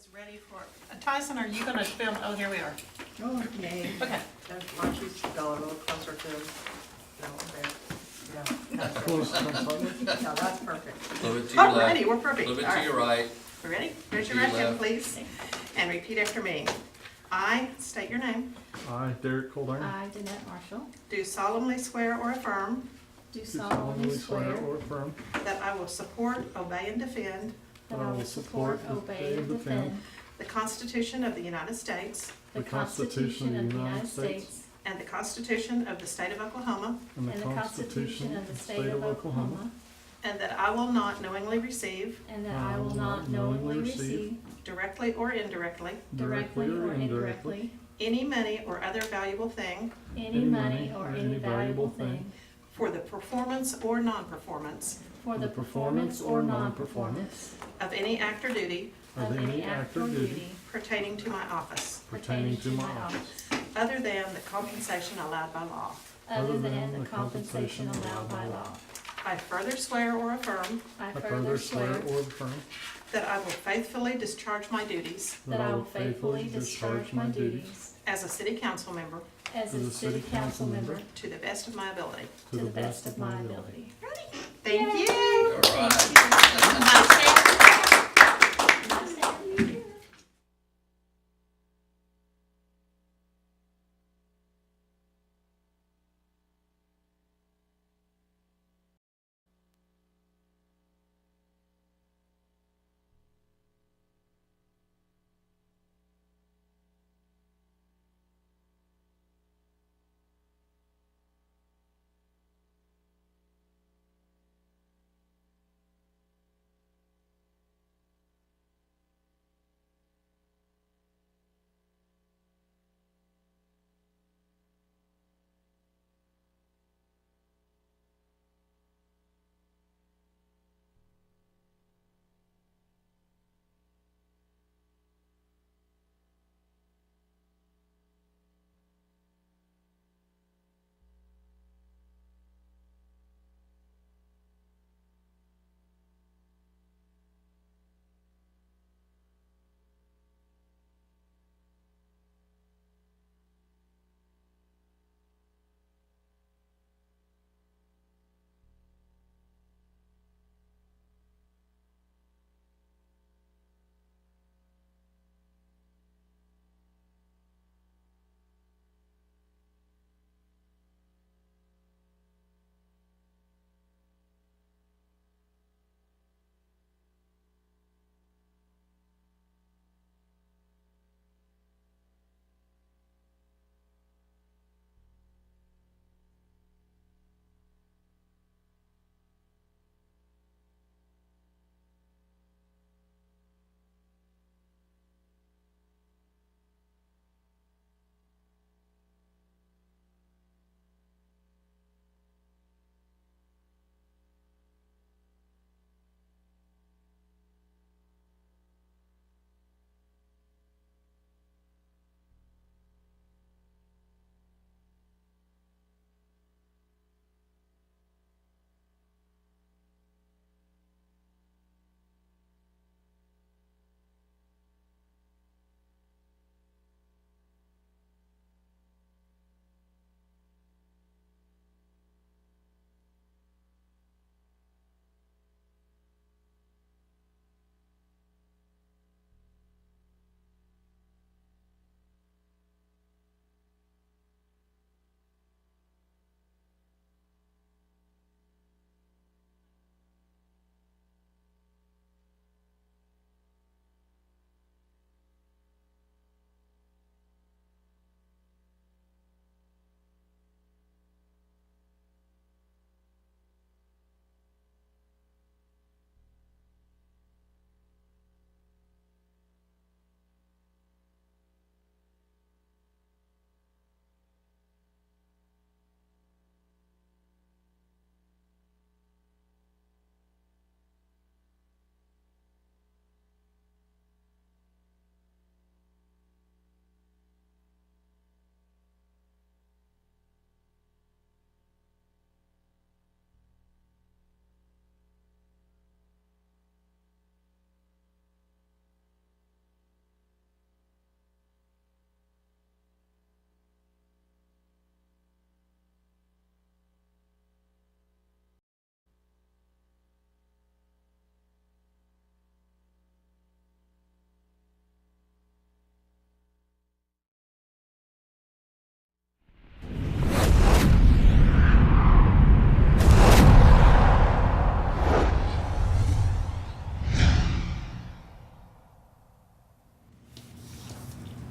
is ready for, Tyson, are you gonna film? Oh, here we are. Oh, yay. Okay. Why don't you go a little closer to, no, there. Yeah, that's Close, perfect. No, that's perfect. A little bit to your left. Alrighty, we're perfect. A little bit All to your right. You ready? Raise your To right your hand, left. please, and repeat after me. I state your name. I, Derek Coldarn, I, Danette Marshall, Do solemnly swear or affirm do do solemnly swear or affirm that I will support, obey, and defend that I will support, obey, and defend the Constitution of the United States the Constitution of the United States and the Constitution of the State of Oklahoma, and the Constitution of the State of Oklahoma, and that I will not knowingly receive, and that I will not knowingly receive, directly or indirectly, directly or indirectly, any money or other valuable thing any money or any valuable thing for the performance or non-performance for the performance or non-performance of any act or duty of any act or duty pertaining to my office, pertaining to my office, other than the compensation allowed by law. other than the compensation allowed by law. I further swear or affirm I I further swear or affirm that I will faithfully discharge my duties that I will faithfully discharge my duties as a city council member as a city council member to the best of my ability. to the best of my ability. Thank you. All right.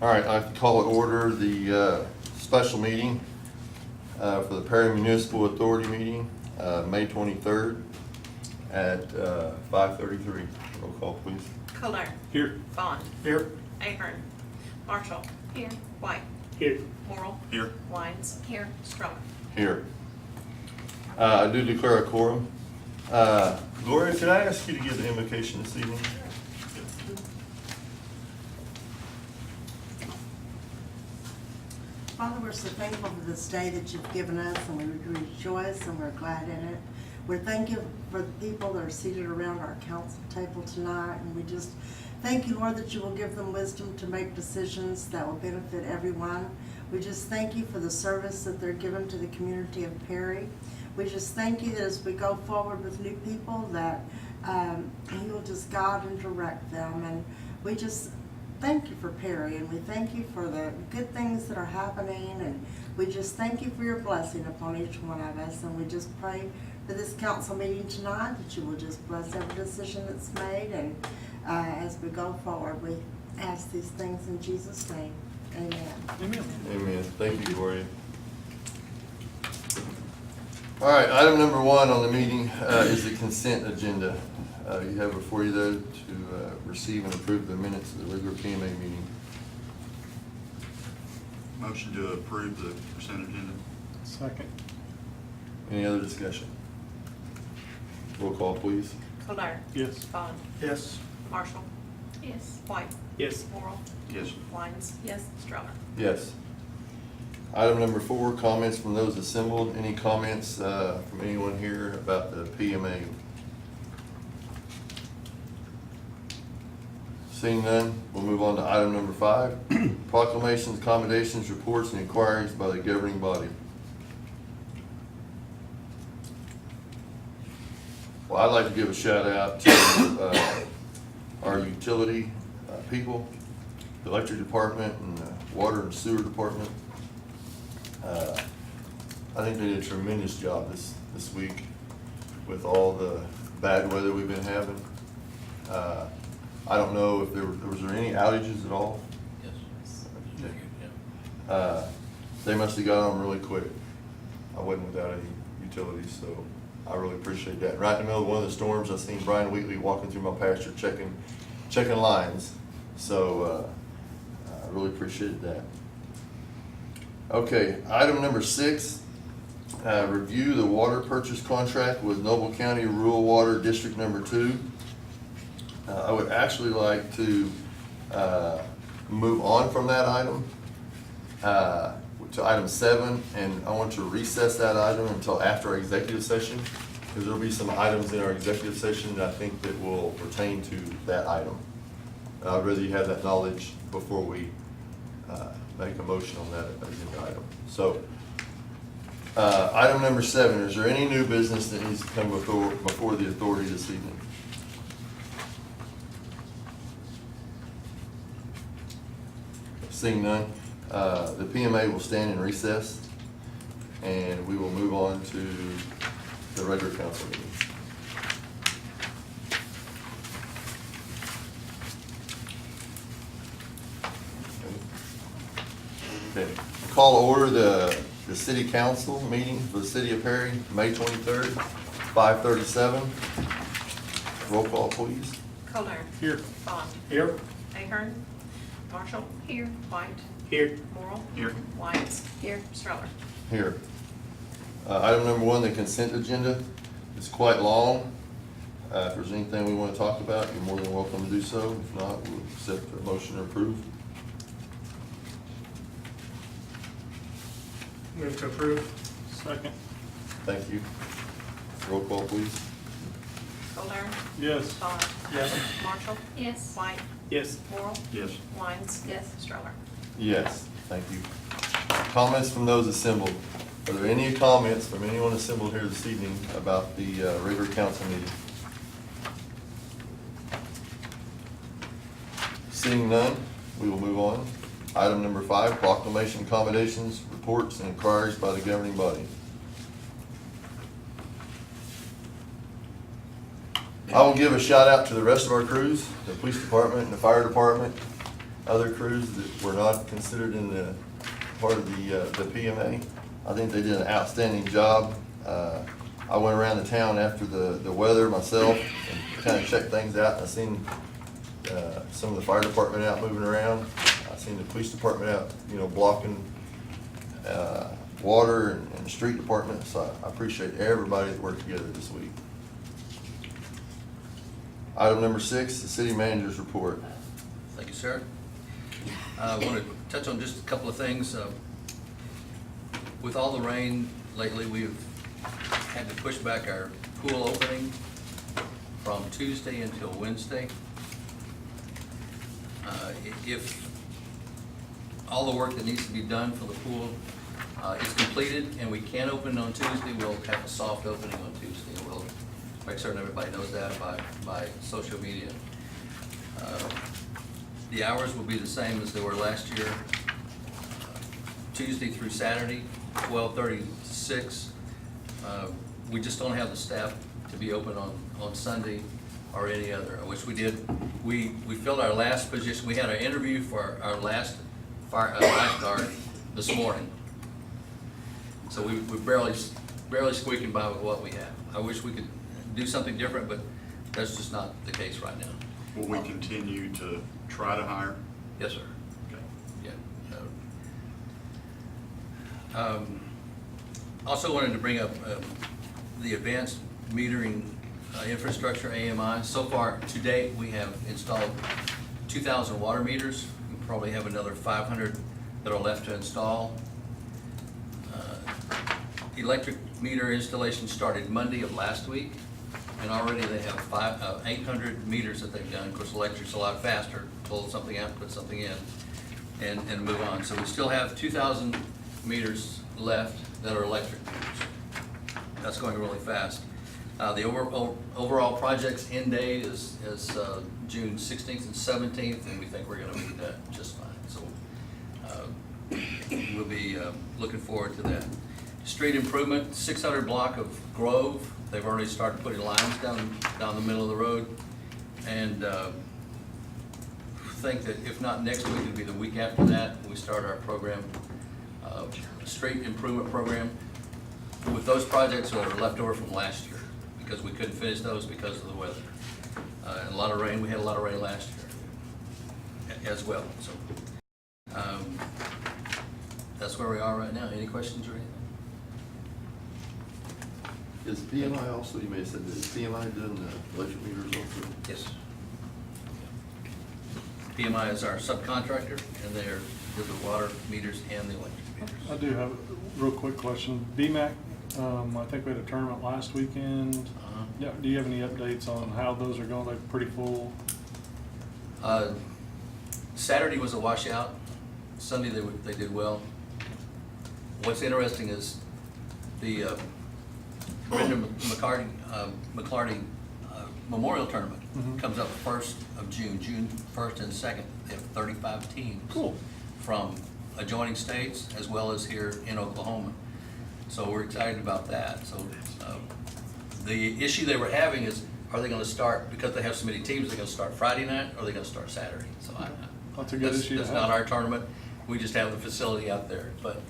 All right, I call to order the special meeting for the Perry Municipal Authority meeting, May 23rd at 5:33. Roll call, please. Kohler. Here. Bond. Here. Ahern. Marshall. Here. White. Here. Morrell. Here. Wines. Here. Stroller. Here. I do declare a quorum. Gloria, could I ask you to give the invocation this evening? Father, we're so thankful for this day that you've given us, and we rejoice and we're glad in it. We're thankful for the people that are seated around our council table tonight, and we just thank you, Lord, that you will give them wisdom to make decisions that will benefit everyone. We just thank you for the service that they're given to the community of Perry. We just thank you that as we go forward with new people, that you will just guide and direct them. And we just thank you for Perry, and we thank you for the good things that are happening, and we just thank you for your blessing upon each one of us. And we just pray for this council meeting tonight, that you will just bless every decision that's made, and as we go forward, we ask these things in Jesus' name. Amen. Amen. Thank you, Gloria. All right, item number 1 on the meeting is the consent agenda. You have before you, though, to receive and approve the minutes of the regular PMA meeting. Motion to approve the consent agenda. Second. Any other discussion? Roll call, please. Kohler. Yes. Bond. Yes. Marshall. Yes. White. Yes. Morrell. Yes. Wines. Yes. Stroller. Yes. Item number 4, comments from those assembled. Any comments from anyone here about the PMA? Seeing none, we'll move on to item number 5, proclamations, commendations, reports, and inquiries by the governing body. Well, I'd like to give a shout out to our utility people, the electric department and the water and sewer department. I think they did a tremendous job this week with all the bad weather we've been having. I don't know if was there any outages at all? Yes. Okay. They must have got on really quick. I wasn't without any utilities, so I really appreciate that. Right in the middle of one of the storms, I seen Brian Wheatley walking through my pasture checking lines. So I really appreciated that. Okay, item number 6, review the water purchase contract with Noble County Rural Water District Number 2. I would actually like to move on from that item to item 7, and I want to recess that item until after our executive session, because there'll be some items in our executive session that I think that will pertain to that item. I'd rather you have that knowledge before we make a motion on that agenda item. So, item number 7, is there any new business that needs to come before the authority this evening? Seeing none, the PMA will stand in recess, and we will move on to the regular council meeting. Okay. Call to order the city council meeting for the city of Perry, May 23rd, 5:37. Roll call, please. Kohler. Here. Bond. Here. Ahern. Marshall. Here. White. Here. Morrell. Here. Wines. Here. Stroller. Here. Item number 1, the consent agenda. It's quite long. If there's anything we want to talk about, you're more than welcome to do so. If not, we'll accept the motion to approve. Move to approve. Second. Thank you. Roll call, please. Kohler. Yes. Bond. Yes. Marshall. Yes. White. Yes. Morrell. Yes. Wines. Yes. Stroller. Yes, thank you. Comments from those assembled. Are there any comments from anyone assembled here this evening about the regular council meeting? Seeing none, we will move on. Item number 5, proclamation, accommodations, reports, and inquiries by the governing body. I will give a shout out to the rest of our crews, the police department and the fire department. other crews that were not considered in the part of the PMA. I think they did an outstanding job. I went around the town after the weather myself and kind of checked things out. I seen some of the fire department out moving around. I seen the police department out, blocking water and street department. So I appreciate everybody that worked together this week. Item number 6, the city manager's report. Thank you, sir. I want to touch on just a couple of things. With all the rain lately, we've had to push back our pool opening from Tuesday until Wednesday. If all the work that needs to be done for the pool is completed and we can open on Tuesday, we'll have a soft opening on Tuesday. We'll make certain everybody knows that by social media. The hours will be the same as they were last year. Tuesday through Saturday, 12:30 to 6. We just don't have the staff to be open on Sunday or any other. I wish we did. We filled our last position. We had an interview for our last lifeguard this morning. So we're barely squeaking by with what we have. I wish we could do something different, but that's just not the case right now. Will we continue to try to hire? Yes, sir. Okay. Yeah. Also wanted to bring up the advanced metering infrastructure, AMI. So far, to date, we have installed 2,000 water meters. We probably have another 500 that are left to install. Electric meter installation started Monday of last week, and already they have 800 meters that they've done. Of course, electric's a lot faster. Pull something out, put something in, and move on. So we still have 2,000 meters left that are electric meters. That's going really fast. The overall project's end date is June 16th and 17th, and we think we're going to meet that just fine. So we'll be looking forward to that. Street improvement, 600 block of Grove. They've already started putting lines down the middle of the road, and think that if not next week, it'll be the week after that we start our program, street improvement program, with those projects that are left over from last year, because we couldn't finish those because of the weather. And a lot of rain. We had a lot of rain last year as well. So that's where we are right now. Any questions or anything? Is PMI also, you may have said, is PMI doing the electric meters also? Yes. PMI is our subcontractor, and they're do the water meters and the electric meters. I do have a real quick question. BMAC, I think we had a tournament last weekend. Yeah, do you have any updates on how those are going? They're pretty full. Saturday was a washout. Sunday they did well. What's interesting is the Brenda McClarty Memorial Tournament comes up 1st of June, June 1st and 2nd. They have 35 teams. Cool. From adjoining states as well as here in Oklahoma. So we're excited about that. So the issue they were having is, are they going to start, because they have so many teams, they're going to start Friday night or are they going to start Saturday? So That's a good issue to That's have. not our tournament. We just have the facility out there, but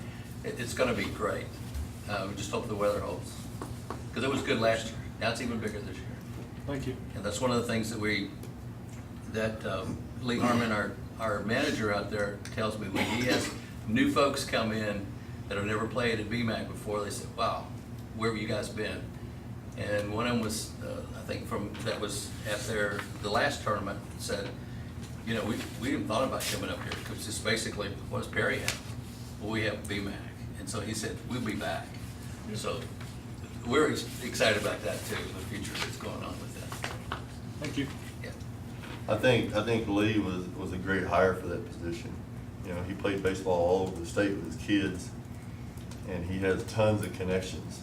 it's going to be great. We just hope the weather holds, because it was good last year. Now it's even bigger this year. Thank you. And that's one of the things that Lee Harmon, our manager out there, tells me when he has new folks come in that have never played at BMAC before, they say, wow, where have you guys been? And one of them was, I think that was at the last tournament, said, you know, we didn't thought about coming up here, because it's basically, what does Perry have? Well, we have BMAC. And so he said, we'll be back. So we're excited about that too, the future that's going on with that. Thank you. Yeah. I think Lee was a great hire for that position. You know, he played baseball all over the state with his kids, and he has tons of connections.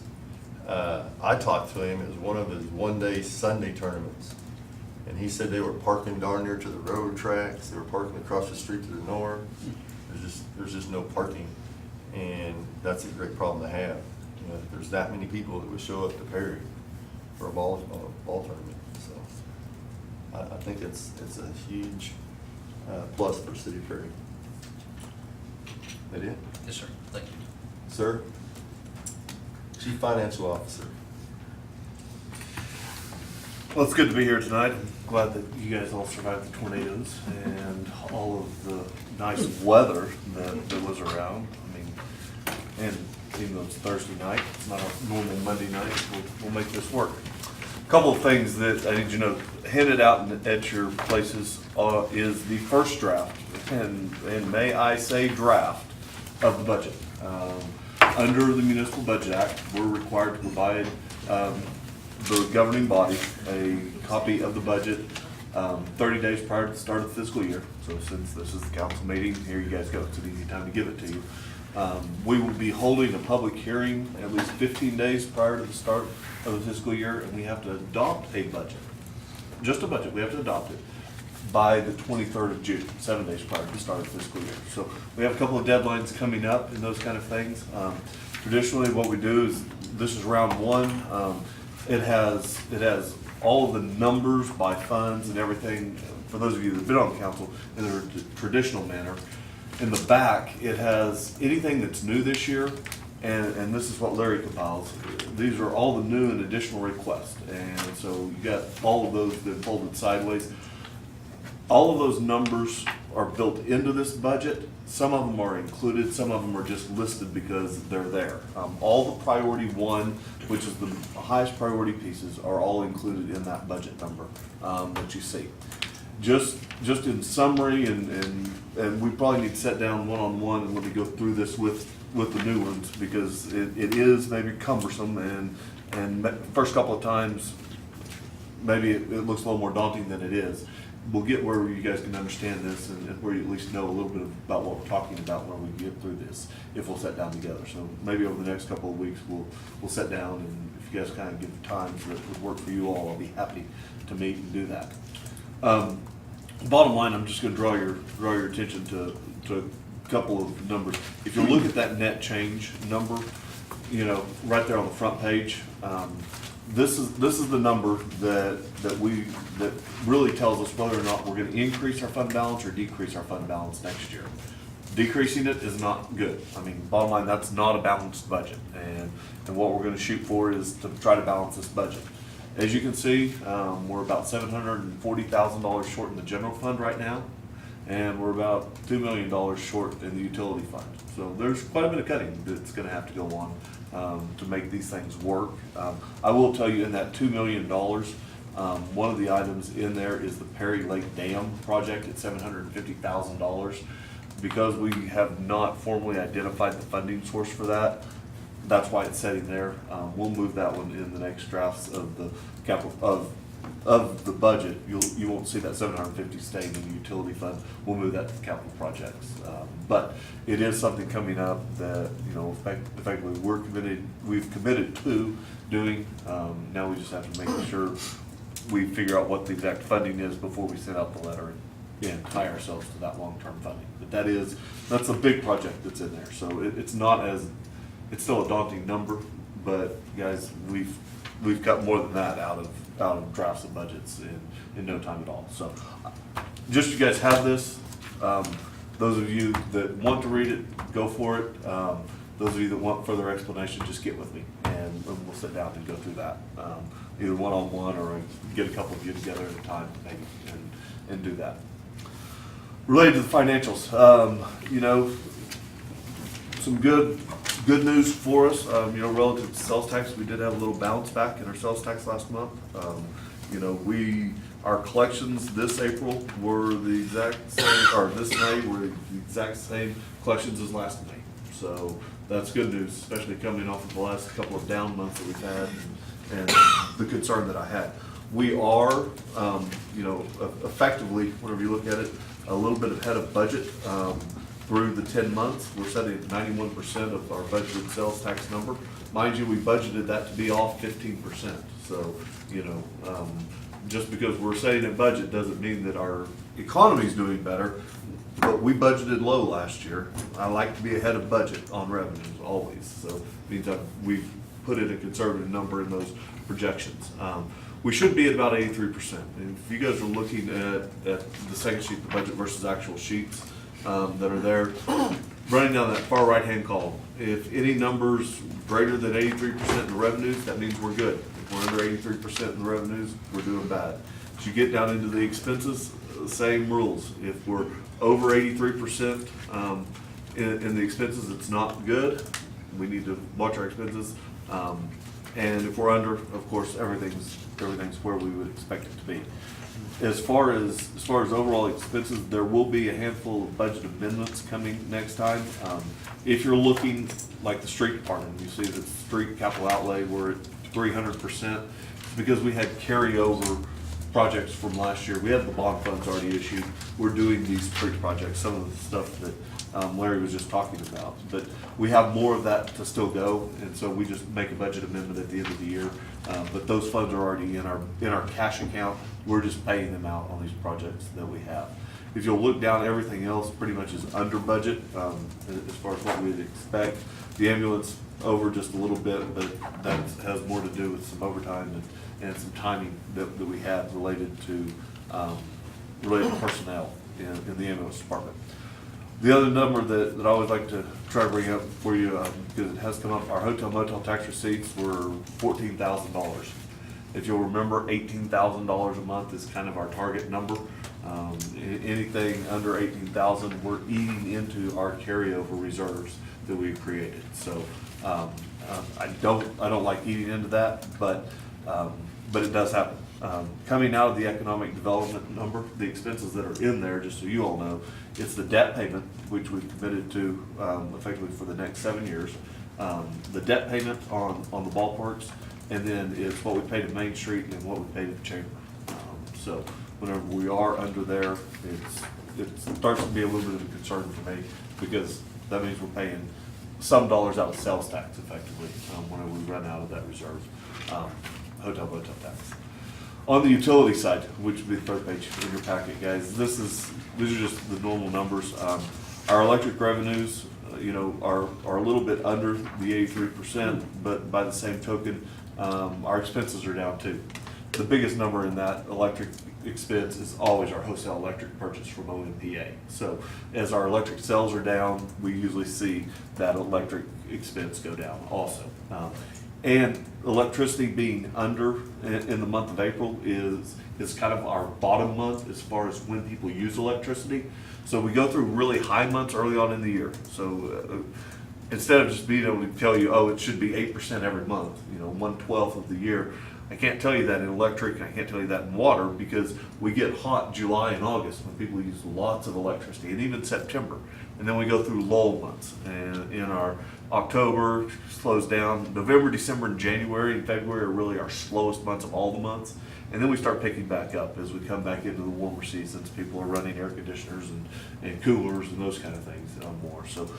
I talked to him. It was one of his one-day Sunday tournaments, and he said they were parking darn near to the railroad tracks. They were parking across the street to the north. There's just no parking, and that's a great problem to have. You know, there's that many people that would show up to Perry for a ball tournament. So I think it's a huge plus for City of Perry. That it? Yes, sir. Thank you. Sir? Chief Financial Officer. Well, it's good to be here tonight. I'm glad that you guys all survived the tornadoes and all of the nice weather that was around. I mean, and even though it's Thursday night, it's not a normal Monday night, we'll make this work. A couple of things that I need you to know, handed out at your places is the first draft, and may I say draft, of the budget. Under the Municipal Budget Act, we're required to provide the governing body a copy of the budget 30 days prior to the start of the fiscal year. So since this is the council meeting, here you guys go. It's an easy time to give it to you. We will be holding a public hearing at least 15 days prior to the start of the fiscal year, and we have to adopt a budget. Just a budget, we have to adopt it by the 23rd of June, 7 days prior to the start of the fiscal year. So we have a couple of deadlines coming up and those kind of things. Traditionally, what we do is, this is round one. It has all of the numbers by funds and everything, for those of you that have been on the council, in a traditional manner. In the back, it has anything that's new this year, and this is what Larry compiles. These are all the new and additional requests, and so you got all of those that folded sideways. All of those numbers are built into this budget. Some of them are included, some of them are just listed because they're there. All the priority one, which is the highest priority pieces, are all included in that budget number that you see. Just in summary, and we probably need to sit down one-on-one and let me go through this with the new ones, because it is maybe cumbersome, and first couple of times, maybe it looks a little more daunting than it is. We'll get where you guys can understand this, and where you at least know a little bit about what we're talking about when we get through this, if we'll sit down together. So maybe over the next couple of weeks, we'll sit down, and if you guys kind of give times that would work for you all, I'll be happy to meet and do that. Bottom line, I'm just gonna draw your attention to a couple of numbers. If you look at that net change number, you know, right there on the front page, this is the number that really tells us whether or not we're gonna increase our fund balance or decrease our fund balance next year. Decreasing it is not good. I mean, bottom line, that's not a balanced budget, and what we're gonna shoot for is to try to balance this budget. As you can see, we're about $740,000 short in the general fund right now, and we're about $2 million short in the utility fund. So there's quite a bit of cutting that's gonna have to go on to make these things work. I will tell you, in that $2 million, one of the items in there is the Perry Lake Dam project at $750,000. Because we have not formally identified the funding source for that, that's why it's sitting there. We'll move that one in the next drafts of the capital of the budget. You won't see that 750 staying in the utility fund. We'll move that to the capital projects. But it is something coming up that, you know, effectively we've committed to doing. Now we just have to make sure we figure out what the exact funding is before we send out the letter and tie ourselves to that long-term funding. But that's a big project that's in there. So it's it's still a daunting number, but guys, we've got more than that out of drafts and budgets in no time at all. So just you guys have this. Those of you that want to read it, go for it. Those of you that want further explanation, just get with me, and we'll sit down and go through that. Either one-on-one, or get a couple of you together at a time, maybe, and do that. Related to the financials, you know, some good news for us. You know, relative to sales tax, we did have a little bounce back in our sales tax last month. You know, our collections this April were the exact same, or this May were the exact same collections as last May. So that's good news, especially coming off of the last couple of down months that we've had, and the concern that I had. We are, you know, effectively, whenever you look at it, a little bit ahead of budget through the 10 months. We're sitting at 91% of our budgeted sales tax number. Mind you, we budgeted that to be off 15%. So, you know, just because we're saying in budget doesn't mean that our economy's doing better, but we budgeted low last year. I like to be ahead of budget on revenues always. So it means that we've put in a conservative number in those projections. we should be at about 83%. And if you guys are looking at the second sheet, the budget versus actual sheets that are there, running down that far right-hand column, if any number's greater than 83% in the revenues, that means we're good. If we're under 83% in the revenues, we're doing bad. As you get down into the expenses, same rules. If we're over 83% in the expenses, it's not good. We need to watch our expenses. And if we're under, of course, everything's where we would expect it to be. As far as overall expenses, there will be a handful of budget amendments coming next time. If you're looking like the street department, you see that street capital outlay, we're at 300%. It's because we had carryover projects from last year. We had the bond funds already issued. We're doing these street projects, some of the stuff that Larry was just talking about. But we have more of that to still go, and so we just make a budget amendment at the end of the year. But those funds are already in our cash account. We're just paying them out on these projects that we have. If you'll look down, everything else pretty much is under budget as far as what we'd expect. The ambulance over just a little bit, but that has more to do with some overtime and some timing that we had related to personnel in the ambulance department. The other number that I always like to try to bring up for you, because it has come up, our hotel motel tax receipts were $14,000. If you'll remember, $18,000 a month is kind of our target number. Anything under $18,000, we're eating into our carryover reserves that we've created. So I don't like eating into that, but it does happen. Coming out of the economic development number, the expenses that are in there, just so you all know, it's the debt payment, which we've committed to effectively for the next 7 years. The debt payment on the ballparks, and then it's what we pay to Main Street and what we pay to the chamber. So whenever we are under there, it starts to be a little bit of a concern for me, because that means we're paying some dollars out of sales tax effectively whenever we run out of that reserve, hotel motel tax. On the utility side, which would be the third page in your packet, guys, these are just the normal numbers. Our electric revenues, are a little bit under the 83%, but by the same token, our expenses are down too. The biggest number in that electric expense is always our wholesale electric purchase from OMPA. So as our electric sales are down, we usually see that electric expense go down also. And electricity being under in the month of April is kind of our bottom month as far as when people use electricity. So we go through really high months early on in the year. So instead of just being able to tell you, oh, it should be 8% every month, 1/12 of the year, I can't tell you that in electric, and I can't tell you that in water, because we get hot July and August when people use lots of electricity, and even September. And then we go through lull months, and in our October slows down. November, December, and January and February are really our slowest months of all the months. And then we start picking back up as we come back into the warmer seasons. People are running air conditioners and coolers and those kind of things more. So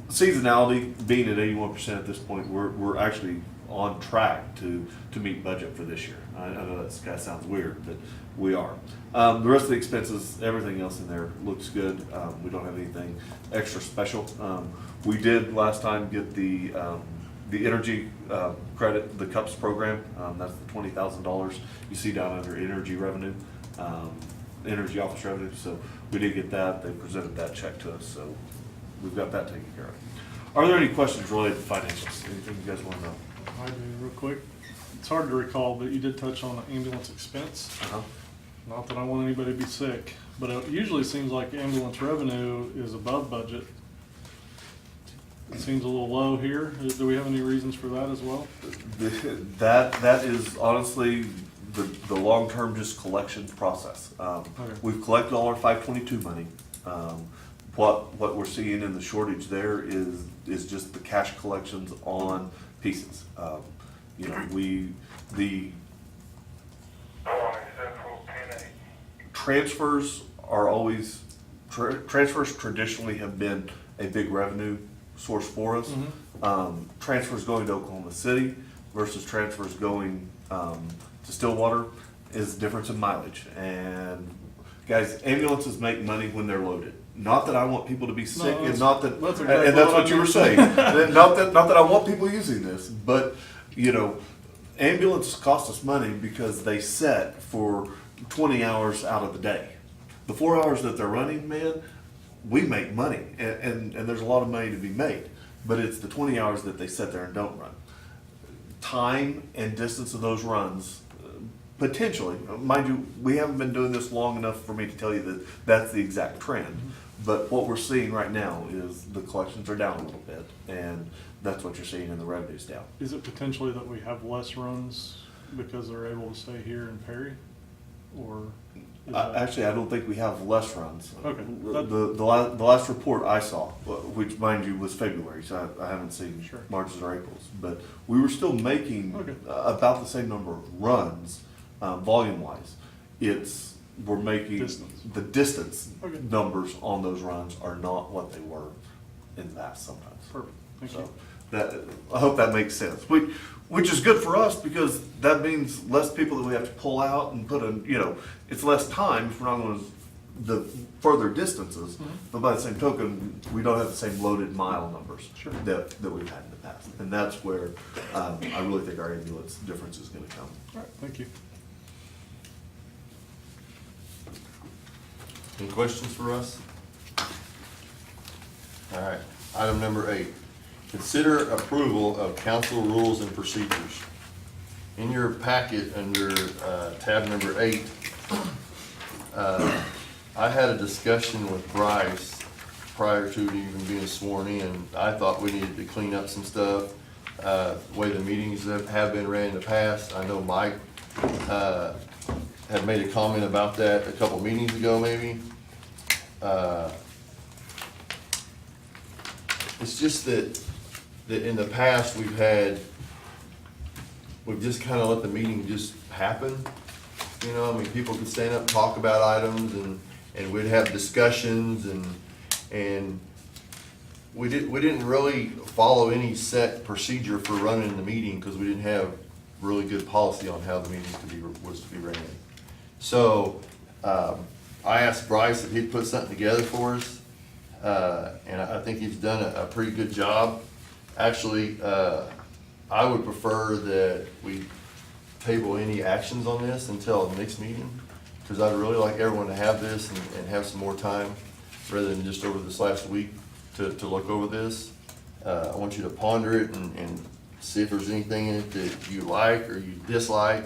seasonality being at 81% at this point, we're actually on track to meet budget for this year. I know that kind of sounds weird, but we are. The rest of the expenses, everything else in there looks good. We don't have anything extra special. We did last time get the energy credit, the CUPS program. That's the $20,000 you see down under energy revenue, energy office revenue. So we did get that. They presented that check to us, so we've got that taken care of. Are there any questions related to financials? Anything you guys want to know? I do, real quick. It's hard to recall, but you did touch on the ambulance expense. Not that I want anybody to be sick, but it usually seems like ambulance revenue is above budget. It seems a little low here. Do we have any reasons for that as well? That is honestly the long-term just collection process. Okay. We've collected all our 522 money. What we're seeing in the shortage there is just the cash collections on pieces. The transfers are always, transfers traditionally have been a big revenue source for us. Transfers going to Oklahoma City versus transfers going to Stillwater is the difference in mileage. And guys, ambulances make money when they're loaded. Not that I want people to be sick, and not that, exactly and that's what you were saying. Not that I want people using this, but ambulance cost us money because they set for 20 hours out of the day. The 4 hours that they're running, man, we make money, and there's a lot of money to be made. But it's the 20 hours that they sit there and don't run. Time and distance of those runs, potentially, mind you, we haven't been doing this long enough for me to tell you that that's the exact trend. But what we're seeing right now is the collections are down a little bit, and that's what you're seeing in the revenues down. Is it potentially that we have less runs because they're able to stay here in Perry? Or? is that- Actually, I don't think we have less runs. Okay. The last report I saw, which mind you was February, so I haven't seen Sure. March's or April's, but we were still making Okay. about the same number of runs, volume-wise. We're making, Distance. the distance Okay. numbers on those runs are not what they were in the past sometimes. Perfect, thank So you. I hope that makes sense. Which is good for us because that means less people that we have to pull out and put in, it's less time if we're not going to the further distances. But by the same token, we don't have the same loaded mile numbers Sure. that we've had in the past. And that's where I really think our ambulance difference is going to come. All right, thank you. Any questions for us? All right, item number 8. Consider approval of council rules and procedures. In your packet, under tab number 8, I had a discussion with Bryce prior to even being sworn in. I thought we needed to clean up some stuff, the way the meetings have been ran in the past. I know Mike had made a comment about that a couple meetings ago, maybe. It's just that in the past, we've just kind of let the meeting just happen. People could stand up and talk about items, and we'd have discussions, and we didn't really follow any set procedure for running the meeting, because we didn't have really good policy on how the meeting was to be ran. So, I asked Bryce if he'd put something together for us, and I think he's done a pretty good job. Actually, I would prefer that we table any actions on this until the next meeting, because I'd really like everyone to have this and have some more time, rather than just over this last week to look over this. I want you to ponder it and see if there's anything in it that you like or you dislike,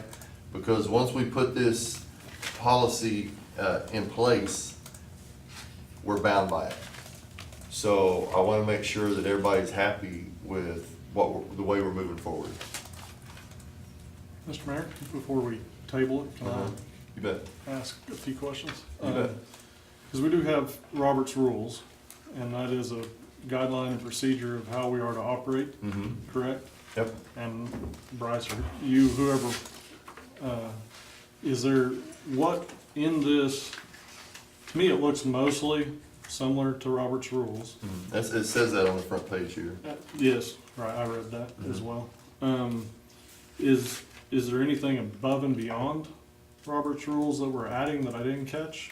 because once we put this policy in place, we're bound by it. So I want to make sure that everybody's happy with the way we're moving forward. Mr. Mayor, before we table it, can You bet. I ask a few questions? You bet. Because we do have Robert's rules, and that is a guideline and procedure of how we are to operate, Mm-hmm. correct? Yep. And Bryce, or you, whoever, is there, what in this, to me, it looks mostly similar to Robert's rules. It says that on the front page here. Yes, right, I read that as Mhm. well. Is there anything above and beyond Robert's rules that we're adding that I didn't catch?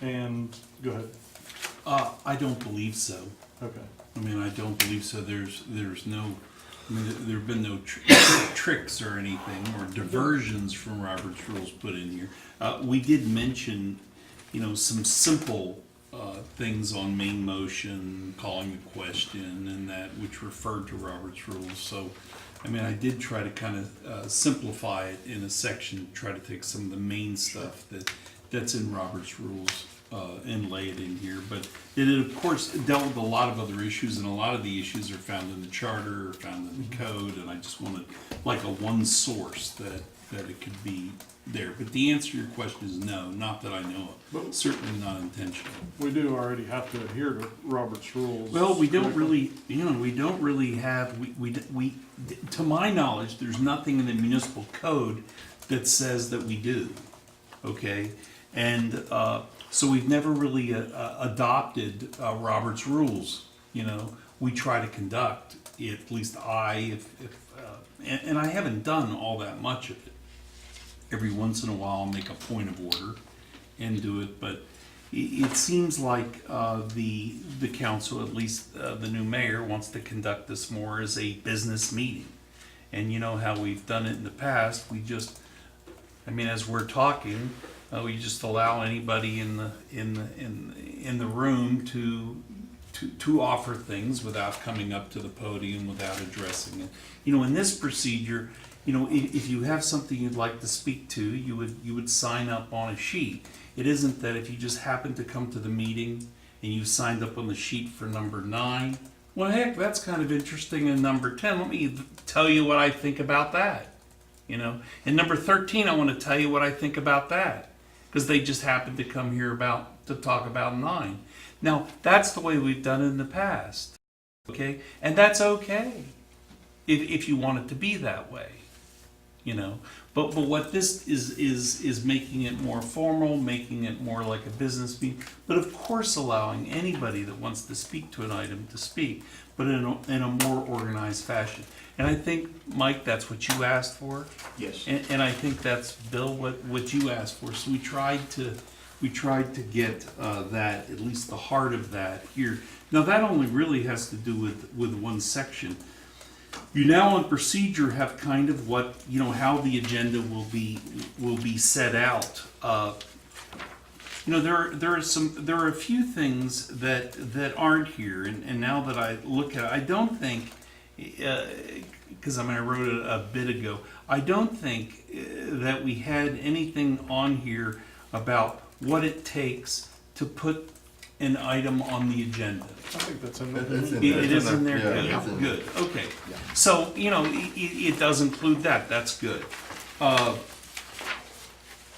And, go ahead. I don't believe so. Okay. I mean, I don't believe so. There's no, there've been no tricks or anything or diversions from Robert's rules put in here. We did mention, some simple things on main motion, calling the question, and that which referred to Robert's rules. So, I did try to kind of simplify it in a section, try to take some of the main stuff that's in Robert's rules and lay it in here. But it, of course, dealt with a lot of other issues, and a lot of the issues are found in the charter or found in the code, and I just wanted like a one source that it could be there. But the answer to your question is no, not that I know of. Certainly not intentional. We do already have to adhere to Robert's rules. Well, we don't correctly? really, we don't really have, we, to my knowledge, there's nothing in the municipal code that says that we do, okay? And so we've never really adopted Robert's rules, We try to conduct, at least and I haven't done all that much of it. Every once in a while, I'll make a point of order and do it, but it seems like the council, at least the new mayor, wants to conduct this more as a business meeting. And you know how we've done it in the past, as we're talking, we just allow anybody in the room to offer things without coming up to the podium, without addressing it. In this procedure, if you have something you'd like to speak to, you would sign up on a sheet. It isn't that if you just happen to come to the meeting and you signed up on the sheet for number 9, well, heck, that's kind of interesting. And number 10, let me tell you what I think about that. And number 13, I want to tell you what I think about that, because they just happened to come here to talk about 9. Now, that's the way we've done it in the past, okay? And that's okay if you want it to be that way, But what this is making it more formal, making it more like a business meeting, but of course allowing anybody that wants to speak to an item to speak, but in a more organized fashion. And I think, Mike, that's what you asked for. Yes. And I think that's, Bill, what you asked for. So we tried to get that, at least the heart of that here. Now that only really has to do with one section. You now on procedure have kind of what, how the agenda will be set out. There are a few things that aren't here, and now that I look at it, I don't think, because I wrote it a bit ago, I don't think that we had anything on here about what it takes to put an item on the agenda. I think that's in there. It is in there? Yeah, Good, it's in there. good, okay. So, it does include that, that's good.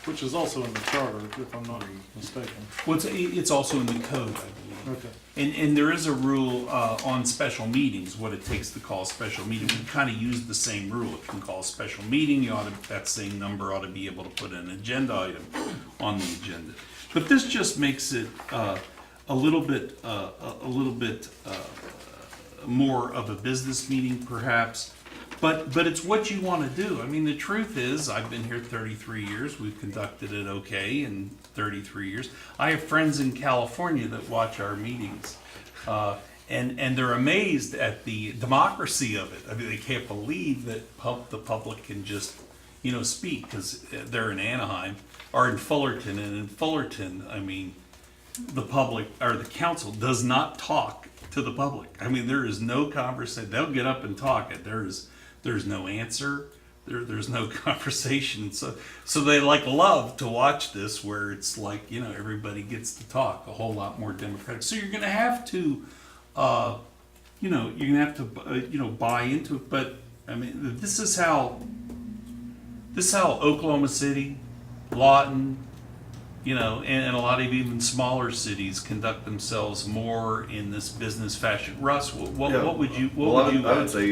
Which is also in the charter, if I'm not mistaken. Well, it's also in the code, I believe. Okay. And there is a rule on special meetings, what it takes to call a special meeting. We kind of use the same rule. If you can call a special meeting, that same number ought to be able to put an agenda item on the agenda. But this just makes it a little bit more of a business meeting, perhaps. But it's what you want to do. The truth is, I've been here 33 years. We've conducted it okay in 33 years. I have friends in California that watch our meetings, and they're amazed at the democracy of it. They can't believe that the public can just, speak, because they're in Anaheim or in Fullerton, and in Fullerton, the public or the council does not talk to the public. There is no conversation. They'll get up and talk. There's no answer. There's no conversation. So they love to watch this, where it's everybody gets to talk a whole lot more democratic. So you're going to have to, buy into it. But this is how Oklahoma City, Lawton, and a lot of even smaller cities conduct themselves more in this business fashion. Russ, what would you? I would say,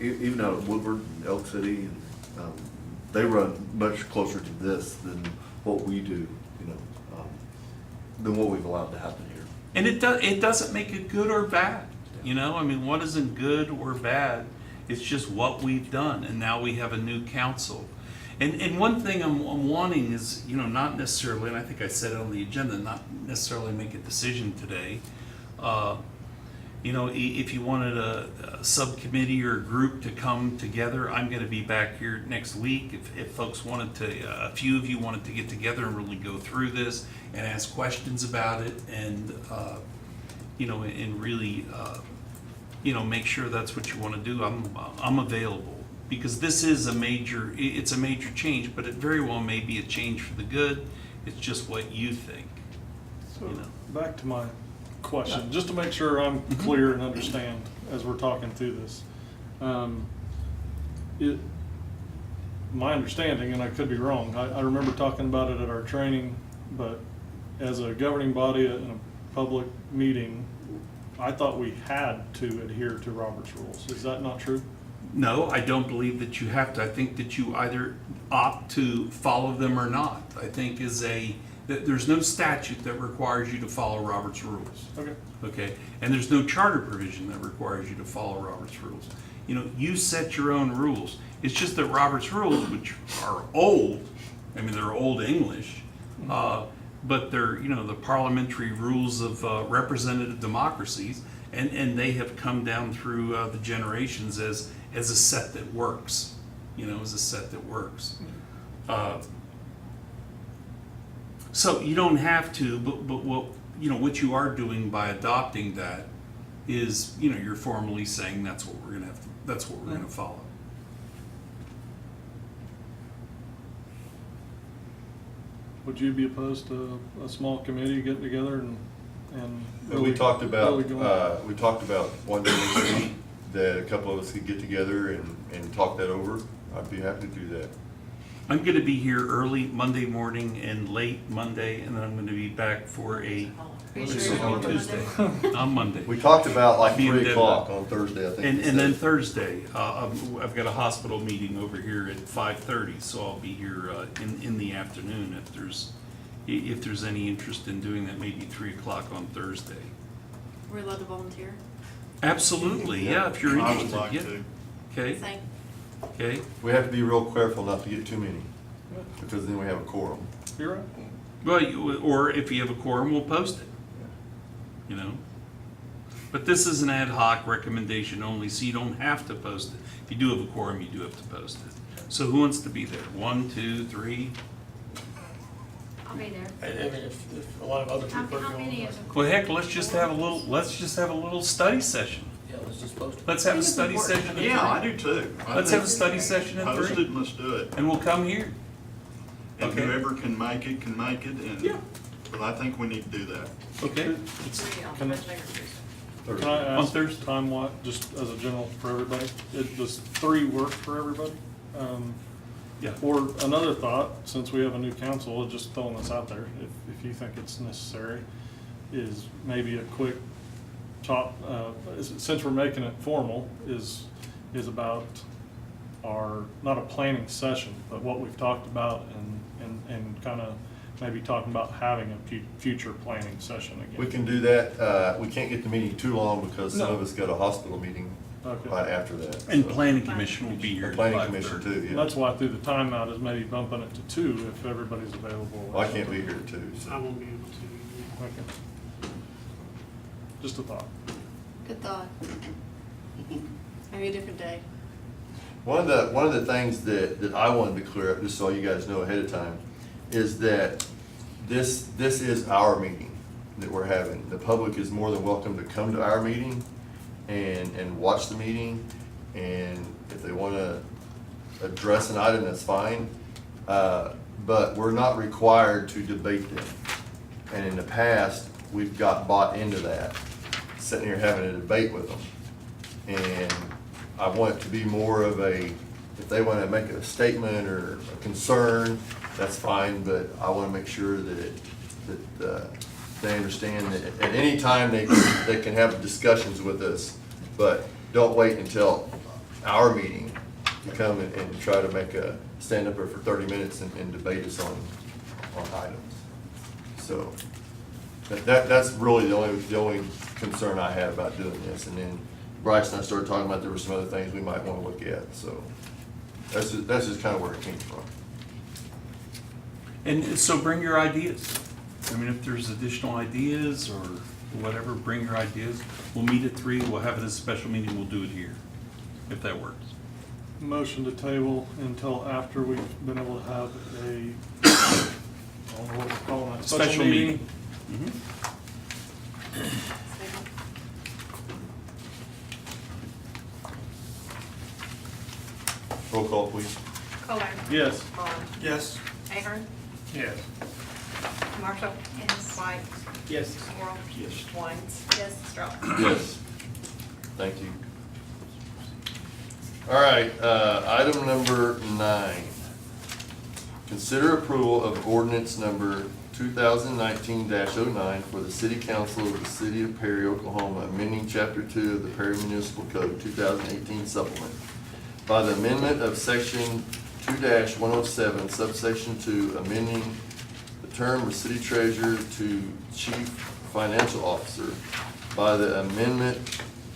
even out of Woodward, Elk City, they run much closer to this than what we do, than what we've allowed to happen here. And it doesn't make it good or bad. What isn't good or bad? It's just what we've done, and now we have a new council. And one thing I'm wanting is, not necessarily, and I think I said it on the agenda, not necessarily make a decision today. If you wanted a subcommittee or a group to come together, I'm going to be back here next week. If folks wanted to, a few of you wanted to get together and really go through this and ask questions about it, and and really, make sure that's what you want to do, I'm available. Because this is a major change, but it very well may be a change for the good. It's just what you think. So back to my question, just to make sure I'm clear and understand as we're talking through this. My understanding, and I could be wrong, I remember talking about it at our training, but as a governing body in a public meeting, I thought we had to adhere to Robert's rules. Is that not true? No, I don't believe that you have to. I think that you either opt to follow them or not. I think that there's no statute that requires you to follow Robert's rules. Okay. And there's no charter provision that requires you to follow Robert's rules. You set your own rules. It's just that Robert's rules, which are old, they're old English, but they're, the parliamentary rules of representative democracies, and they have come down through the generations as as a set that works, as a set that works. So you don't have to, but what you are doing by adopting that is, you're formally saying that's what we're gonna follow. Would you be opposed to a small committee getting together and? We talked about, really going? we talked about one day this week that a couple of us could get together and talk that over. I'd be happy to do that. I'm gonna be here early Monday morning and late Monday, and then I'm gonna be back for a Are you sure you're going on Tuesday. Monday? On Monday. We talked about like Be in 3 o'clock Denver. on Thursday, I think. And, we and then said. Thursday, I've got a hospital meeting over here at 5:30, so I'll be here in the afternoon if there's any interest in doing that, maybe 3 o'clock on Thursday. We're allowed to volunteer? Absolutely, yeah, if you're I would interested, like yeah. to. Okay, Same. okay. We have to be real careful not to get too many, because then we have a quorum. You're right. Well, or if you have a quorum, we'll post it, But this is an ad hoc recommendation only, so you don't have to post it. If you do have a quorum, you do have to post it. So who wants to be there? 1, 2, 3? I'll be there. I mean, if a lot of other people are How going. many is it? Well, heck, let's just have a little study session. Yeah, let's just post it. Let's have a study session at Yeah, I 3. do too. Let's have a study session at Post 3, it and let's do it. and we'll come here. And Okay. whoever can make it, and, Yeah. but I think we need to do that. Okay. Three on Can I- Thursday or Tuesday. Can I On ask Thursday. time what, just as a general for everybody? Does 3 work for everybody? Yeah. Or another thought, since we have a new council, just throwing this out there, if you think it's necessary, is maybe a quick talk, since we're making it formal, is about our, not a planning session, but what we've talked about and kind of maybe talking about having a future planning session again. We can do that. We can't get the meeting too long because some No. of us got a hospital meeting Okay. right after that. And so. planning commission will be here The at planning 5:30. commission too, yeah. That's why I threw the timeout is maybe bumping it to 2 if everybody's available. Well, I can't be here too, I so. won't be able to. Okay. Just a thought. Good thought. Maybe a different day. One of the things that I wanted to clear up, just so you guys know ahead of time, is that this is our meeting that we're having. The public is more than welcome to come to our meeting and watch the meeting, and if they want to address an item, that's fine. But we're not required to debate them. And in the past, we've got bought into that, sitting here having a debate with them. And I want it to be more of a, if they want to make a statement or a concern, that's fine, but I want to make sure that they understand that at any time they can have discussions with us, but don't wait until our meeting to come and try to make a, stand up there for 30 minutes and debate us on items. So that's really the only concern I have about doing this. And then Bryce and I started talking about there were some other things we might want to look at, so that's just kind of where it came from. And so bring your ideas. I mean, if there's additional ideas or whatever, bring your ideas. We'll meet at 3, we'll have it as a special meeting, we'll do it here, if that works. Motion to table until after we've been able to have a, I don't know what we're calling it, Special meeting. Roll call, please. Kohler. Yes. Vaughn. Yes. Ahern. Yes. Marshall. Yes. White. Yes. Worrell. Yes. Wines. Yes. Stroller. Yes. Thank you. All right, item number 9. Consider approval of ordinance number 2019-09 for the City Council of the City of Perry, Oklahoma, amending Chapter 2 of the Perry Municipal Code 2018 supplement by the amendment of Section 2-107, subsection 2, amending the term of city treasurer to chief financial officer by the amendment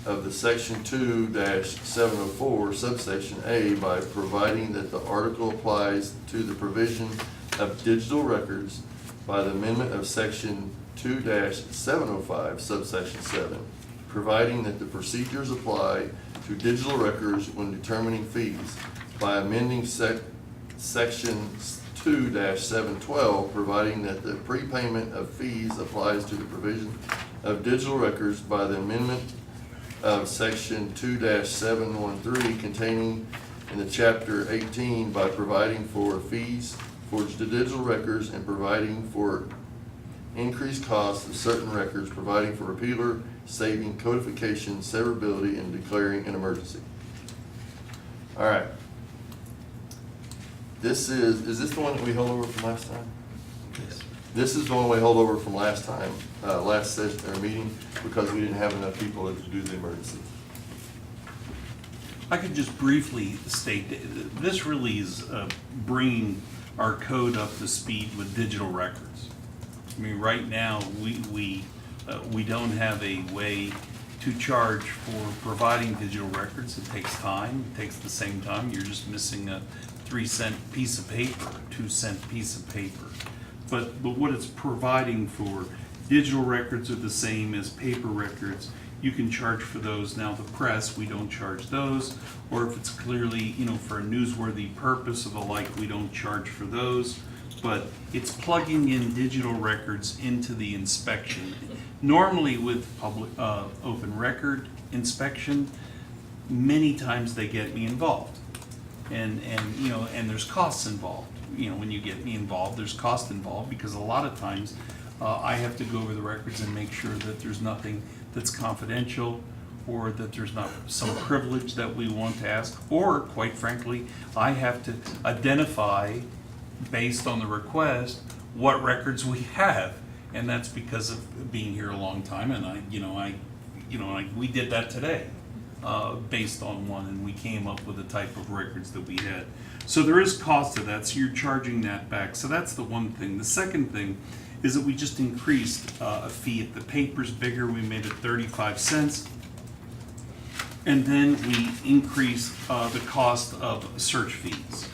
of the Section 2-704, subsection A, by providing that the article applies to the provision of digital records by the amendment of Section 2-705, subsection 7, providing that the procedures apply to digital records when determining fees by amending section 2-712, providing that the prepayment of fees applies to the provision of digital records by the amendment of section 2-713 containing in the chapter 18 by providing for fees for the digital records and providing for increased costs of certain records, providing for repealer, saving, codification, severability, and declaring an emergency. All right. This is this the one that we held over from last time? Yes. This is the one we held over from last time, last session, or meeting, because we didn't have enough people to do the emergency. I could just briefly state, this really is bringing our code up to speed with digital records. I mean, right now, we don't have a way to charge for providing digital records. It takes time, it takes the same time. You're just missing a 3-cent piece of paper, 2-cent piece of paper. But what it's providing for, digital records are the same as paper records. You can charge for those. Now the press, we don't charge those. Or if it's clearly, for a newsworthy purpose of the like, we don't charge for those. But it's plugging in digital records into the inspection. Normally with public open record inspection, many times they get me involved. And there's costs involved. When you get me involved, there's cost involved, because a lot of times I have to go over the records and make sure that there's nothing that's confidential, or that there's not some privilege that we want to ask, or quite frankly, I have to identify, based on the request, what records we have. And that's because of being here a long time, and we did that today. Based on one, and we came up with the type of records that we had. So there is cost to that, so you're charging that back. So that's the one thing. The second thing is that we just increased a fee. If the paper's bigger, we made it 35 cents. And then we increased the cost of search fees.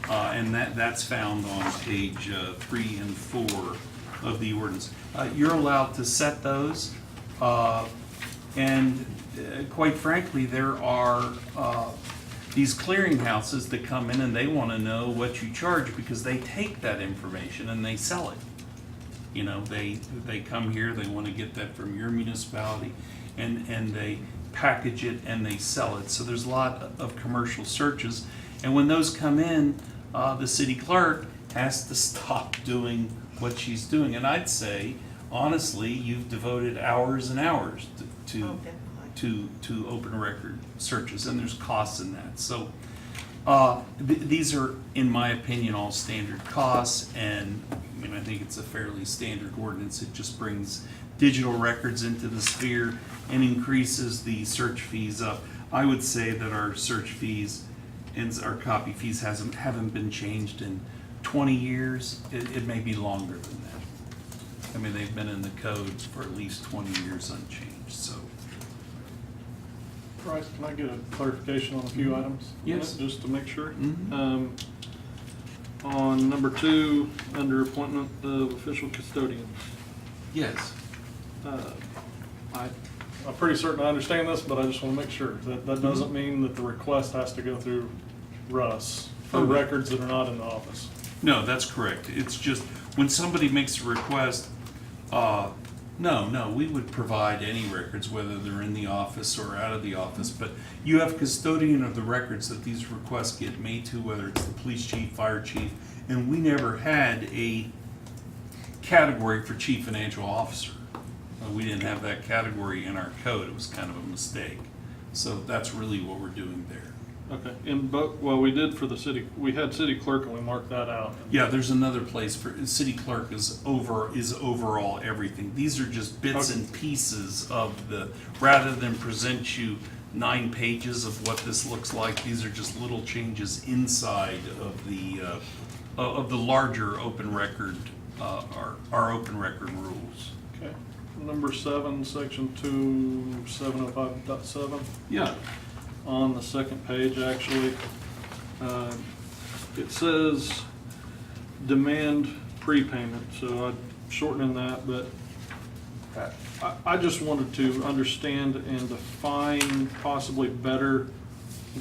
And that's found on page 3 and 4 of the ordinance. You're allowed to set those, and quite frankly, there are these clearinghouses that come in and they want to know what you charge, because they take that information and they sell it. They come here, they want to get that from your municipality, and they package it and they sell it. So there's a lot of commercial searches, and when those come in, the city clerk has to stop doing what she's doing. And I'd say, honestly, you've devoted hours and hours to open record searches, and there's costs in that. So these are, in my opinion, all standard costs, and I think it's a fairly standard ordinance. It just brings digital records into the sphere and increases the search fees up. I would say that our search fees and our copy fees haven't been changed in 20 years. It may be longer than that. They've been in the code for at least 20 years unchanged. So. Bryce, can I get a clarification on a few items? Yes. Just to make sure. Mm-hmm. On number 2, under appointment of official custodians. Yes. I'm pretty certain I understand this, but I just want to make sure. That doesn't mean that the request has to go through Russ for records that are not in the office. No, that's correct. It's just when somebody makes a request, no, we would provide any records, whether they're in the office or out of the office, but you have custodian of the records that these requests get made to, whether it's the police chief, fire chief, and we never had a category for chief financial officer. We didn't have that category in our code. It was kind of a mistake. So that's really what we're doing there. Okay, we did for the city, we had city clerk and we marked that out. Yeah, there's another place for, city clerk is overall everything. These are just bits and pieces of rather than present you 9 pages of what this looks like, these are just little changes inside of the larger open record, our open record rules. Okay, number 7, section 2705.7. Yeah. On the second page, actually, it says demand prepayment, so I'm shortening that, but I just wanted to understand and define possibly better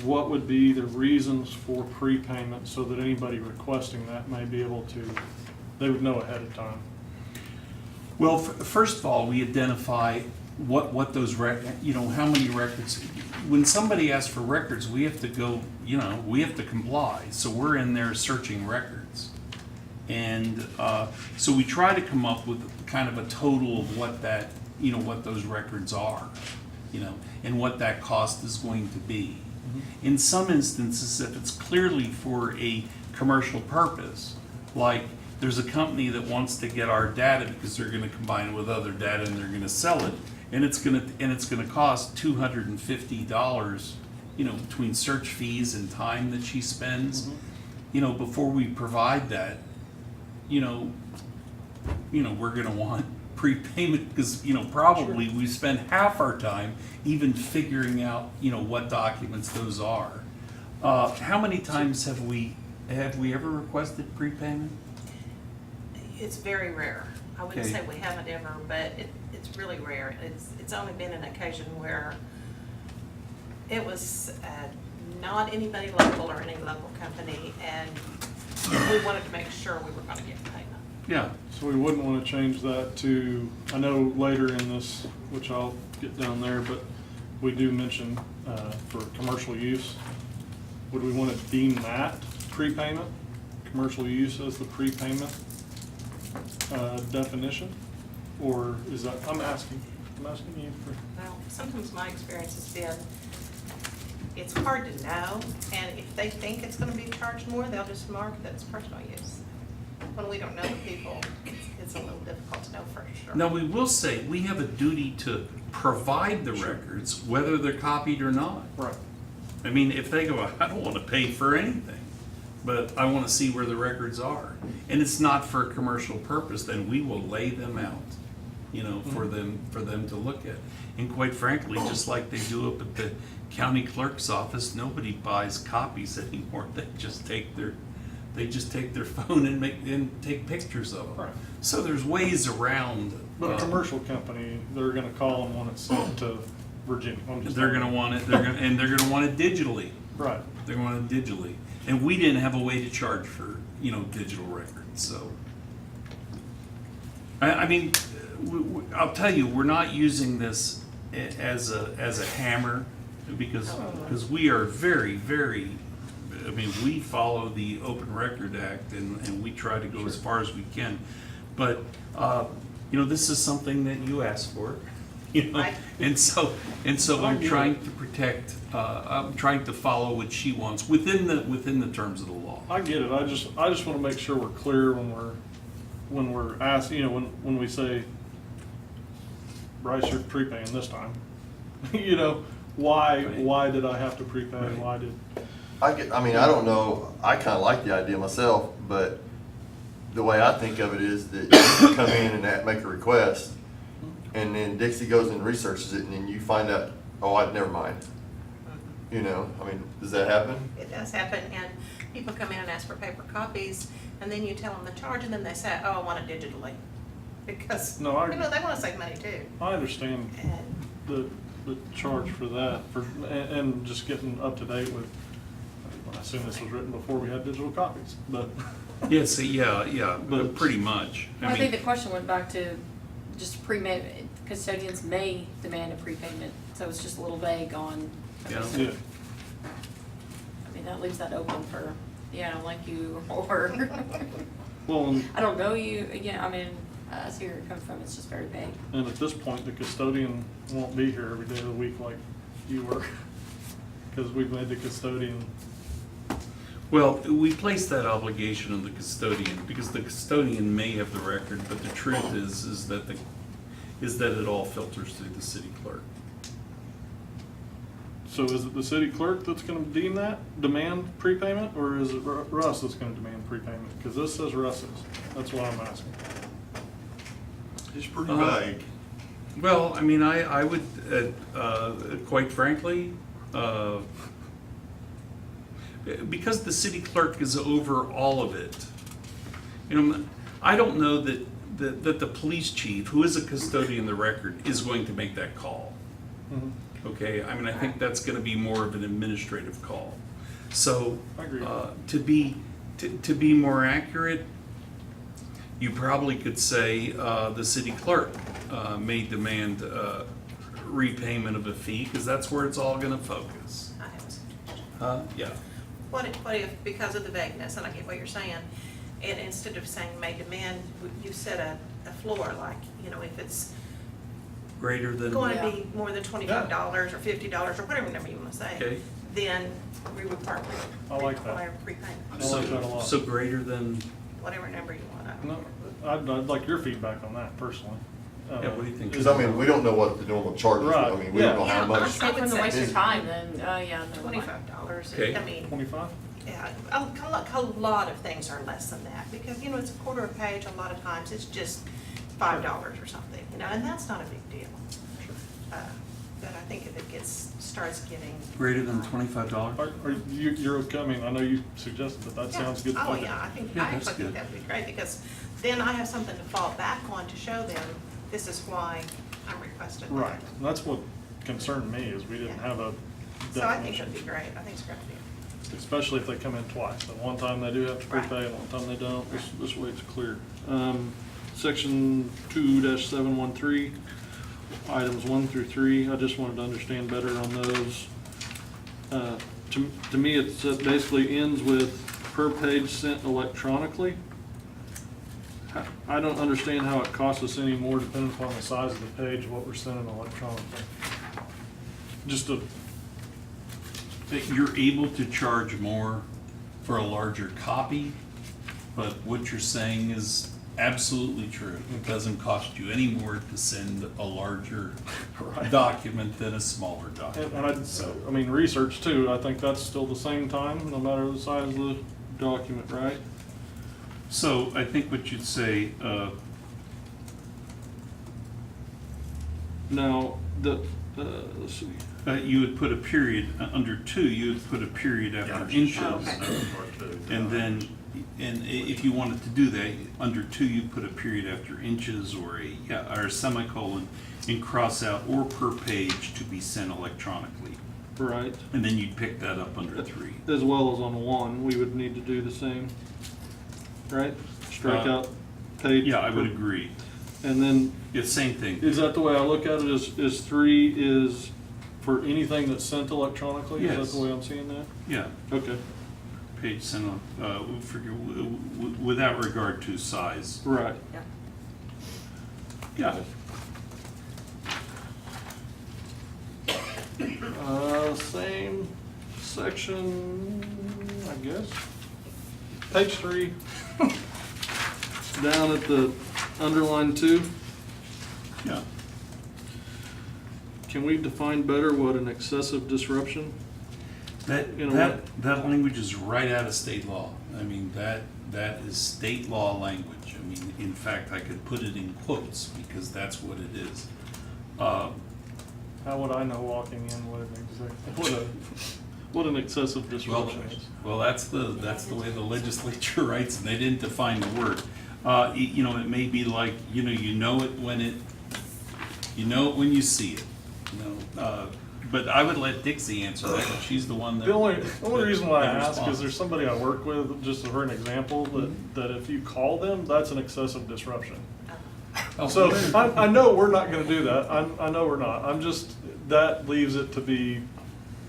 what would be the reasons for prepayment so that anybody requesting that may be able to, they would know ahead of time. Well, first of all, we identify what those how many records. When somebody asks for records, we have to go, we have to comply. So we're in there searching records. And so we try to come up with kind of a total of what that, what those records are, and what that cost is going to be. Mm-hmm. In some instances, if it's clearly for a commercial purpose, like there's a company that wants to get our data because they're going to combine it with other data and they're going to sell it, and it's going to cost $250, between search fees and time that she spends, before we provide that, we're going to want prepayment because, probably we spend half our time even figuring out, what documents those are. How many times have we ever requested prepayment? It's very rare. I wouldn't Okay. say we haven't ever, but it's really rare. It's only been an occasion where it was not anybody local or any local company, and we wanted to make sure we were going to get payment. Yeah. So we wouldn't want to change that to, I know later in this, which I'll get down there, but we do mention for commercial use. Would we want to deem that prepayment? Commercial use as the prepayment definition? Or is that, I'm asking you for. Well, sometimes my experience has been, it's hard to know, and if they think it's going to be charged more, they'll just mark that it's personal use. When we don't know the people, it's a little difficult to know for sure. Now, we will say, we have a duty to provide the records, whether they're copied or not. Right. I mean, if they go, I don't want to pay for anything, but I want to see where the records are, and it's not for a commercial purpose, then we will lay them out, for them to look at. And quite frankly, just like they do up at the county clerk's office, nobody buys copies anymore. They just take their phone and take pictures of them. Right. So there's ways around. But a commercial company, they're gonna call and want it sent to Virginia. They're gonna want it. They're gonna want it digitally. Right. They're gonna want it digitally, and we didn't have a way to charge for digital records. So I mean, I'll tell you, we're not using this as a hammer because we are very, very. I mean, we follow the Open Record Act and we try to go as far as we can. But, this is something that you asked for, Right. and so I'm trying to protect, I'm trying to follow what she wants within the terms of the law. I get it. I just want to make sure we're clear when we're asked, when we say, Bryce, you're prepaying this time. Why did I have to prepay? Right. Why did? I don't know, I kinda like the idea myself, but the way I think of it is that you come in and make a request, and then Dixie goes and researches it, and then you find out, never mind. Does that happen? It does happen, and people come in and ask for paper copies, and then you tell them the charge, and then they say, I want it digitally. Because, No, they want to save money too. I understand And the charge for that, and just getting up to date with, I assume this was written before we had digital copies, but. Yes, yeah, But- pretty much. Well, I think the question went back to just custodians may demand a prepayment, so it's just a little vague on. Yeah. Yeah. I mean, that leaves that open for, I don't like you, or Well, I don't know you, I see where it comes from, it's just very vague. and at this point, the custodian won't be here every day of the week like you were, because we've made the custodian. Well, we place that obligation on the custodian because the custodian may have the record, but the truth is that it all filters through the city clerk. So is it the city clerk that's gonna demand prepayment, or is it Russ that's gonna demand prepayment? Because this says Russ's, that's why I'm asking. It's pretty vague. Well, I mean, I would, quite frankly, because the city clerk is over all of it, I don't know that that the police chief, who is a custodian of the record, is going to make that call. Mhm. Okay, I mean, I think that's gonna be more of an administrative call. So, I agree. to be more accurate, you probably could say, the city clerk, may demand, repayment of a fee, because that's where it's all gonna focus. I have a suggestion. Yeah. What if, because of the vagueness, and I get what you're saying, and instead of saying may demand, you set a floor, like, you know, if it's Greater than. going to Yeah. be more than $25 or $50 or whatever number you want to Okay. say, then we require I like that. prepayment, I like that a lot. So greater than, whatever number you want. I don't No, care. I'd like your feedback on that personally. yeah, what do you think? Because I mean, we don't know what the normal charges are. I Right, mean, we don't know yeah. how Yeah, much. I If would it's a say- waste of time, then, yeah, no. $25, Okay. I mean, 25? yeah, a lot of things are less than that, because, you know, it's a quarter of a page, a lot of times, it's just $5 or something, you know, and that's not a big deal. But I think if it starts getting. Greater than $25? Are you're okay? I mean, I know you suggested that Yeah. sounds good. Oh, Okay. yeah, I Yeah, actually that's think good. that'd be great, because then I have something to fall back on to show them, this is why I'm requesting that. Right, and that's what concerned me, is we didn't Yeah. have a So I think definition. it'd be great, I think it's a great idea. Especially if they come in twice, and one time they do have to Right. prepay, and one time they don't, this way it's clear. Section 2-713, items 1 through 3, I just wanted to understand better on those. To me, it basically ends with per page sent electronically. I don't understand how it costs us any more depending upon the size of the page, what we're sending electronically. Just a, That you're able to charge more for a larger copy, but what you're saying is absolutely true. It doesn't cost you any more to send a larger Right. document than a smaller document. and I mean, research too, I think that's still the same time, no matter the size of the document, right? So I think what you'd say, Now, let's see. you would put a period, under 2, you would put a period after inches. And then, if you wanted to do that, under 2, you'd put a period after inches or or a semicolon and cross out or per page to be sent electronically. Right, And then you'd pick that up under 3. as well as on 1, we would need to do the same, right? Strike out page. Yeah, I would agree. And then, Yeah, same thing. is that the way I look at it, is 3 is for anything that's sent electronically? Is Yes. that the way I'm seeing that? Yeah, Okay, page sent on, without regard to size. right. Yeah. Same section, I guess. Page 3, down at the underline 2. Yeah. Can we define better what an excessive disruption? That, You know that language is right out of state law. I mean, that is state law language. I mean, in fact, I could put it in quotes because that's what it is. How would I know walking in what an excessive disruption is? Well, that's the way the legislature writes, and they didn't define the word. It may be like, you know it when you see it, but I would let Dixie answer that, she's the one that. The only reason why I that ask is responds. there's somebody I work with, just for an example, that if you call them, that's an excessive disruption. Oh, So I know we're not gonna do that, I know we're not, that leaves it to be,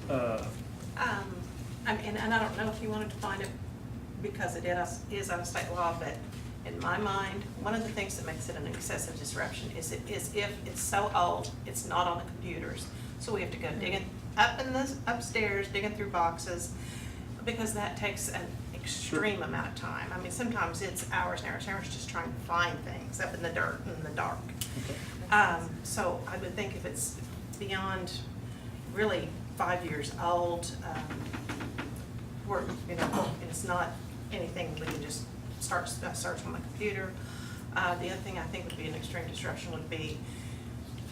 And I don't know if you want to define it because it is out of state law, but in my mind, one of the things that makes it an excessive disruption is if it's so old, it's not on the computers. So we have to go digging up in the upstairs, digging through boxes, because that takes an extreme amount of time. I mean, sometimes it's hours and hours and hours just trying to find things up in the dirt and in the dark. So I would think if it's beyond really 5 years old, it's not anything we can just start search on the computer. The other thing I think would be an extreme disruption would be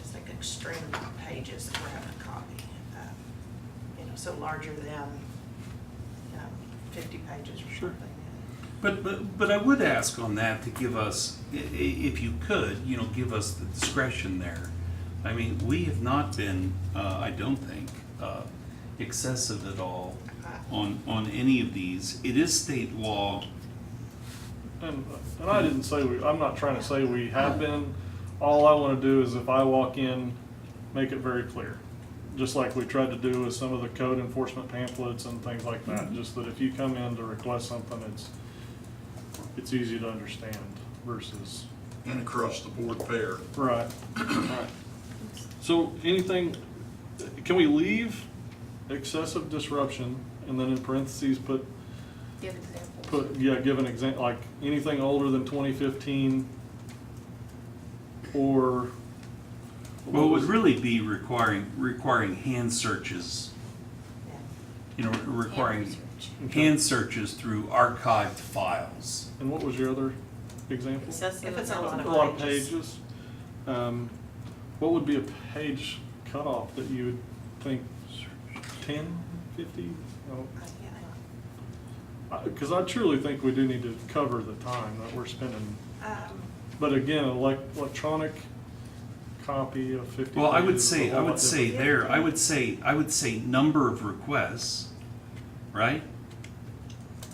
just like extreme amount of pages that we're having to copy. So larger than 50 pages or Sure. something. But I would ask on that to give us, if you could, give us the discretion there. I mean, we have not been, I don't think, excessive at all on any of these. It is state law. And I didn't say I'm not trying to say we have been. All I want to do is if I walk in, make it very clear. Just like we tried to do with some of the code enforcement pamphlets and things like that. Just that if you come in to request something, it's easy to understand versus. And across the board fair. Right. Right. So anything, can we leave excessive disruption and then in parentheses Give examples. give an example, like anything older than 2015 or. Well, it would really be requiring hand searches, requiring hand searches through archived files. And what was your other example? If it's a lot A lot of of pages. pages. What would be a page cutoff that you would think 10, 50? Because I truly think we do need to cover the time that we're spending. But again, electronic copy of 50 Well, I would pages is say, a lot different. I would say number of requests, right?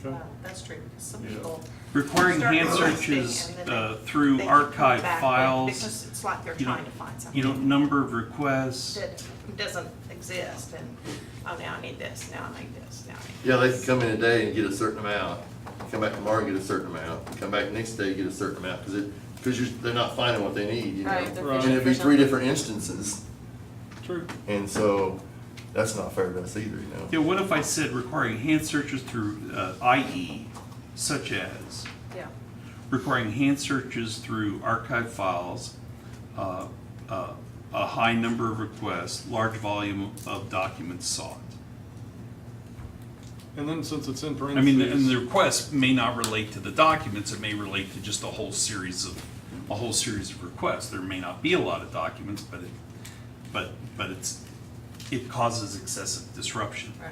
Okay. That's true, because some Yeah. people. Requiring start hand requesting searches and then through they come archived back with- files. Because it's like they're you know, trying to find something. Number of requests. That doesn't exist, and, oh, now I need this, now I need this, now I need this. Yeah, they can come in a day and get a certain amount, come back tomorrow and get a certain amount, come back next day and get a certain amount, because they're not finding what they need, Right, they're Right. And fishing it'd for be three something. different instances, True. and so that's not fair to us either, Yeah, what if I said requiring hand searches through, i.e., such as Yeah, requiring hand searches through archived files, a high number of requests, large volume of documents sought. And then since it's in I parentheses. mean, and the request may not relate to the documents, it may relate to just a whole series of requests. There may not be a lot of documents, but it causes excessive disruption. right.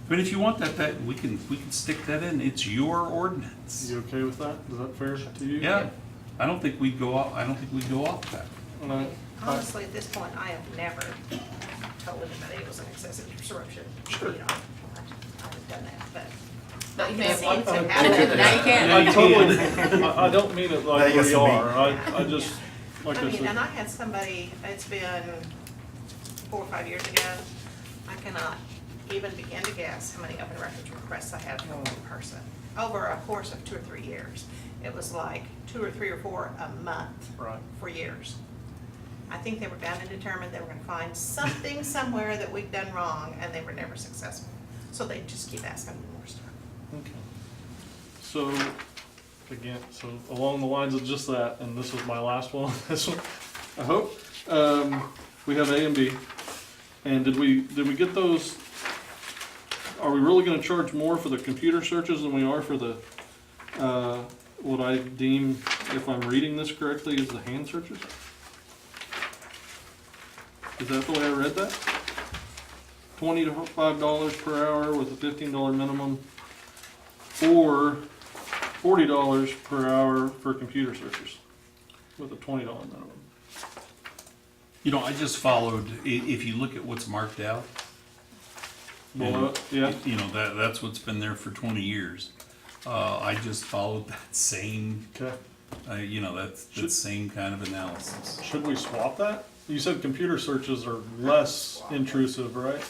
But if you want that we can stick that in. It's your ordinance. You okay with that? Is that fair to you? Yeah, I don't think we'd go off that. And I- Honestly, at this point, I have never told anybody it was an excessive disruption. Sure. You know, I would have done that, But you may It have seems one. to happen. Now you can't. I totally, I don't mean it Now like you got we some meat. are. I just, like I I mean, and said, I had somebody, it's been 4 or 5 years ago, I cannot even begin to guess how many open records requests I had from one person. Over a course of 2 or 3 years. It was like 2 or 3 or 4 a month right. for years. I think they were bound and determined they were gonna find something somewhere that we'd done wrong, and they were never successful. So they just keep asking me more stuff. Okay. So, again, so along the lines of just that, and this was my last one, this one, I hope, we have A and B. And did we get those, are we really gonna charge more for the computer searches than we are for the, what I deem, if I'm reading this correctly, is the hand searches? Is that the way I read that? $20 to $5 per hour with a $15 minimum, or $40 per hour for computer searches with a $20 minimum. I just followed, if you look at what's marked out. Well, yeah. That's what's been there for 20 years. I just followed that same, Okay. that same kind of analysis. Should we swap that? You said computer searches are less intrusive, right?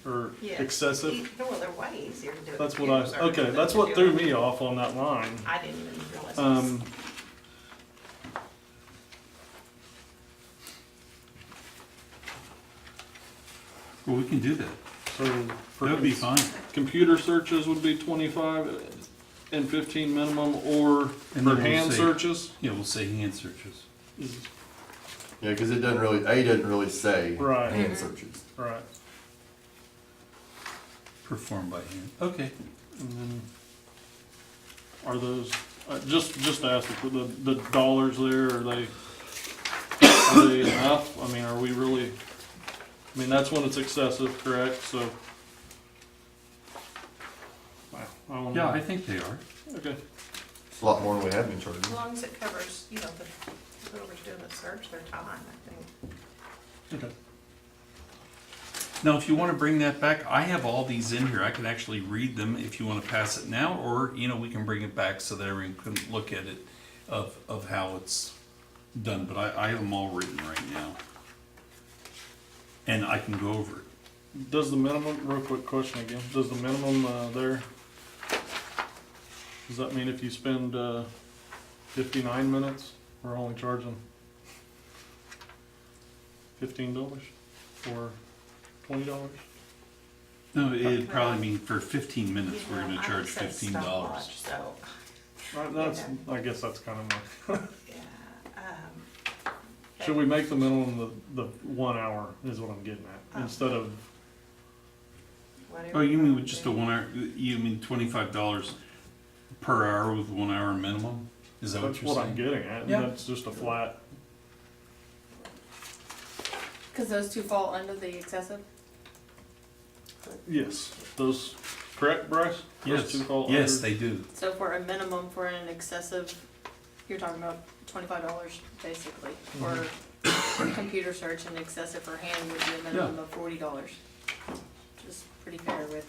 Or Yeah. excessive? Well, they're way easier to do. with That's what computer search okay, than that's to what do threw it. me off on that line. I didn't even realize this. Well, we can do that. So for That would be fine. computer searches would be 25 and 15 minimum, or And for then we'll hand say- searches? Yeah, we'll say hand searches. Yeah, because it doesn't really say Right. hand searches. Right. Performed by hand. Okay. And then, are those, just to ask, the dollars there, are they enough? I mean, are we really, that's when it's excessive, correct? So, wow, Yeah, I think they are. Okay. It's a lot more than we have been charging. As long as it covers, you know, whoever's doing the search, their time, I think. Okay. Now, if you want to bring that back, I have all these in here. I can actually read them if you want to pass it now, or, you know, we can bring it back so that everyone can look at it of how it's done. But I have them all written right now. And I can go over it. Does the minimum, real quick question again, does the minimum there, does that mean if you spend 59 minutes, we're only charging $15 or $20? No, it'd probably mean for 15 minutes, we're You know, gonna I charge would say $15. stopwatch, so, That's, I guess that's kind of my, yeah. should we make the minimum the 1 hour is what I'm getting at, instead of, Whatever Oh, you mean with want just to a do. 1 hour, you mean $25 per hour with 1 hour minimum? Is that what that's you're what I'm saying? getting at, Yeah. and that's just a flat, Cause those two fall under the excessive? yes, those, correct, Bryce? Those Yes, two fall yes, under- they do. So for a minimum for an excessive, you're talking about $25 basically. For computer search and excessive for hand would be a minimum of $40. Just pretty fair with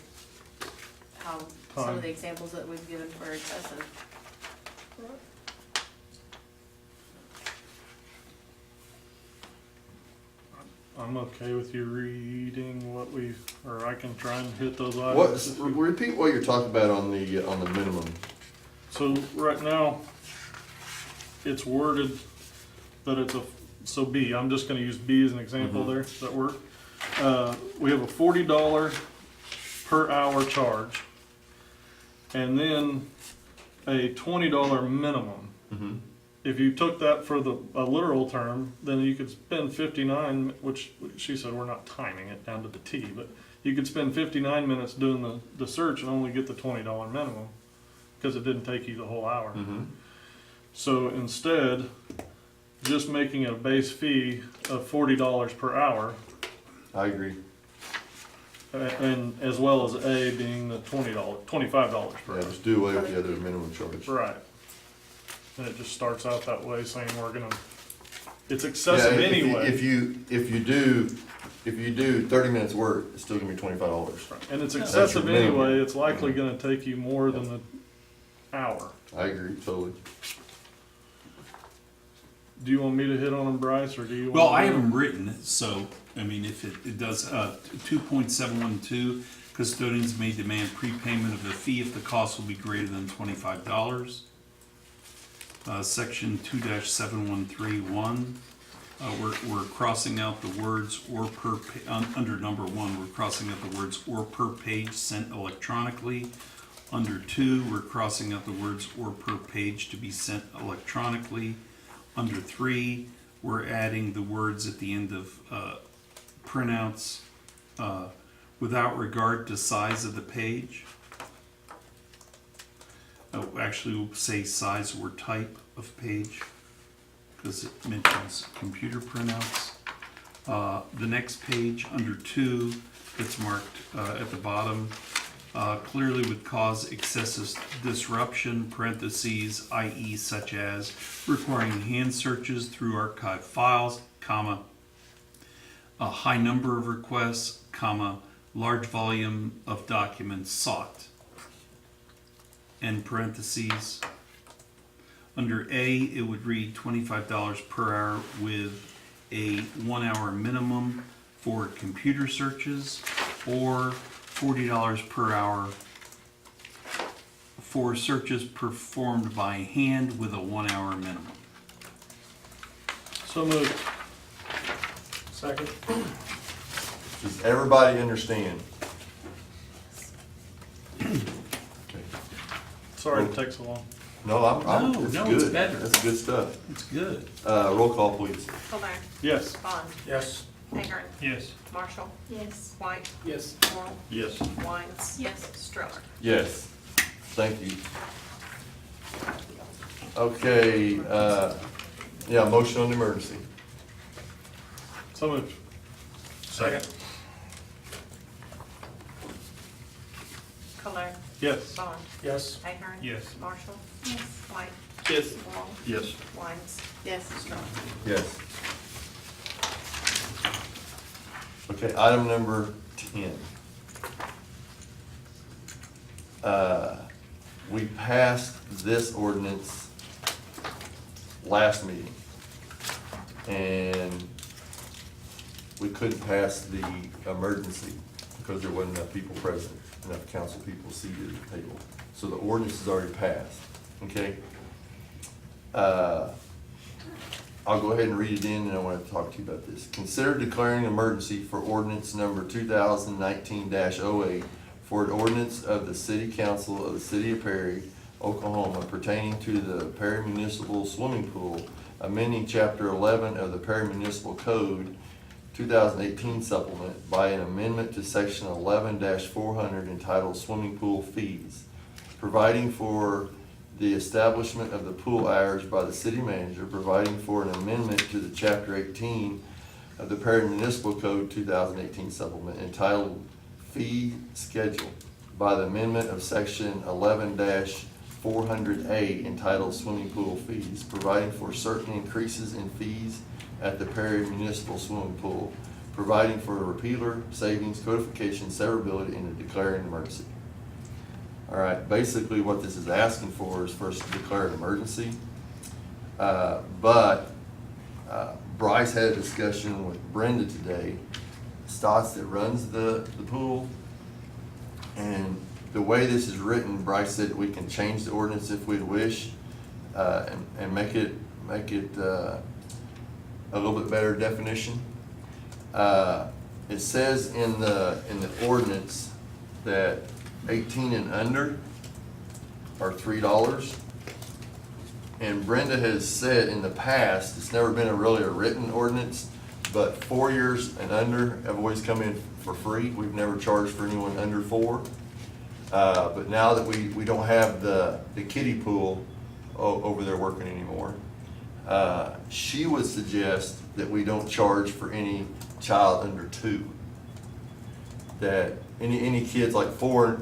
how some Time. of the examples that we've given for excessive. I'm okay with you reading what we, or I can try and hit those What, items. if you- repeat what you're talking about on the minimum. So right now, it's worded that it's a, so B, I'm just gonna use B as an example Mhm. there, does that work? We have a $40 per hour charge, and then a $20 minimum. Mm-hmm. If you took that for a literal term, then you could spend 59, which she said we're not timing it down to the T, but you could spend 59 minutes doing the search and only get the $20 minimum, because it didn't take you the whole hour. Mm-hmm. So instead, just making it a base fee of $40 per hour, I agree. and as well as A being the $25 per Yeah, hour. just do away with the other minimum charge. Right. And it just starts out that way, saying we're gonna, it's Yeah, excessive if you- anyway. If you do 30 minutes work, it's still gonna be $25. And it's That's excessive your minimum. anyway, it's likely gonna take you more than the hour. I agree, totally. Do you want me to hit on them, Bryce, or do you want? Well, I have them written, so, I mean, if it does, 2.712, custodians may demand prepayment of the fee if the cost will be greater than $25. Section 2-7131, we're crossing out the words or per, under number 1, we're crossing out the words or per page sent electronically. Under 2, we're crossing out the words or per page to be sent electronically. Under 3, we're adding the words at the end of printouts without regard to size of the page. Actually, we'll say size or type of page because it mentions computer printouts. The next page, under 2, it's marked at the bottom, clearly would cause excessive disruption, parentheses, i.e. such as requiring hand searches through archived files, comma, a high number of requests, comma, large volume of documents sought, end parentheses. Under A, it would read $25 per hour with a 1 hour minimum for computer searches, or $40 per hour for searches performed by hand with a 1 hour minimum. So moved. Second. Does everybody understand? Sorry it takes so long. No, No, it's no, good. it's better. That's good stuff. It's good. Roll call, please. Colbert, Yes. Bond, Yes. Hager, Yes. Marshall, Yes. White, Yes. Moore, Yes. Wines. Yes. Stroller. Yes. Thank you. Okay, yeah, motion on the emergency. So moved. Second. Colbert, Yes. Bond. Yes. Ahern. Yes. Marshall. Yes. White. Yes. Wall. Yes. Wines. Yes. Strong. Yes. Okay, item number 10. We passed this ordinance last meeting, and we couldn't pass the emergency because there wasn't enough people present, enough council people seated at the table. So the ordinance is already passed, okay? I'll go ahead and read it in, and I want to talk to you about this. Consider declaring an emergency for ordinance number 2019-08 for an ordinance of the City Council of the City of Perry, Oklahoma pertaining to the Perry Municipal Swimming Pool, amending Chapter 11 of the Perry Municipal Code 2018 supplement by an amendment to Section 11-400 entitled Swimming Pool Fees, providing for the establishment of the pool hours by the city manager, providing for an amendment to the Chapter 18 of the Perry Municipal Code 2018 supplement entitled Fee Schedule by the amendment of Section 11-400A entitled Swimming Pool Fees, providing for certain increases in fees at the Perry Municipal Swimming Pool, providing for a repealer, savings, codification, severability, and declaring an emergency. All right, basically what this is asking for is for us to declare an emergency. But Bryce had a discussion with Brenda today, Stotts that runs the pool. And the way this is written, Bryce said that we can change the ordinance if we wish, and make it a little bit better definition. It says in the ordinance that 18 and under are $3. And Brenda has said in the past, it's never been really a written ordinance, but 4 years and under have always come in for free. We've never charged for anyone under 4. But now that we don't have the kiddie pool over there working anymore, she would suggest that we don't charge for any child under 2. That any kids like 3,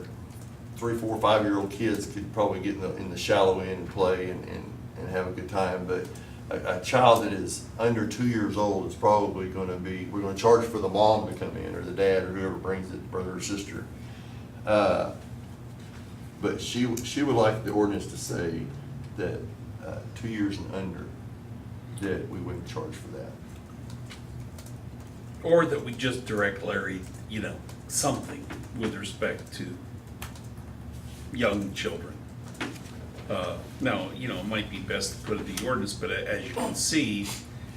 4, 5-year-old kids could probably get in the shallow end and play and have a good time. But a child that is under 2 years old is probably going to be, we're going to charge for the mom to come in or the dad or whoever brings it, brother or sister. But she would like the ordinance to say that 2 years and under, that we wouldn't charge for that. Or that we just direct Larry, something with respect to young children. Now, it might be best to put it in the ordinance, but as you can see,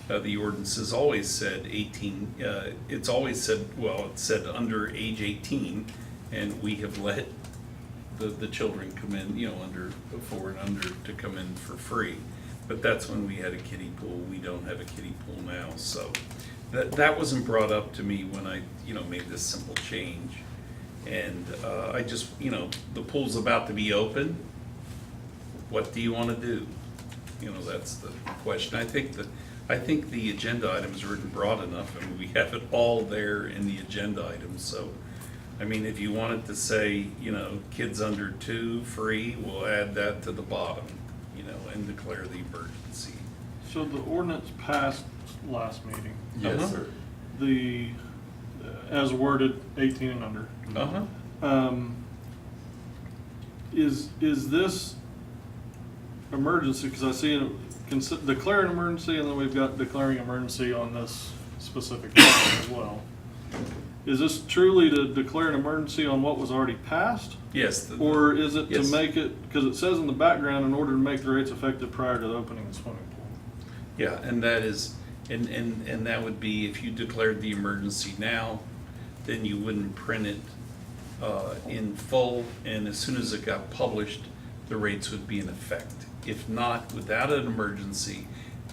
the ordinance has always said 18, it's always said, it said under age 18, and we have let the children come in, under 4 and under to come in for free. But that's when we had a kiddie pool. We don't have a kiddie pool now, so that wasn't brought up to me when I, made this simple change. And I just, the pool's about to be open. What do you want to do? That's the question. I think the agenda items are written broad enough, and we have it all there in the agenda items. So, if you wanted to say, kids under 2 free, we'll add that to the bottom, and declare the emergency. So the ordinance passed last meeting. Yes, sir. The, as worded, 18 and under. Is this emergency, because I see it, declare an emergency, and then we've got declaring emergency on this specific item as well. Is this truly to declare an emergency on what was already passed? Yes. Or is it to yes. make it, because it says in the background, in order to make the rates effective prior to the opening of the swimming pool? Yeah, and that is, and that would be if you declared the emergency now, then you wouldn't print it in full, and as soon as it got published, the rates would be in effect. If not, without an emergency,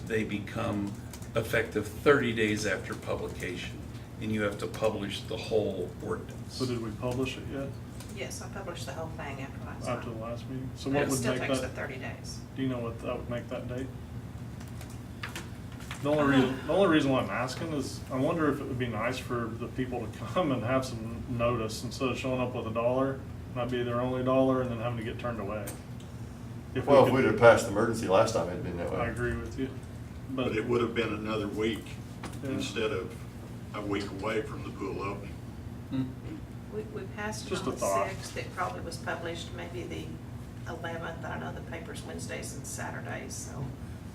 they become effective 30 days after publication, and you have to publish the whole ordinance. So did we publish it yet, Yes, I published the whole thing after last after time. the last meeting? So It what would still make takes the that, 30 days. do you know what that would make that date? The only reason why I'm asking is, I wonder if it would be nice for the people to come and have some notice instead of showing up with $1. Might be their only dollar and then having to get turned away. Well, if could- we'd have passed emergency last time, it'd been that way. I agree with you. But it would have been another week Yeah. instead of a week away from the pool opening. We passed it Just on a the thought. 6th, it probably was published maybe the 11th, I know the paper's Wednesdays and Saturdays, so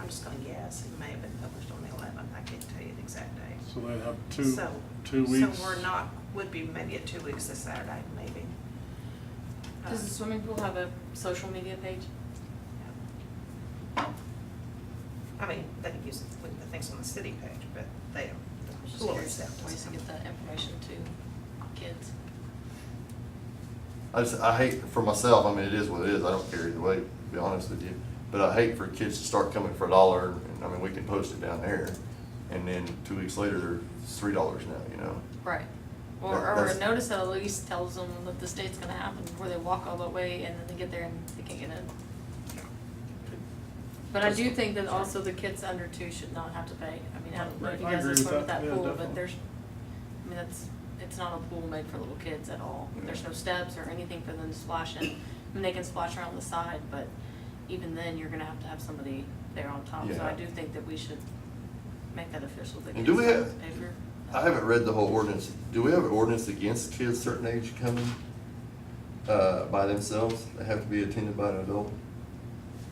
I'm just gonna guess, it may have been published on the 11th, I can't tell you the exact date. So they'd have So- two weeks. So we're not, would be maybe at 2 weeks this Saturday, maybe. Does the swimming pool have a social media page? I mean, they can use the things on the city page, but they don't. Just Pool curious itself ways to doesn't. get that information to kids. I hate for myself, I mean, it is what it is, I don't care either way, to be honest with you. But I hate for kids to start coming for $1, and, I mean, we can post it down there, and then 2 weeks later, they're $3 now, you know? Right. That- Or that's- a notice that at least tells them that the state's gonna happen, where they walk all that way and then they get there and they can't get in. But I do think that also the kids under 2 should not have to pay. I mean, I don't know if you I guys agree have with swum at that. that Yeah, pool, but definitely. there's, I mean, it's not a pool made for little kids at all. There's no steps or anything for them to splash in. I mean, they can splash around the side, but even then, you're gonna have somebody there on top. So Yeah. I do think that we should make that official, that And kids do we don't have- pay for. I haven't read the whole ordinance. Do we have an ordinance against kids certain age coming, by themselves? They have to be attended by an adult?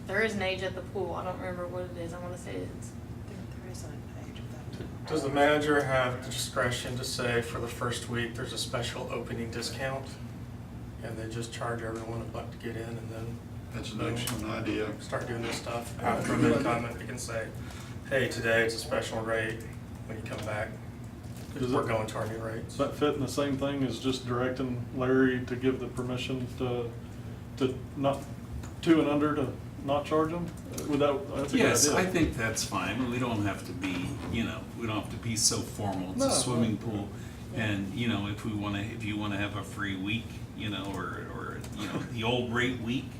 There is an age at the pool. I don't remember what it is. I wanna say it's, There isn't a page of that. Does the manager have the discretion to say for the first week, there's a special opening discount? And they just charge everyone $1 to get in and then That's an excellent idea. start doing this stuff after they come and we can say, hey, today it's a special rate when you come back. Does We're it- going to our new rates. Does that fit in the same thing as just directing Larry to give the permission to not, 2 and under to not charge them? That's a good Yes, idea. I think that's fine. We don't have to be, we don't have to be so formal. It's No. a swimming pool. And, if you wanna have a free week, or the old rate week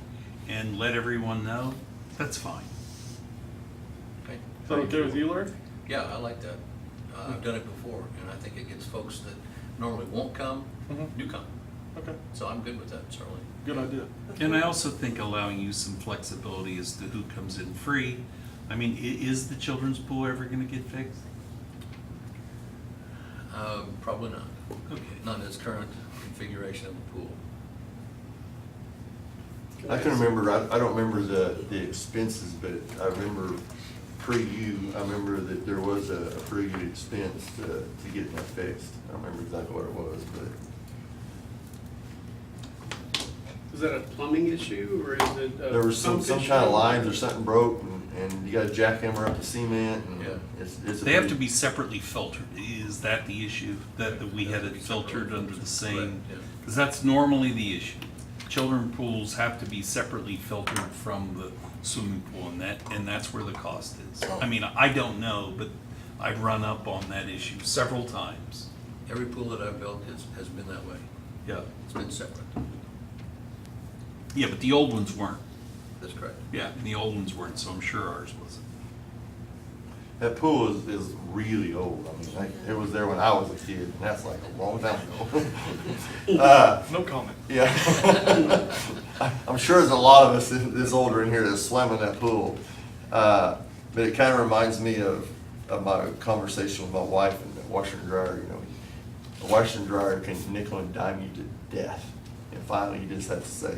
and let everyone know, that's fine. Okay. Is that okay with you, Larry? Yeah, I like that. I've done it before, and I think it gets folks that normally won't come, Mhm. do come. Okay, So I'm good with that, certainly. good idea. And I also think allowing you some flexibility as to who comes in free. I mean, is the children's pool ever gonna get fixed? Probably not. Okay. Not in its current configuration of the pool. I can remember, I don't remember the expenses, but I remember pre-you, I remember that there was a pretty good expense to getting that fixed. I don't remember exactly what it was, but Is that a plumbing issue, or is it a there was some pump kind of issue? lines or something broke, and you gotta jackhammer up the cement, and Yeah. it's a They have to pretty- be separately filtered. Is that the issue, that we had it filtered under the same? Correct, yeah. Because that's normally the issue. Children pools have to be separately filtered from the swimming pool, and that's where the cost is. I mean, I don't know, but I've run up on that issue several times. Every pool that I've built has been that way. Yeah. It's been separate. Yeah, but the old ones weren't. That's correct. Yeah, and the old ones weren't, so I'm sure ours wasn't. That pool is really old. I mean, it was there when I was a kid, and that's like a long time ago. No comment. Yeah. I'm sure there's a lot of us this older in here that's swam in that pool. But it kind of reminds me of my conversation with my wife and the washer and dryer, A washer and dryer can nickel and dime you to death. And finally, you just have to say,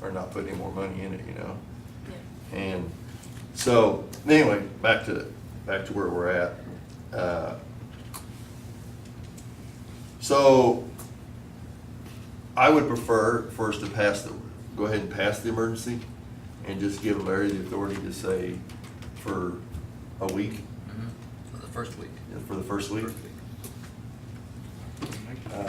or not put any more money in it, yeah. And so, anyway, back to where we're at. So, I would prefer for us to go ahead and pass the emergency and just give Larry the authority to say for a week, For the first week. for the first week. First week.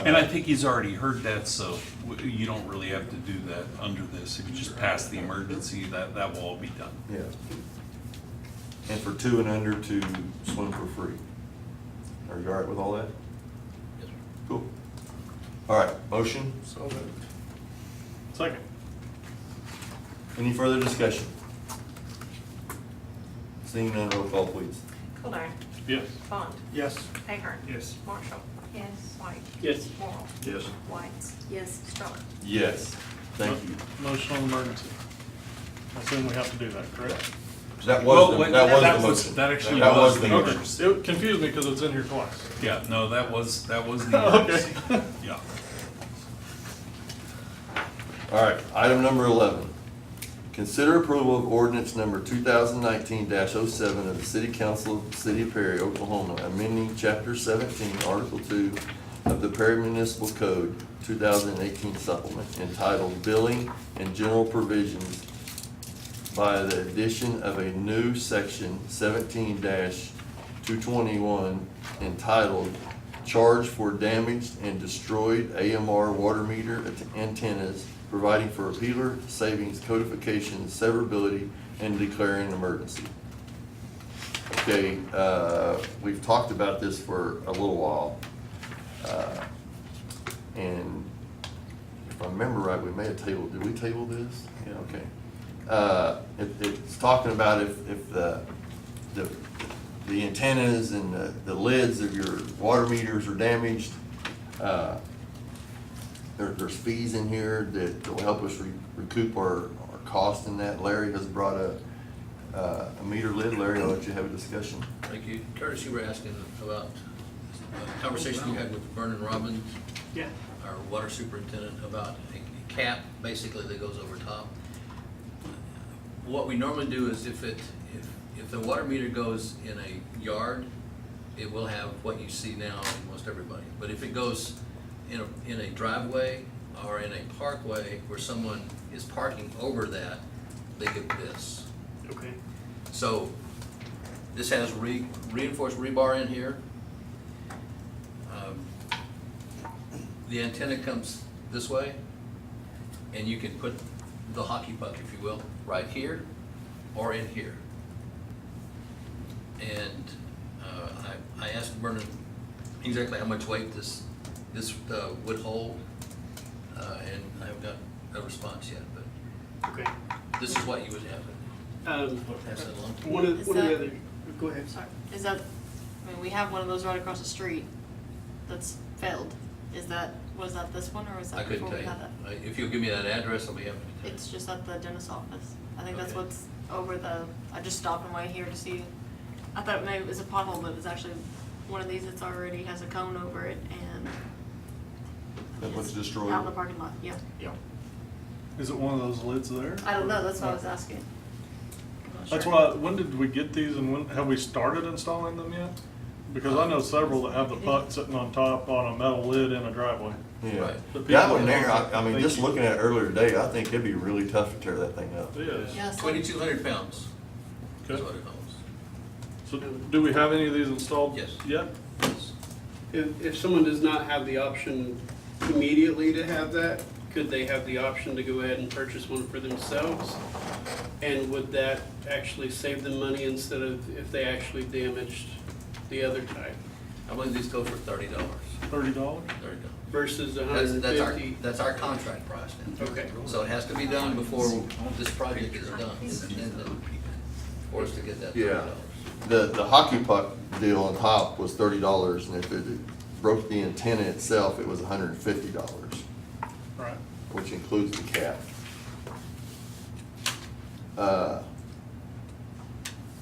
And I think he's already heard that, so you don't really have to do that under this. If you just pass the emergency, that will all be done. Yeah. And for 2 and under to swim for free. Are you all right with all that? Yes, sir. Cool. All right, motion. So moved. Second. Any further discussion? Seeing none, roll call please. Kolar, Yes. Bond, Yes. Ahern. Yes. Marshall, Yes. White. Yes. Morrow. Yes. Whites. Yes. Stark. Yes, thank you. Motion on emergency. I assume we have to do that, correct? That Well, was, wait, that was that the was- motion. that actually That was the the motion. motion. It confused me because it's in here twice. Yeah, no, that was the Okay. emergency. Yeah. All right, item number 11. Consider approval of ordinance number 2019-07 of the City Council of the City of Perry, Oklahoma, amending Chapter 17, Article 2 of the Perry Municipal Code 2018 supplement entitled Billing and General Provisions by the addition of a new section 17-221 entitled Charge for Damaged and Destroyed AMR Water Meter Antennas, providing for repeater savings, codification, severability, and declaring an emergency. Okay, we've talked about this for a little while. And if I remember right, we may have tabled, did we table this? Yeah, okay. It's talking about if the antennas and the lids of your water meters are damaged, there's fees in here that will help us recoup our cost in that. Larry has brought a meter lid. Larry, I'll let you have a discussion. Thank you. Curtis, you were asking about a conversation you had with Vernon Robbins, Yeah. our water superintendent, about a cap basically that goes over top. What we normally do is if the water meter goes in a yard, it will have what you see now in most everybody. But if it goes in a driveway or in a parkway where someone is parking over that, they get this. Okay. So this has reinforced rebar in here. The antenna comes this way, and you can put the hockey puck, if you will, right here or in here. And I asked Vernon exactly how much weight this would hold, and I haven't got a response yet, but Okay. this is what you would have. Pass that along. One of Is the that- other, go ahead. Sorry, is that, I mean, we have one of those right across the street that's failed. Was that this one, or was I that couldn't before tell we you. had that? If you'll give me that address, I'll be happy to tell you. It's just at the dentist's office. I think that's Okay. what's over I just stopped on my way here to see, I thought maybe it was a pothole, but it's actually one of these that's already has a cone over it and. That was it's destroyed? Out in the parking lot, yeah. Is it one of those lids there? I don't know, that's what I was asking. I'm not That's sure. why, when did we get these and when, have we started installing them yet? Because I know several that have the puck sitting on top on a metal lid in a driveway. Yeah. Right. The That people one there, that- I mean, Thank just you. looking at it earlier today, I think it'd be really tough to tear that thing up. It is. Yeah, so- 2,200 pounds is Okay. what it holds. So do we have any of these installed? Yes. Yet? Yes. If someone does not have the option immediately to have that, could they have the option to go ahead and purchase one for themselves? And would that actually save them money instead of if they actually damaged the other type I believe these go for $30. $30? versus That's $150? our contract price now. Okay. So it has to be done before this project is done, for us to get that Yeah. $30. The hockey puck deal on top was $30, and if it broke the antenna itself, it was $150, Right. which includes the cap.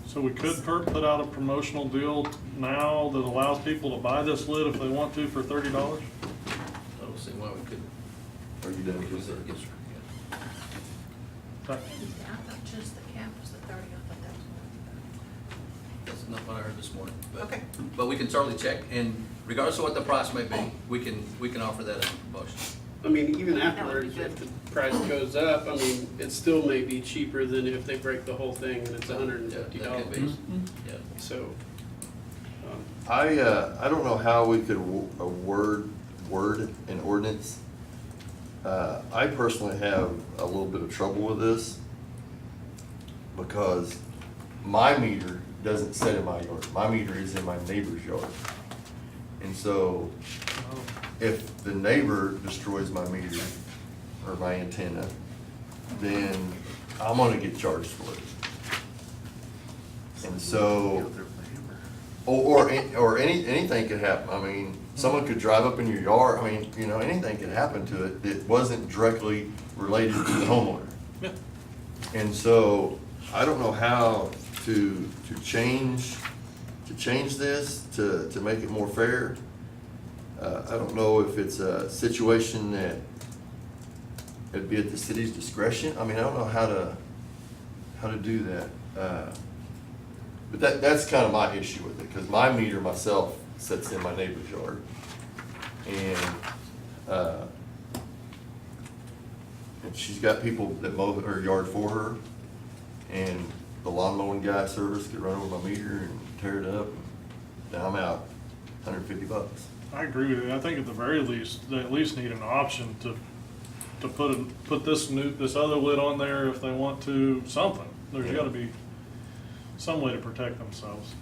So we could put out a promotional deal now that allows people to buy this lid if they want to for $30? I don't see why we couldn't. Are you done with Yes, this? sir. Yes, sir. Okay. I thought just the cap was the 30, I thought that was. That's not what I heard this morning. But- Okay. But we can certainly check, and regardless of what the price may be, we can offer that as a promotion. I mean, even That would be afterwards, good. if the price goes up, I mean, it still may be cheaper than if they break the whole thing and it's $150. Yeah, that could be. Yeah. So, I don't know how we could word an ordinance. I personally have a little bit of trouble with this because my meter doesn't sit in my yard. My meter is in my neighbor's yard. And so if the neighbor destroys my meter or my antenna, then I'm gonna get charged for it. And so or anything could happen. I mean, someone could drive up in your yard, I mean, you know, anything could happen to it that wasn't directly related to the homeowner. Yeah. And so, I don't know how to change this, to make it more fair. I don't know if it's a situation that it'd be at the city's discretion. I mean, I don't know how to do that. But that's kind of my issue with it, because my meter myself sits in my neighbor's yard. And she's got people that mow her yard for her, and the lawn mowing guy service could run over my meter and tear it up, and then I'm out $150. I agree with you. I think at the very least, they at least need an option to put this other lid on there if they want to, something. There's gotta be some way to protect themselves.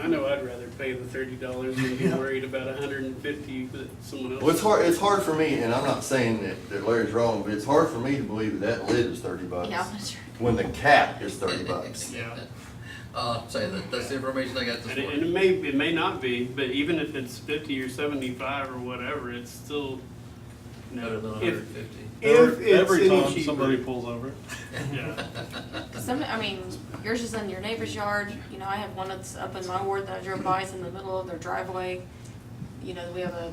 I know I'd rather pay the $30 than be worried about $150 that someone else. Well, it's hard for me, and I'm not saying that Larry's wrong, but it's hard for me to believe that lid is $30. Yeah, I'm not sure. When the cap is $30. Yeah. Say that's the information I got this And it, morning. and it may not be, but even if it's 50 or 75 or whatever, it's still, you know, Better than if 150. it's Every any time cheaper. somebody pulls over it. Yeah. I mean, yours is in your neighbor's yard, you know, I have one that's up in my ward that I drove by, it's in the middle of their driveway. You know, we have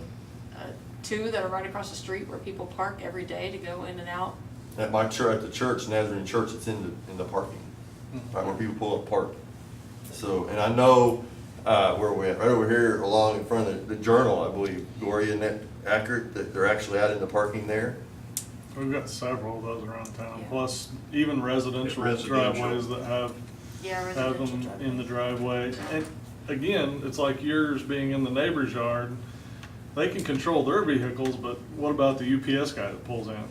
two that are right across the street where people park every day to go in and out. At my church, at the church, Nazarene Church, it's in the parking, right where people pull up park. So, and I know, where we're at, right over here along in front of the Journal, I believe, Gloria, isn't that accurate, that they're actually out in the parking there? We've got several of those around town, Yeah. plus even residential Residential. driveways that have Yeah, them in the driveway. And again, it's like yours being in the neighbor's yard, they can control their vehicles, but what about the UPS guy that pulls in?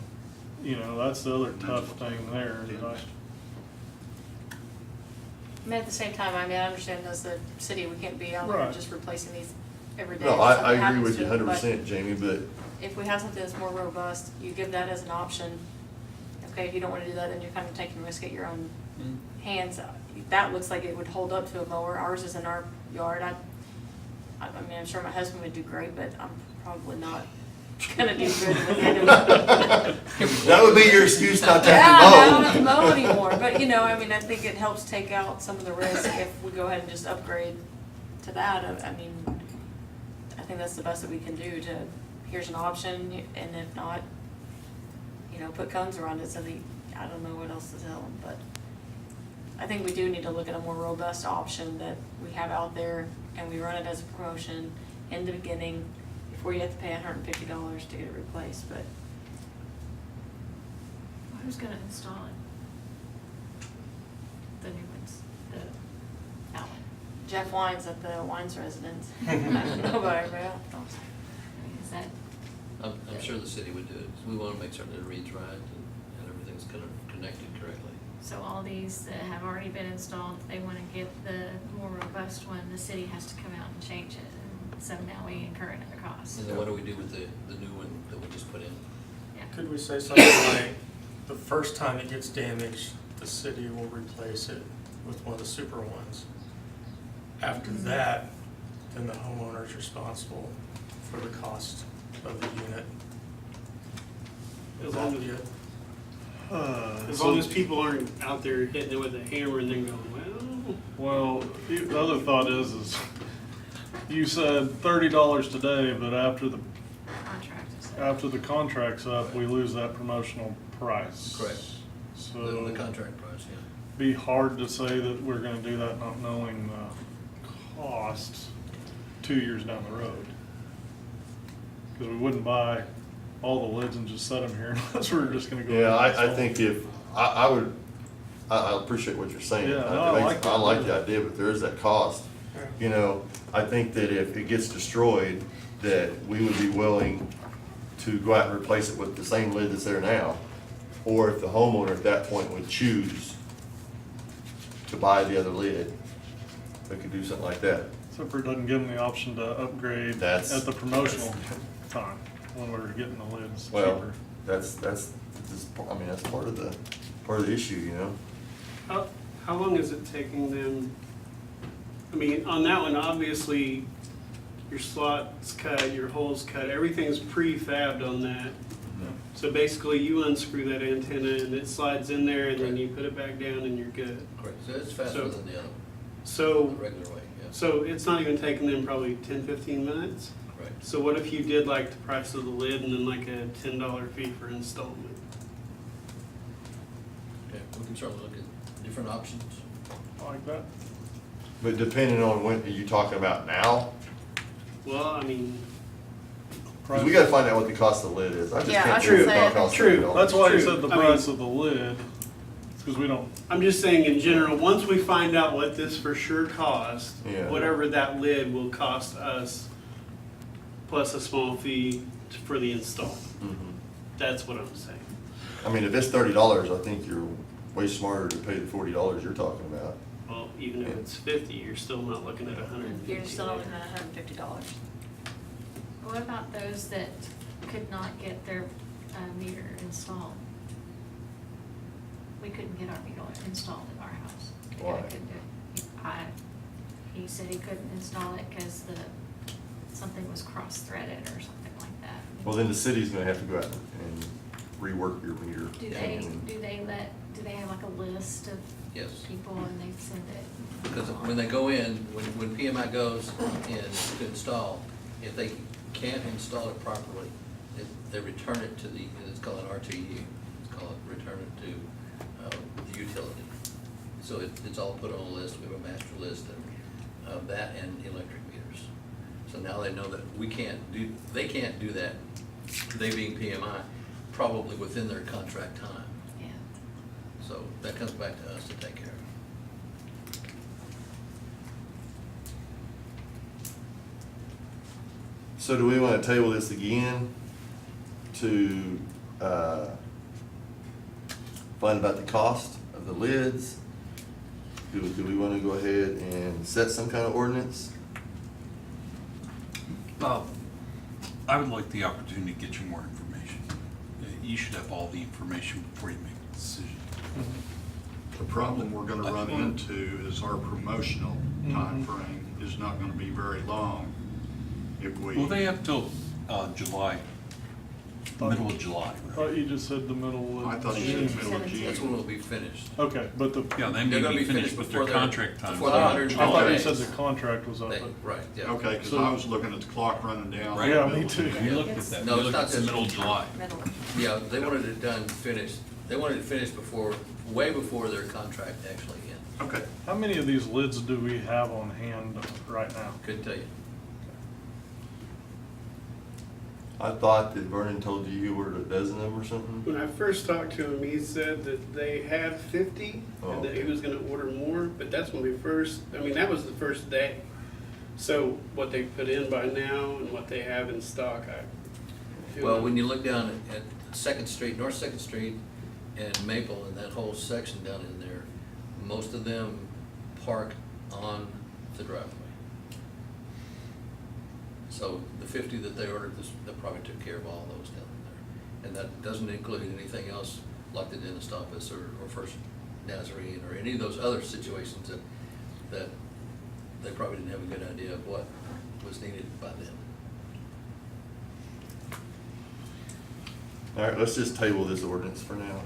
You know, that's the other tough thing there. I mean, at the same time, I mean, I understand as the city, we can't be out there Right. just replacing these every day. No, if I something agree happens with to you it, 100%, Jamie, but If we have something that's more robust, you give that as an option. Okay, if you don't wanna do that, then you're kind of taking risk at your own hands. That looks like it would hold up to a mower. Ours is in our yard. I mean, I'm sure my husband would do great, but I'm probably not gonna do good with it. that would be your excuse not to Yeah, I don't have have to to mow. mow anymore, but you know, I mean, I think it helps take out some of the risk if we go ahead and just upgrade to that. I mean, I think that's the best that we can do to, here's an option, and if not, you know, put cones around it so that, I don't know what else to tell them, but I think we do need to look at a more robust option that we have out there, and we run it as a promotion in the beginning before you have to pay $150 to get it replaced, but Who's gonna install it? The new ones, the Allen. Jeff Wines at the Wines residence. I don't know about everybody else. I mean, is that, I'm sure the city would do it. We want to make certain it reads right and everything's kind of connected correctly. so all these that have already been installed, they wanna get the more robust one, the city has to come out and change it, and so now we incur another cost. And then what do we do with the new one that we just put in? Yeah. Could we say something like, the first time it gets damaged, the city will replace it with one of the super ones. After that, then the homeowner is responsible for the cost of the unit. As long as- Good? As long as people aren't out there hitting it with a hammer and then going, well. Well, the other thought is you said $30 today, but after the Contract is. contract's up, we lose that promotional price. Correct. So The contract price, yeah. be hard to say that we're gonna do that not knowing the cost 2 years down the road. Cause we wouldn't buy all the lids and just set them here unless we're just gonna go. Yeah, ahead and I install think them. I appreciate what you're saying. Yeah, no, I like that. I like the idea, but there is that cost. Yeah. You know, I think that if it gets destroyed, that we would be willing to go out and replace it with the same lid that's there now. Or if the homeowner at that point would choose to buy the other lid, they could do something like that. Except for it doesn't give them the option to upgrade That's- at the promotional time when we're getting the lids Well, cheaper. that's that's part of the issue, you know? How long is it taking them I mean, on that one, obviously, your slots cut, your holes cut, everything's prefabbed on that. So basically, you unscrew that antenna and it slides in there, and then you put it back down and you're good. Correct, so it's faster than the other, So, the regular way, yeah. so it's not even taking them probably 10, 15 minutes? Right. So what if you did like the price of the lid and then like a $10 fee for installment? Okay, we can certainly look at different options. I like that. But depending on when, are you talking about now? Well, I mean, Because we gotta find out what the cost of the lid is. I just Yeah, can't I figure should it say- out cost True. $30. That's why I True. said the I price mean- of the lid, because we don't, I'm just saying in general, once we find out what this for sure costs, Yeah. whatever that lid will cost us, plus a small fee for the install. Mhm. That's what I'm saying. I mean, if it's $30, I think you're way smarter to pay the $40 you're talking about. Well, even if it's 50, you're still not looking at $150. You're still looking at $150. What about those that could not get their meter installed? We couldn't get our meter installed at our house. The guy Why? couldn't do it. He said he couldn't install it because something was cross-threaded or something like that. Well, then the city's gonna have to go out and rework your meter. Do they have like a list of Yes. people and they send it? Because when they go in, when PMI goes in to install, if they can't install it properly, they return it to it's called an RTU. It's called, return it to the utility. So it's all put on a list. We have a master list of that and electric meters. So now they know that they can't do that, they being PMI, probably within their contract time. Yeah. So that comes back to us to take care of. So do we wanna table this again to, find about the cost of the lids? Do we wanna go ahead and set some kind of ordinance? I would like the opportunity to get you more information. You should have all the information before you make a decision. The problem we're gonna run into is our promotional Mhm. timeframe is not gonna be very long if we. Well, they have till July, middle of July. I thought you just said the middle of I thought you June. said middle of June. That's when it'll be finished. Okay, but the, Yeah, they They're may gonna be be finished finished with their before their- contract time. before the I 120 thought you days. said the contract was up. Right, yeah. Okay, because So- I was looking at the clock running down. Right. Yeah, me too. You looked at that, No, you it's looked not at the this- middle of July. Middle. Yeah, they wanted it done, finished. They wanted it finished way before their contract actually ends. Okay, How many of these lids do we have on hand right now? Couldn't tell you. I thought that Vernon told you ordered a dozen of them or something. When I first talked to him, he said that they had 50 and that he was gonna order more, but that's when that was the first day. So what they put in by now and what they have in stock, Well, when you look down at Second Street, North Second Street and Maple and that whole section down in there, most of them park on the driveway. So the 50 that they ordered, they probably took care of all those down there. And that doesn't include anything else like the dentist office or First Nazarene or any of those other situations that they probably didn't have a good idea of what was needed by them. All right, let's just table this ordinance for now.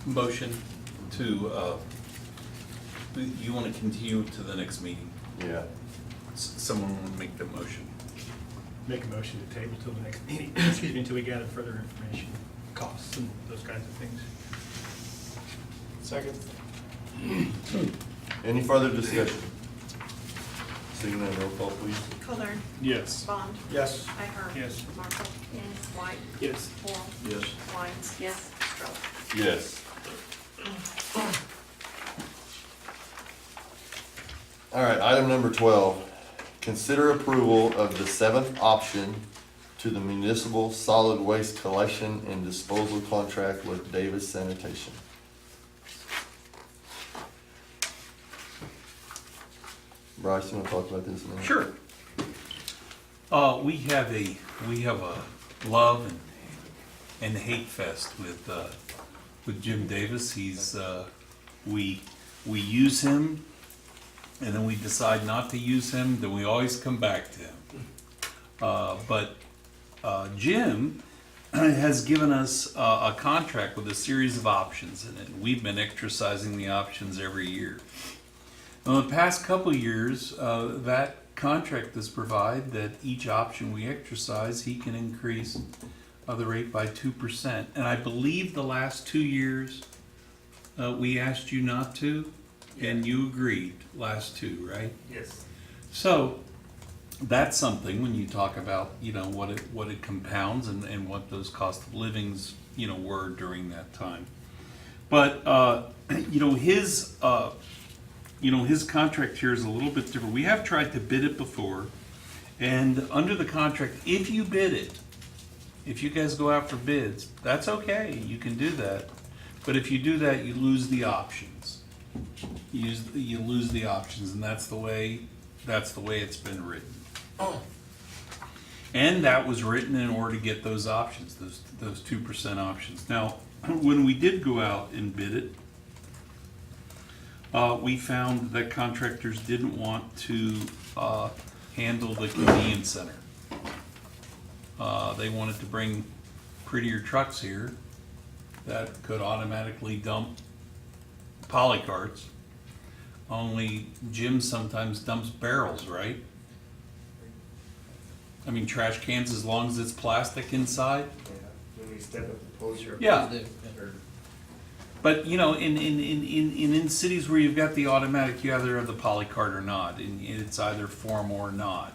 Motion to, you want to continue to the next meeting? Yeah. Someone want to make the motion? Make a motion to table till the next meeting, excuse me, until we gather further information, costs and those kinds of things. Second. Any further discussion? Seeing none, roll call please. Colern. Yes. Bond. Yes. Iker. Yes. Marshall. Yes. White. Yes. Wall. yes. Wines. Yes. Stroll. Yes. All right, item number 12. Consider approval of the 7th option to the municipal solid waste collection and disposal contract with Davis Sanitation. Bryce, you wanna talk about this a minute? Sure. We have a love and hate fest with Jim Davis. We we use him, and then we decide not to use him, then we always come back to him. But Jim has given us a contract with a series of options in it. We've been exercising the options every year. Well, the past couple of years, that contract does provide that each option we exercise, he can increase the rate by 2%. And I believe the last 2 years, we asked you not to, and you agreed, last 2, right? Yes. So, that's something when you talk about, what it compounds and what those cost of livings, were during that time. But, his contract here is a little bit different. We have tried to bid it before, and under the contract, if you bid it, if you guys go out for bids, that's okay, you can do that. But if you do that, you lose the options. You lose the options, and that's the way it's been written. And that was written in order to get those options, those 2% options. Now, when we did go out and bid it, we found that contractors didn't want to handle the convenience center. They wanted to bring prettier trucks here that could automatically dump polycarts. Only Jim sometimes dumps barrels, right? I mean, trash cans as long as it's plastic inside. When we step up the pole. Yeah. But in cities where you've got the automatic, you either have the polycart or not, and it's either form or not.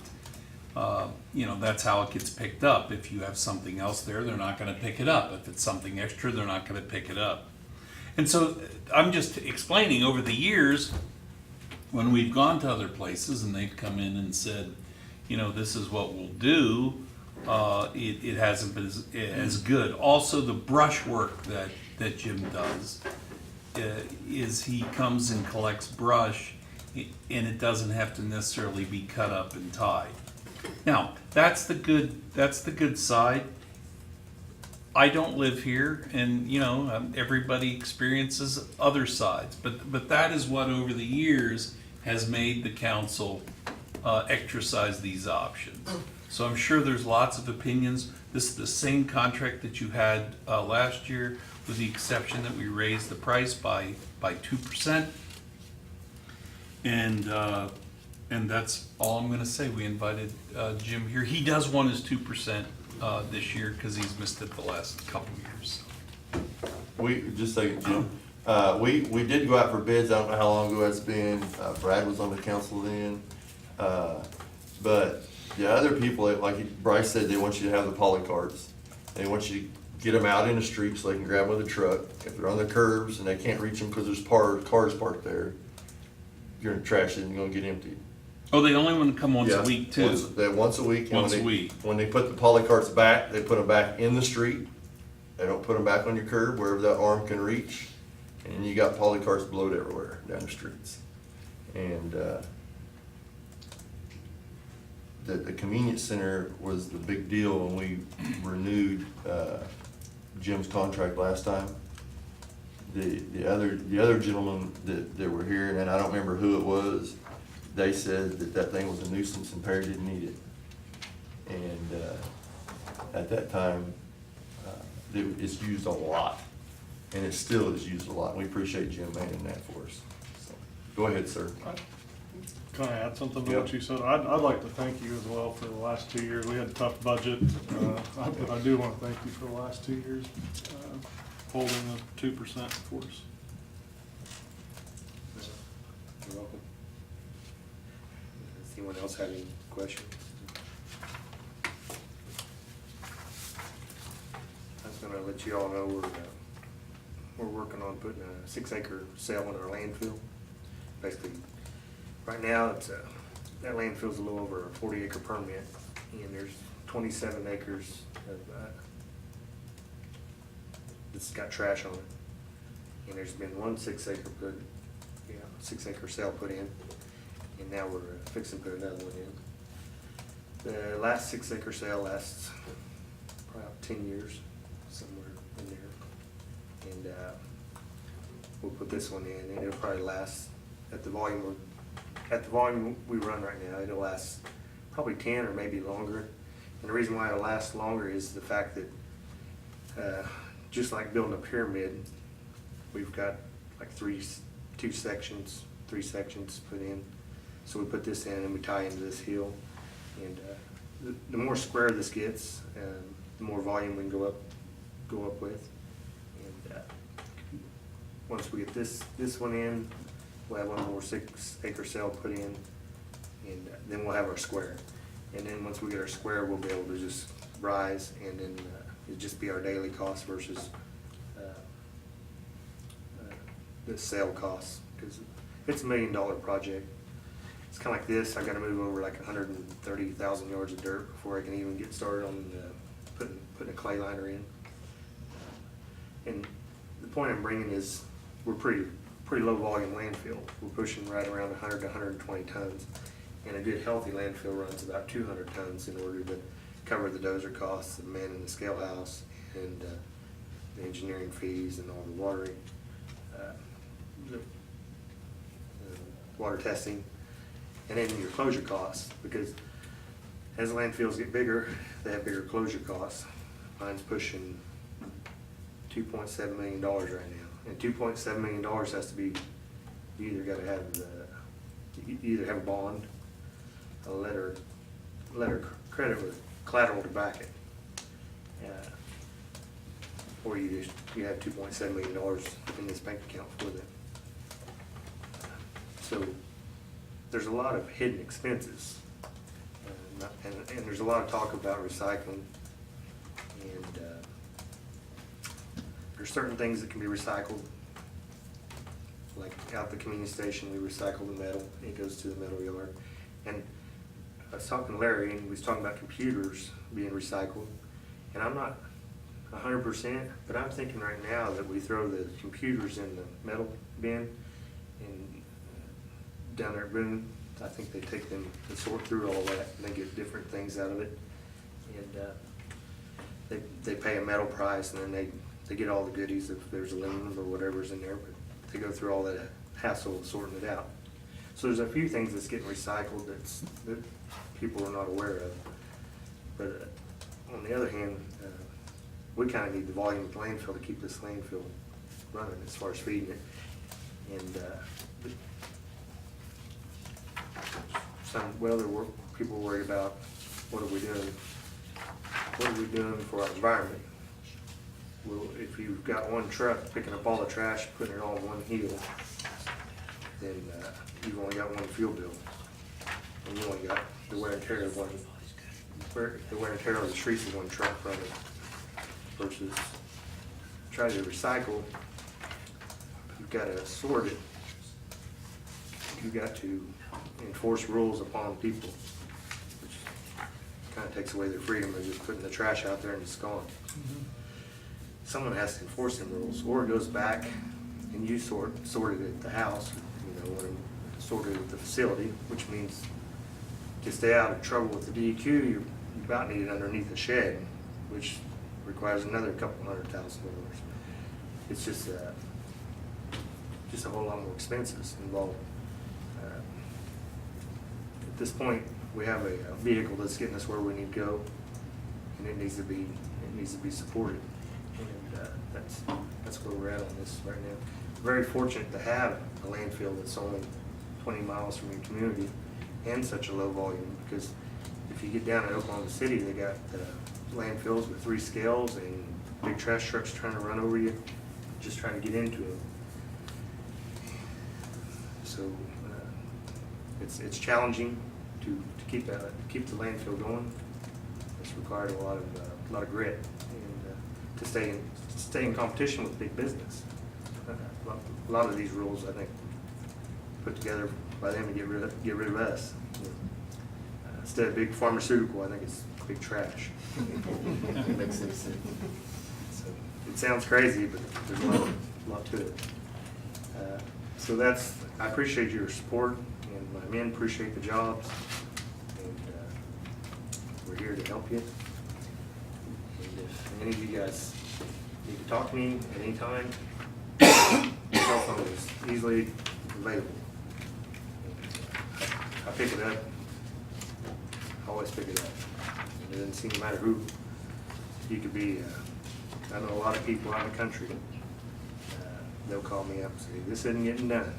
That's how it gets picked up. If you have something else there, they're not going to pick it up. If it's something extra, they're not going to pick it up. And so I'm just explaining over the years when we've gone to other places and they've come in and said, this is what we'll do. It hasn't been as good. Also, the brush work that Jim does is he comes and collects brush, and it doesn't have to necessarily be cut up and tied. Now, that's the good side. I don't live here, and everybody experiences other sides. But that is what over the years has made the council exercise these options. So I'm sure there's lots of opinions. This is the same contract that you had last year, with the exception that we raised the price by 2%. And that's all I'm going to say. We invited Jim here. He does want his 2% this year because he's missed it the last couple of years. Just a second, Jim. We did go out for bids. I don't know how long ago that's been. Brad was on the council then. But the other people, like Bryce said, they want you to have the poly carts. They want you to get them out in the street so they can grab them with a truck. If they're on the curbs and they can't reach them because there's cars parked there, you're gonna trash it and you're gonna get emptied. Oh, they only want to come once a week too. Once a week. Once a week. When they put the poly carts back, they put them back in the street. They don't put them back on your curb wherever that arm can reach. And you got poly carts blowed everywhere down the streets. And the convenience center was the big deal when we renewed Jim's contract last time. The other gentlemen that were here, and I don't remember who it was, they said that thing was a nuisance and Perry didn't need it. And at that time, it's used a lot, and it still is used a lot. We appreciate Jim manning that for us. So, go ahead, sir. Can I add something to Yep. what you said? I'd like to thank you as well for the last 2 years. We had a tough budget, but I do want to thank you for the last 2 years, holding the 2% for us. You're welcome. Does anyone else have any questions? I was gonna let you all know we're working on putting a 6-acre cell in our landfill. Basically, right now, that landfill's a little over a 40-acre permit, and there's 27 acres of, it's got trash on it. And there's been one 6-acre cell put in, and now we're fixing to put another one in. The last 6-acre cell lasts probably about 10 years, somewhere in there. And we'll put this one in, and it'll probably last, at the volume we run right now, it'll last probably 10 or maybe longer. And the reason why it'll last longer is the fact that, just like building a pyramid, we've got like three sections put in. So we put this in and we tie into this hill. And the more square this gets, the more volume we can go up with. And once we get this one in, we'll have one more 6-acre cell put in, and then we'll have our square. And then once we get our square, we'll be able to just rise, and then it'll just be our daily cost versus the sale costs, because it's $1 million project. It's kind of like this. I got to move over like 130,000 yards of dirt before I can even get started on putting a clay liner in. And the point I'm bringing is we're pretty low volume landfill. We're pushing right around 100 to 120 tons. And a good healthy landfill runs about 200 tons in order to cover the dozer costs, the man in the scale house, and the engineering fees and all the watering, water testing, and then your closure costs, because as landfills get bigger, they have bigger closure costs. Mine's pushing $2.7 million right now, and $2.7 million has to be, you either have a bond, a letter of credit with collateral to back it, or you have $2.7 million in this bank account for that. So there's a lot of hidden expenses, and there's a lot of talk about recycling, and there's certain things that can be recycled. Like out the community station, we recycle the metal, it goes to the metal yard. And I was talking to Larry, and he was talking about computers being recycled, and I'm not 100%, but I'm thinking right now that we throw the computers in the metal bin, and down there at Boone, I think they take them to sort through all that, and they get different things out of it. And they pay a metal price, and then they get all the goodies if there's aluminum or whatever's in there, but they go through all that hassle of sorting it out. So there's a few things that's getting recycled that people are not aware of. But on the other hand, we kind of need the volume of the landfill to keep this landfill running as far as feeding it. And people are worried about what are we doing for our environment. Well, if you've got one truck picking up all the trash, putting it all on one hill, then you've only got one fuel bill, and you only got the wear and tear of the streets of one truck running. Versus try to recycle, you've got to sort it. You've got to enforce rules upon people, which kind of takes away their freedom of just putting the trash out there and it's gone. Mm-hmm. Someone has to enforce them rules, or it goes back and you sort it at the house, or sort it at the facility, which means to stay out of trouble with the DEQ, you about need it underneath a shed, which requires another couple $100,000. It's just a whole lot more expenses involved. At this point, we have a vehicle that's getting us where we need to go, and it needs to be supported. And that's where we're at on this right now. Very fortunate to have a landfill that's only 20 miles from your community and such a low volume, because if you get down to Oklahoma City, they got landfills with 3 scales and big trash trucks trying to run over you, just trying to get into them. So it's challenging to keep the landfill going. It's required a lot of grit, and to stay in competition with big business. A lot of these rules, I think, put together by them to get rid of us. Instead of big pharmaceutical, I think it's big trash. It makes sense. So it sounds crazy, but there's a lot to it. So I appreciate your support, and my men appreciate the jobs, and we're here to help you. And if any of you guys need to talk to me at any time, cell phone is easily available. I pick it up, I always pick it up. It doesn't seem to matter who you could be. I know a lot of people out in the country, they'll call me up and say, this isn't getting done.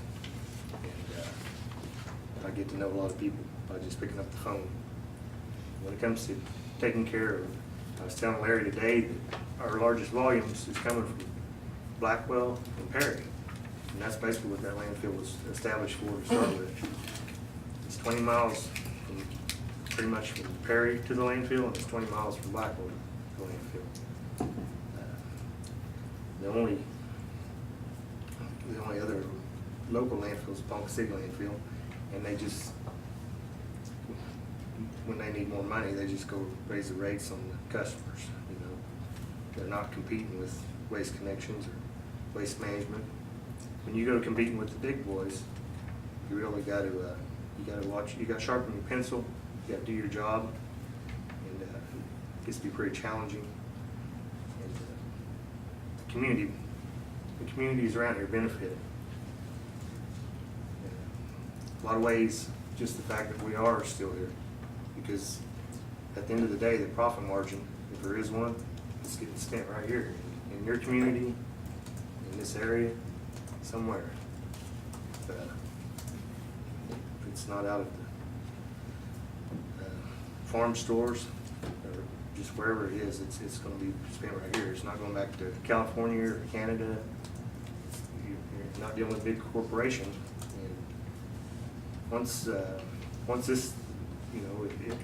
And I get to know a lot of people by just picking up the phone. When it comes to taking care of, I was telling Larry today that our largest volumes is coming from Blackwell and Perry. And that's basically what that landfill was established for to start with. It's 20 miles from, pretty much from Perry to the landfill, and it's 20 miles from Blackwell to the landfill. The only other local landfill is Ponca City landfill, and they just, when they need more money, they just go raise the rates on the customers, you know. They're not competing with Waste Connections or Waste Management. When you go competing with the big boys, you really got to, you got to watch, you got to sharpen your pencil, you got to do your job, and it gets to be pretty challenging. And the communities around here benefit. A lot of ways, just the fact that we are still here, because at the end of the day, the profit margin, if there is one, it's getting spent right here in your community, in this area, somewhere. If it's not out of the farm stores or just wherever it is, it's going to be spent right here. It's not going back to California or Canada. You're not dealing with big corporations. And once this, you know, if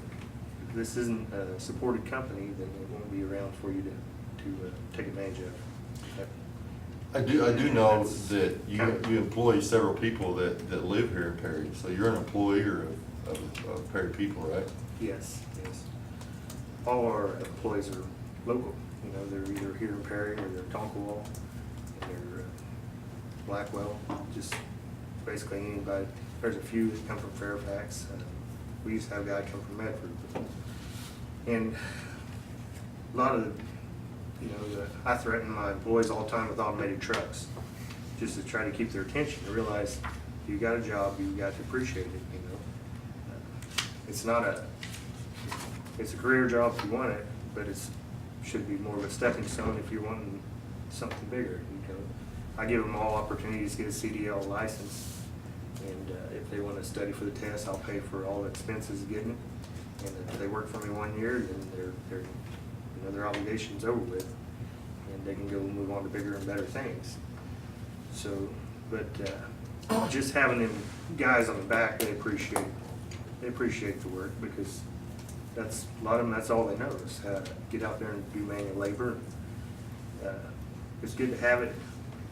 this isn't a supported company, then it won't be around for you to take advantage of. I do know that you employ several people that live here in Perry, so you're an employer of Perry people, right? Yes, yes. All our employees are local. You know, they're either here in Perry or they're Tonkwall, and they're Blackwell. Just basically anybody. There's a few that come from Fairfax. We used to have a guy come from Medford, and a lot of the, you know, I threaten my employees all the time with automated trucks, just to try to keep their attention, to realize you got a job, you got to appreciate it, you know. It's a career job if you want it, but it should be more of a stepping stone if you're wanting something bigger, you know. I give them all opportunities to get a CDL license, and if they want to study for the test, I'll pay for all the expenses of getting it. And if they work for me 1 year, then their obligation's over with, and they can go move on to bigger and better things. So, but just having them guys on the back, they appreciate the work, because that's a lot of them. That's all they know is how to get out there and do manual labor. It's good to have it.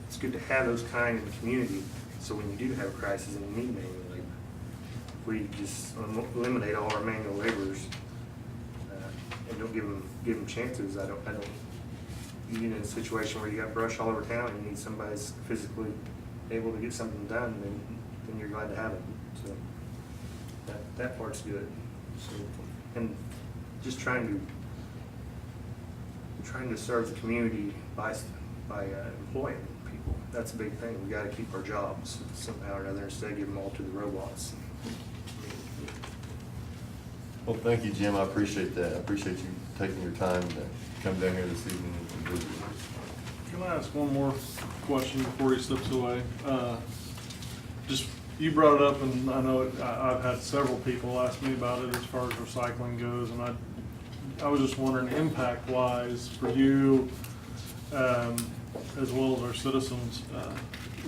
It's good to have those kind in the community. So when you do have a crisis and you need manual labor, we just eliminate all our manual laborers. And don't give them chances. I don't. You get in a situation where you got brush all over town and you need somebody that's physically able to get something done, then you're glad to have it. So that part's good. So, and just trying to serve the community by employing people. That's a big thing. We got to keep our jobs somehow or another instead of giving them all to the robots. Well, thank you, Jim. I appreciate that. I appreciate you taking your time to come down here this evening and visit with us. Can I ask one more question before he slips away? Just, you brought it up, and I know I've had several people ask me about it as far as recycling goes, and I was just wondering, impact-wise, for you, as well as our citizens,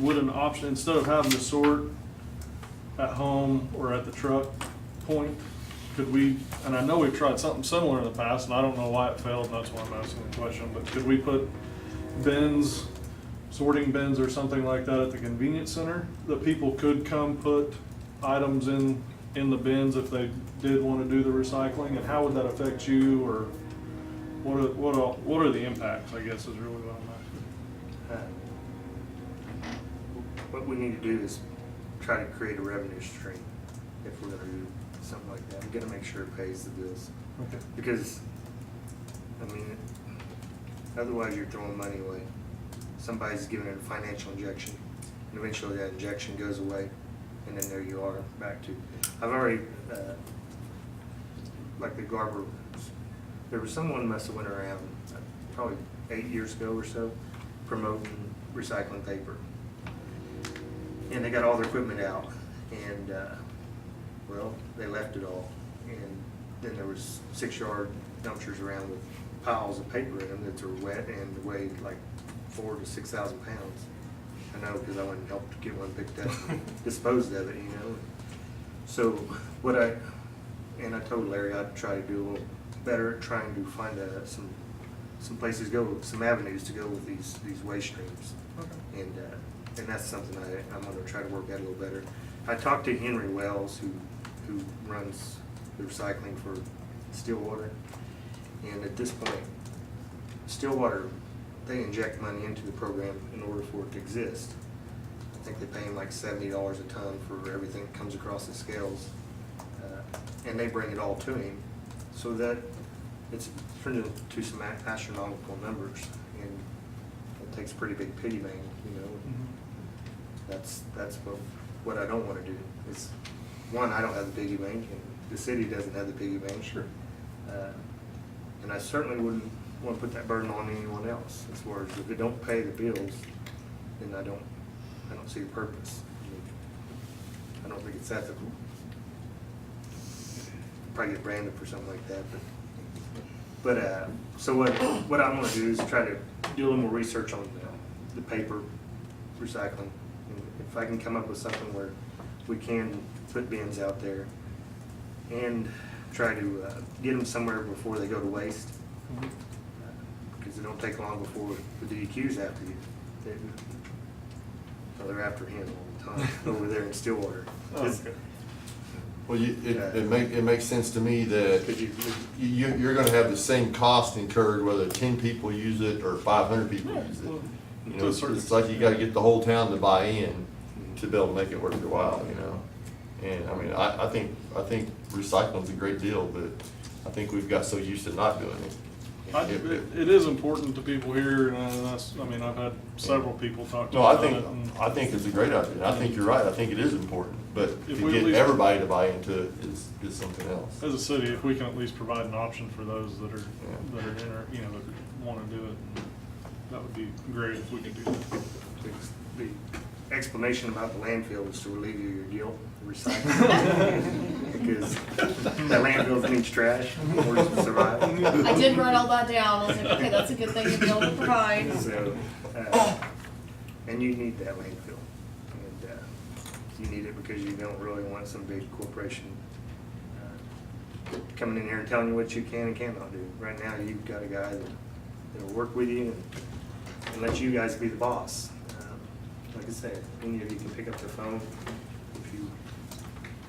would an option, instead of having to sort at home or at the truck point, could we, and I know we've tried something similar in the past, and I don't know why it failed, that's why I'm asking the question, but could we put bins, sorting bins or something like that at the convenience center, that people could come put items in the bins if they did want to do the recycling? And how would that affect you, or what are the impacts, I guess, is really what I'm asking. What we need to do is try to create a revenue stream if we're going to do something like that. We got to make sure it pays the bills. Okay. Because, I mean, otherwise you're throwing money away. Somebody's giving it a financial injection, and eventually that injection goes away, and then there you are back to, I've already, like the Garber, there was someone must have went around probably 8 years ago or so promoting recycling paper. And they got all their equipment out, and, well, they left it all. And then there was 6-yard dumpsters around with piles of paper in them that are wet and weighed like 4,000 to 6,000 pounds. I know, because I went and helped get one picked up, disposed of it, you know. So what I told Larry I'd try to do a little better at trying to find some places go, some avenues to go with these waste streams. Okay. And that's something I'm gonna try to work at a little better. I talked to Henry Wells, who runs the recycling for Stillwater. And at this point, Stillwater, they inject money into the program in order for it to exist. I think they pay him like $70 a ton for everything that comes across the scales. And they bring it all to him, so that it's turned into some astronomical numbers. And it takes a pretty big piggy bank, you know. That's what I don't want to do. Is one, I don't have the piggy bank, and the city doesn't have the piggy bank. Sure. And I certainly wouldn't want to put that burden on anyone else. As far as if they don't pay the bills, then I don't see the purpose. I don't think it's ethical. Probably get branded for something like that, but so what I'm going to do is try to do a little more research on the paper recycling. And if I can come up with something where we can put bins out there and try to get them somewhere before they go to waste, because it don't take long before the DEQ's after you. They're after him all the time over there in Stillwater. Well, it makes sense to me that you're gonna have the same cost incurred whether 10 people use it or 500 people use it. You know, it's like you gotta get the whole town to buy in to be able to make it worth your while, you know? And I mean, I think recycling's a great deal, but I think we've got so used to not doing it. It is important to people here, and I've had several people talk to me No, about it. I think it's a great idea. I think you're right. I think it is important, but If to we at get least- everybody to buy into it is something else. As a city, if we can at least provide an option for those that are that want to do it, that would be great if we could do that. The explanation about the landfill is to relieve you of your guilt, recycling. Because that landfill needs trash in order to survive. I did write all that down. I was like, okay, that's a good thing to be able to provide. So, and you need that landfill. And you need it because you don't really want some big corporation coming in here and telling you what you can and cannot do. Right now, you've got a guy that'll work with you and let you guys be the boss. Like I said, any of you can pick up the phone.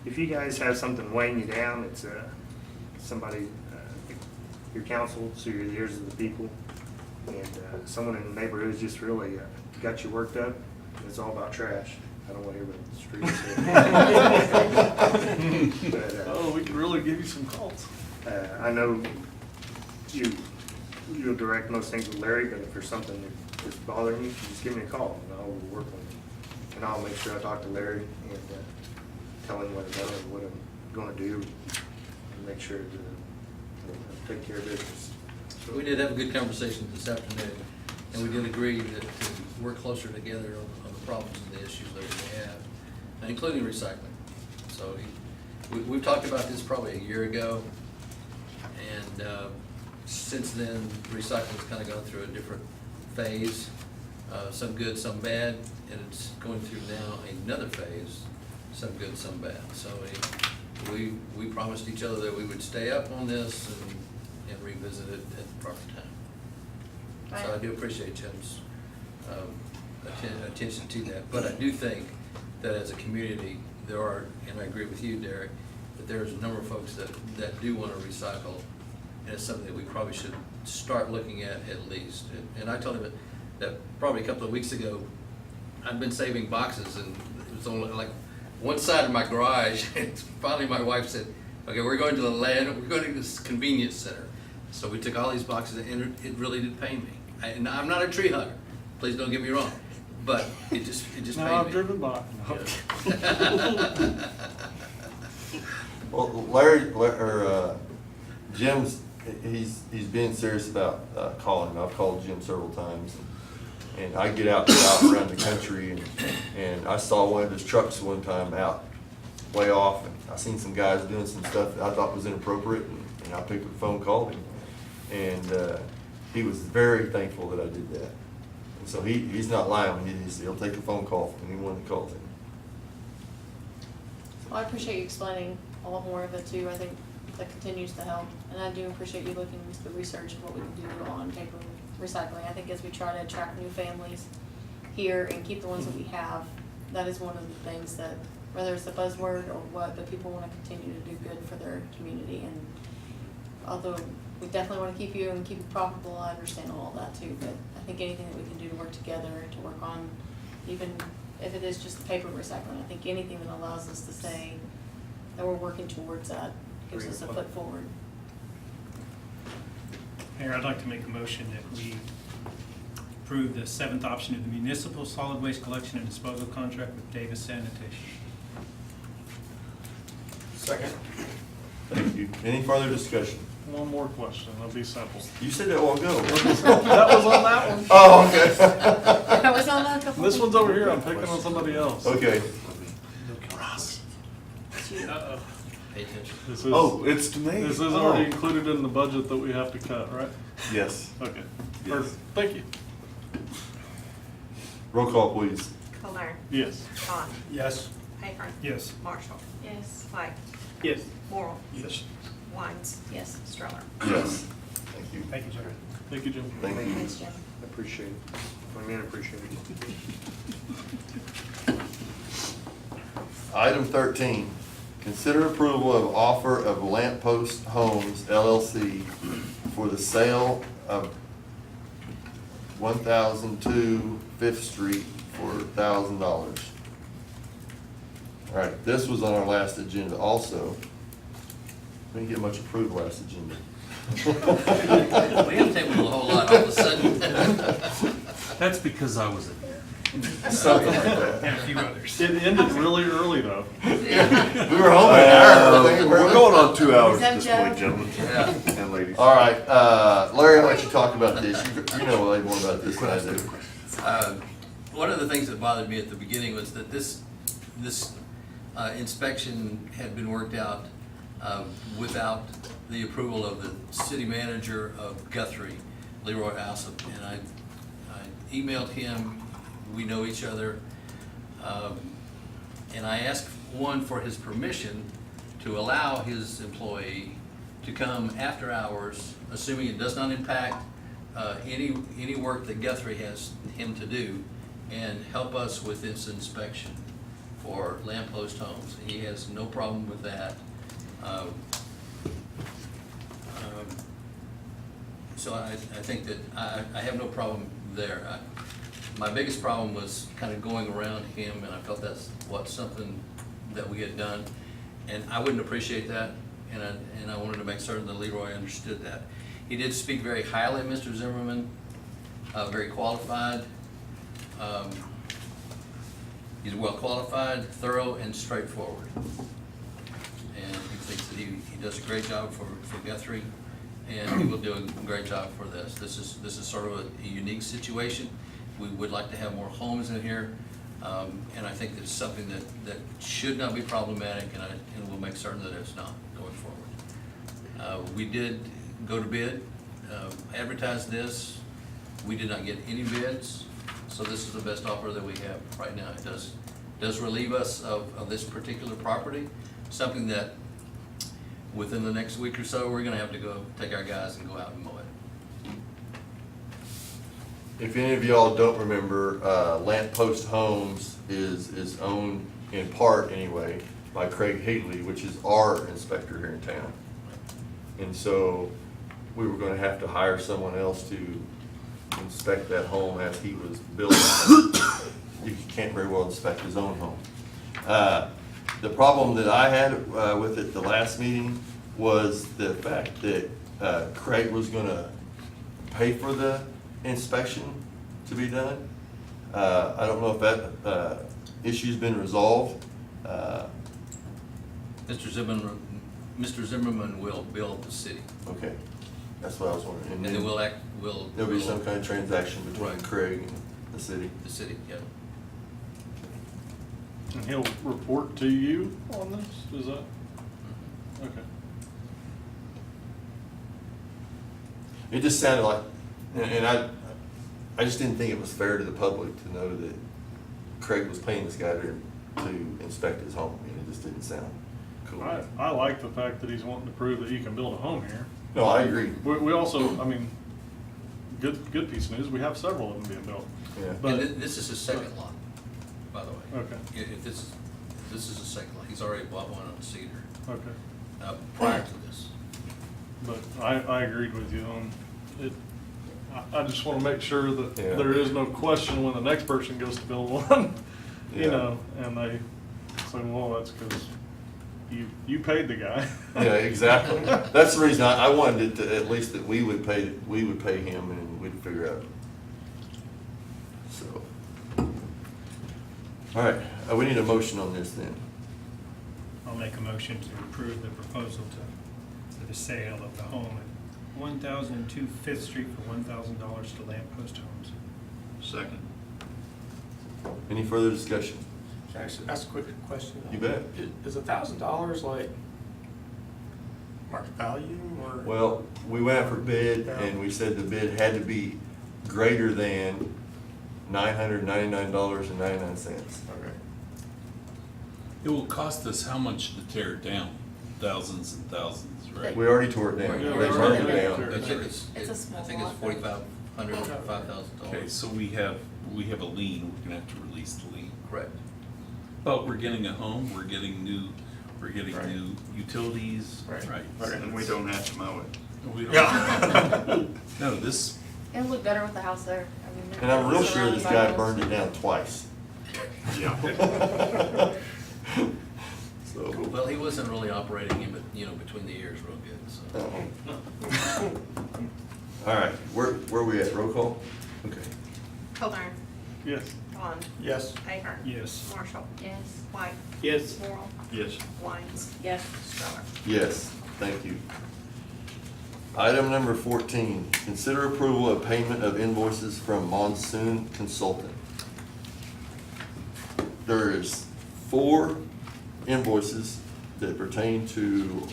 If you guys have something weighing you down, it's somebody, your council, so you're the ears of the people, and someone in the neighborhood who's just really got you worked up, and it's all about trash. I don't want to hear about the streets. But, We could really give you some calls. I know you'll direct most things with Larry, but if there's something that's bothering you, just give me a call and I'll work on it. And I'll make sure I talk to Larry and tell him what I've done and what I'm gonna do and make sure to take care of business. We did have a good conversation this afternoon, and we did agree that to work closer together on the problems and the issues that we have, including recycling. So we've talked about this probably a year ago, and since then, recycling's kind of gone through a different phase, some good, some bad, and it's going through now another phase, some good, some bad. So we promised each other that we would stay up on this and revisit it at the proper time. So I do appreciate Jim's attention to that. But I do think that as a community, there are, and I agree with you, Derek, that there's a number of folks that do want to recycle, and it's something that we probably should start looking at least. And I told him that probably a couple of weeks ago, I'd been saving boxes, and it was on like one side of my garage, and finally my wife said, okay, we're going to this convenience center. So we took all these boxes, and it really did pain me. And I'm not a tree hugger, please don't get me wrong. but it just paid me. Now I've driven by. Well, Jim's, he's being serious about calling. I've called Jim several times. And I get out around the country, and I saw one of his trucks one time out way off, and I seen some guys doing some stuff that I thought was inappropriate, and I picked up the phone, called him, and he was very thankful that I did that. And so he's not lying. He'll take a phone call from anyone that calls him. Well, I appreciate you explaining a lot more of it too. I think that continues to help. And I do appreciate you looking into the research of what we can do on paper recycling. I think as we try to attract new families here and keep the ones that we have, that is one of the things that, whether it's a buzzword or what, but people want to continue to do good for their community. And although we definitely want to keep you and keep you profitable, I understand all of that too. But I think anything that we can do to work together, to work on, even if it is just the paper recycling, I think anything that allows us to say that we're working towards that gives us a foot forward. Mayor, I'd like to make a motion that we approve the 7th option of the municipal solid waste collection and disposal contract with Davis Sanitation. Second. Thank you. Any further discussion? One more question, it'll be simple. You said that a while ago. That was on that one. Oh, okay. That was on that couple. This one's over here, I'm picking on somebody else. Okay. Uh-oh. Pay attention. This is, Oh, it's to me. this is already included in the budget that we have to cut, right? Yes. Okay, Yes. perfect, thank you. Roll call, please. Colern. Yes. Vaughn. Yes. Ahern. Yes. Marshall. Yes. White. Yes. Morrell. Yes. Wines. Yes. Stroller. Yes. Thank you. Thank you, Jerry. Thank you, Jim. Thank you. Thanks, Jim. Appreciate it. I mean, appreciate it. Item 13, consider approval of offer of Lamppost Homes LLC for the sale of 1002 Fifth Street for $1,000. All right, this was on our last agenda also. We didn't get much approved last agenda. We haven't taken a whole lot all of a sudden. That's because I wasn't here. Something like that. And a few others. It ended really early though. We were home an hour. I think. We're going on 2 hours Is that at this Joe? point, gentlemen Yeah. and ladies. All right, Larry, I'll let you talk about this. You know way more about this than I do. One of the things that bothered me at the beginning was that this inspection had been worked out without the approval of the city manager of Guthrie, Leroy Alsop. And I emailed him, we know each other, and I asked one for his permission to allow his employee to come after hours, assuming it does not impact any work that Guthrie has him to do, and help us with this inspection for Lamppost Homes. He has no problem with that. So I think that I have no problem there. My biggest problem was kind of going around him, and I felt that's something that we get done. And I wouldn't appreciate that, and I wanted to make certain that Leroy understood that. He did speak very highly of Mr. Zimmerman, very qualified. He's well qualified, thorough, and straightforward. And he thinks that he does a great job for Guthrie, and he will do a great job for this. This is sort of a unique situation. We would like to have more homes in here, and I think that it's something that should not be problematic, and we'll make certain that it's not going forward. We did go to bid, advertise this. We did not get any bids, so this is the best offer that we have right now. It does relieve us of this particular property, something that within the next week or so, we're gonna have to go take our guys and go out and mow it. If any of y'all don't remember, Lamppost Homes is owned in part anyway by Craig Higley, which is our inspector here in town. And so we were gonna have to hire someone else to inspect that home as he was building it. He can't very well inspect his own home. The problem that I had with it the last meeting was the fact that Craig was gonna pay for the inspection to be done. I don't know if that, issue's been resolved. Mr. Zimmerman will bill the city. Okay, that's what I was wondering. And then we'll There'll be some kind of transaction between Right. Craig and the city. The city, yeah. And he'll report to you on this, is that? Okay. It just sounded like, and I just didn't think it was fair to the public to know that Craig was paying this guy to inspect his home. I mean, it just didn't sound cool. I like the fact that he's wanting to prove that you can build a home here. No, I agree. We also, I mean, good piece of news, we have several of them being built. Yeah. But- And this is his second lot, by the way. Okay, If this is his second lot. He's already bought one on Cedar, okay. prior to this. But I agreed with you on it. I just want to make sure that Yeah. there is no question when the next person goes to build one, Yeah. you know, and they say, well, that's because you paid the guy. Yeah, exactly. That's the reason I wanted it to, at least that we would pay him and we'd figure out. So. All right, we need a motion on this then. I'll make a motion to approve the proposal for the sale of the home at 1002 Fifth Street for $1,000 to Lamppost Homes. Second. Any further discussion? Can I ask a quick question? You bet. Is $1,000 like market value or? Well, we went out for bid and we said the bid had to be greater than $999.99. Okay. It will cost us how much to tear it down? Thousands and thousands, right? We already tore it down. Yeah, They we burned already it did. down. I think it's It's a small $4,500 or $5,000. Okay, so we have a lien, we're gonna have to release the lien. Correct. But we're getting a home, we're getting new Right. utilities, Right. right? And we don't have to mow it. We don't- Yeah. No, this, It'll look better with the house there. I mean, And I'm real it's sure this surrounded by guy hills. burned it down twice. Yeah. So. Well, he wasn't really operating in, between the ears real good, so. All right, where we at? Roll call? Okay. Colburn, Yes. Bond, Yes. Ahern. Yes. Marshall. Yes. White. Yes. Morrell. Yes. Wines. Yes. Stroller. Yes, thank you. Item number 14, consider approval of payment of invoices from Monsoon Consultant. There is 4 invoices that pertain to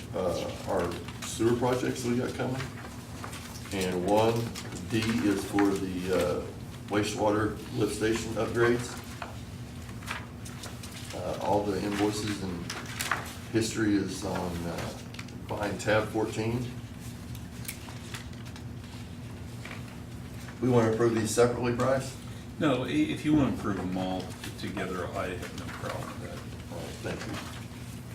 our sewer projects that we got coming. And 1D is for the wastewater lift station upgrades. All the invoices and history is on behind tab 14. We want to approve these separately, Bryce? no, if you wanna approve them all together, I have no problem with that. All right, thank you.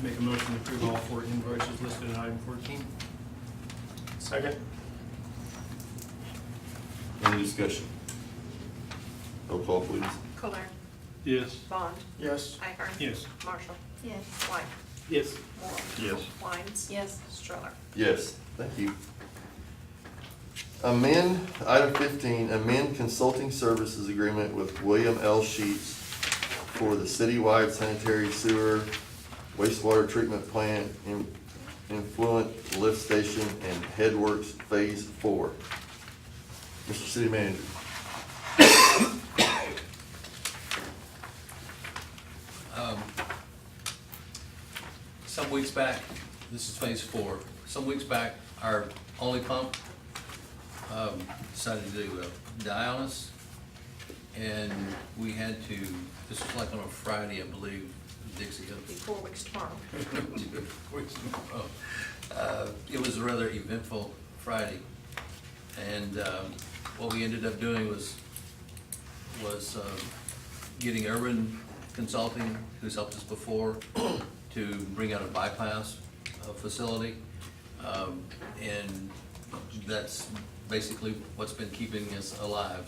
Make a motion to approve all 4 invoices listed in item 14. Second? Any discussion? Roll call, please. Colburn, Yes. Bond, Yes. Ahern. Yes. Marshall. Yes. White. Yes. Morrell. Yes. Wines. Yes. Stroller. Yes, thank you. Amend, item 15, amend consulting services agreement with William L. Sheets for the citywide sanitary sewer wastewater treatment plant, influent lift station, and headworks phase 4. Mr. City Manager. Some weeks back, this is phase 4, some weeks back, our only pump decided to die on us. And we had to, this was like on a Friday, I believe, Dixie Hill. Be 4 weeks tomorrow. It was a rather eventful Friday. And what we ended up doing was getting Urban Consulting, who's helped us before, to bring out a bypass facility. And that's basically what's been keeping us alive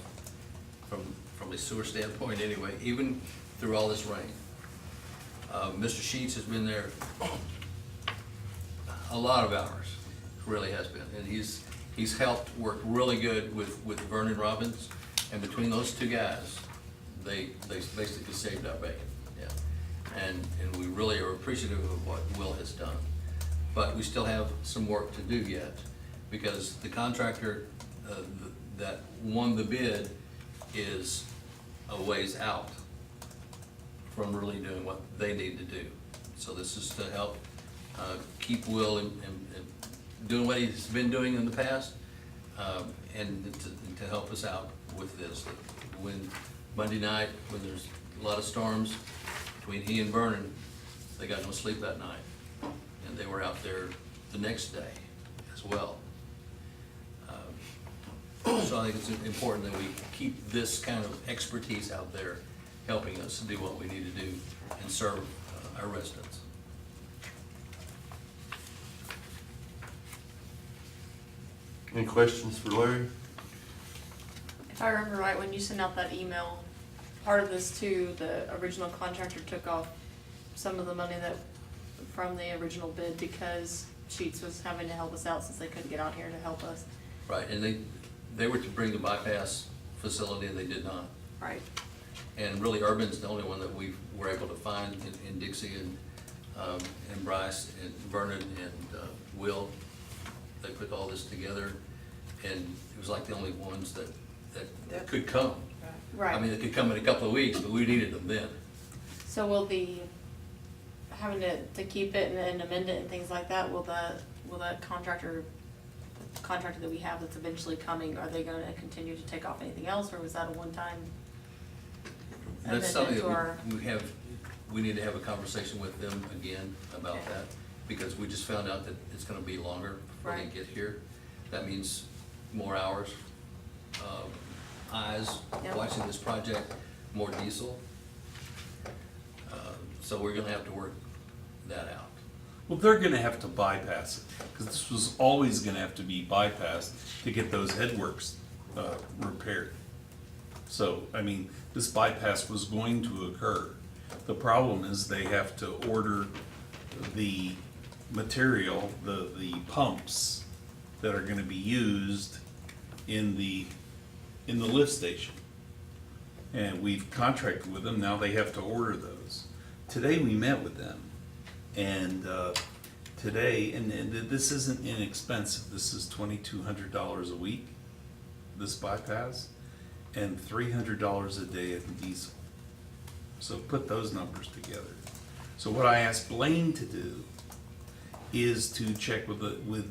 from a sewer standpoint anyway, even through all this rain. Mr. Sheets has been there a lot of hours, really has been, and he's helped work really good with Vernon Robbins, and between those 2 guys, they basically saved our bacon, yeah. And we really are appreciative of what Will has done. But we still have some work to do yet, because the contractor that won the bid is a ways out from really doing what they need to do. So this is to help keep Will in doing what he's been doing in the past, and to help us out with this. When Monday night, when there's a lot of storms, between he and Vernon, they got no sleep that night. And they were out there the next day as well. So I think it's important that we keep this kind of expertise out there, helping us to do what we need to do and serve our residents. Any questions for Larry? If I remember right, when you sent out that email, part of this too, the original contractor took off some of the money that, from the original bid, because Sheets was having to help us out since they couldn't get out here to help us. Right, and they were to bring the bypass facility, and they did not. Right. And really, Urban's the only one that we were able to find in Dixie, and Bryce and Vernon and Will. They put all this together, and it was like the only ones that could come. Right. I mean, they could come in a couple of weeks, but we needed them then. So will the, having to keep it and amend it and things like that, will that contractor that we have that's eventually coming, are they gonna continue to take off anything else, or was that a one-time That's something amendment to our? that we need to have a conversation with them again about that, because we just found out that it's gonna be longer before they Right. get here. That means more hours, eyes Yep. watching this project, more diesel. So we're gonna have to work that out. Well, they're gonna have to bypass it, because this was always gonna have to be bypassed to get those headworks repaired. So, I mean, this bypass was going to occur. The problem is they have to order the material, the pumps that are gonna be used in the lift station. And we've contracted with them, now they have to order those. Today we met with them, and today, and this isn't inexpensive, this is $2,200 a week, this bypass, and $300 a day in diesel. So put those numbers together. So what I asked Blaine to do is to check with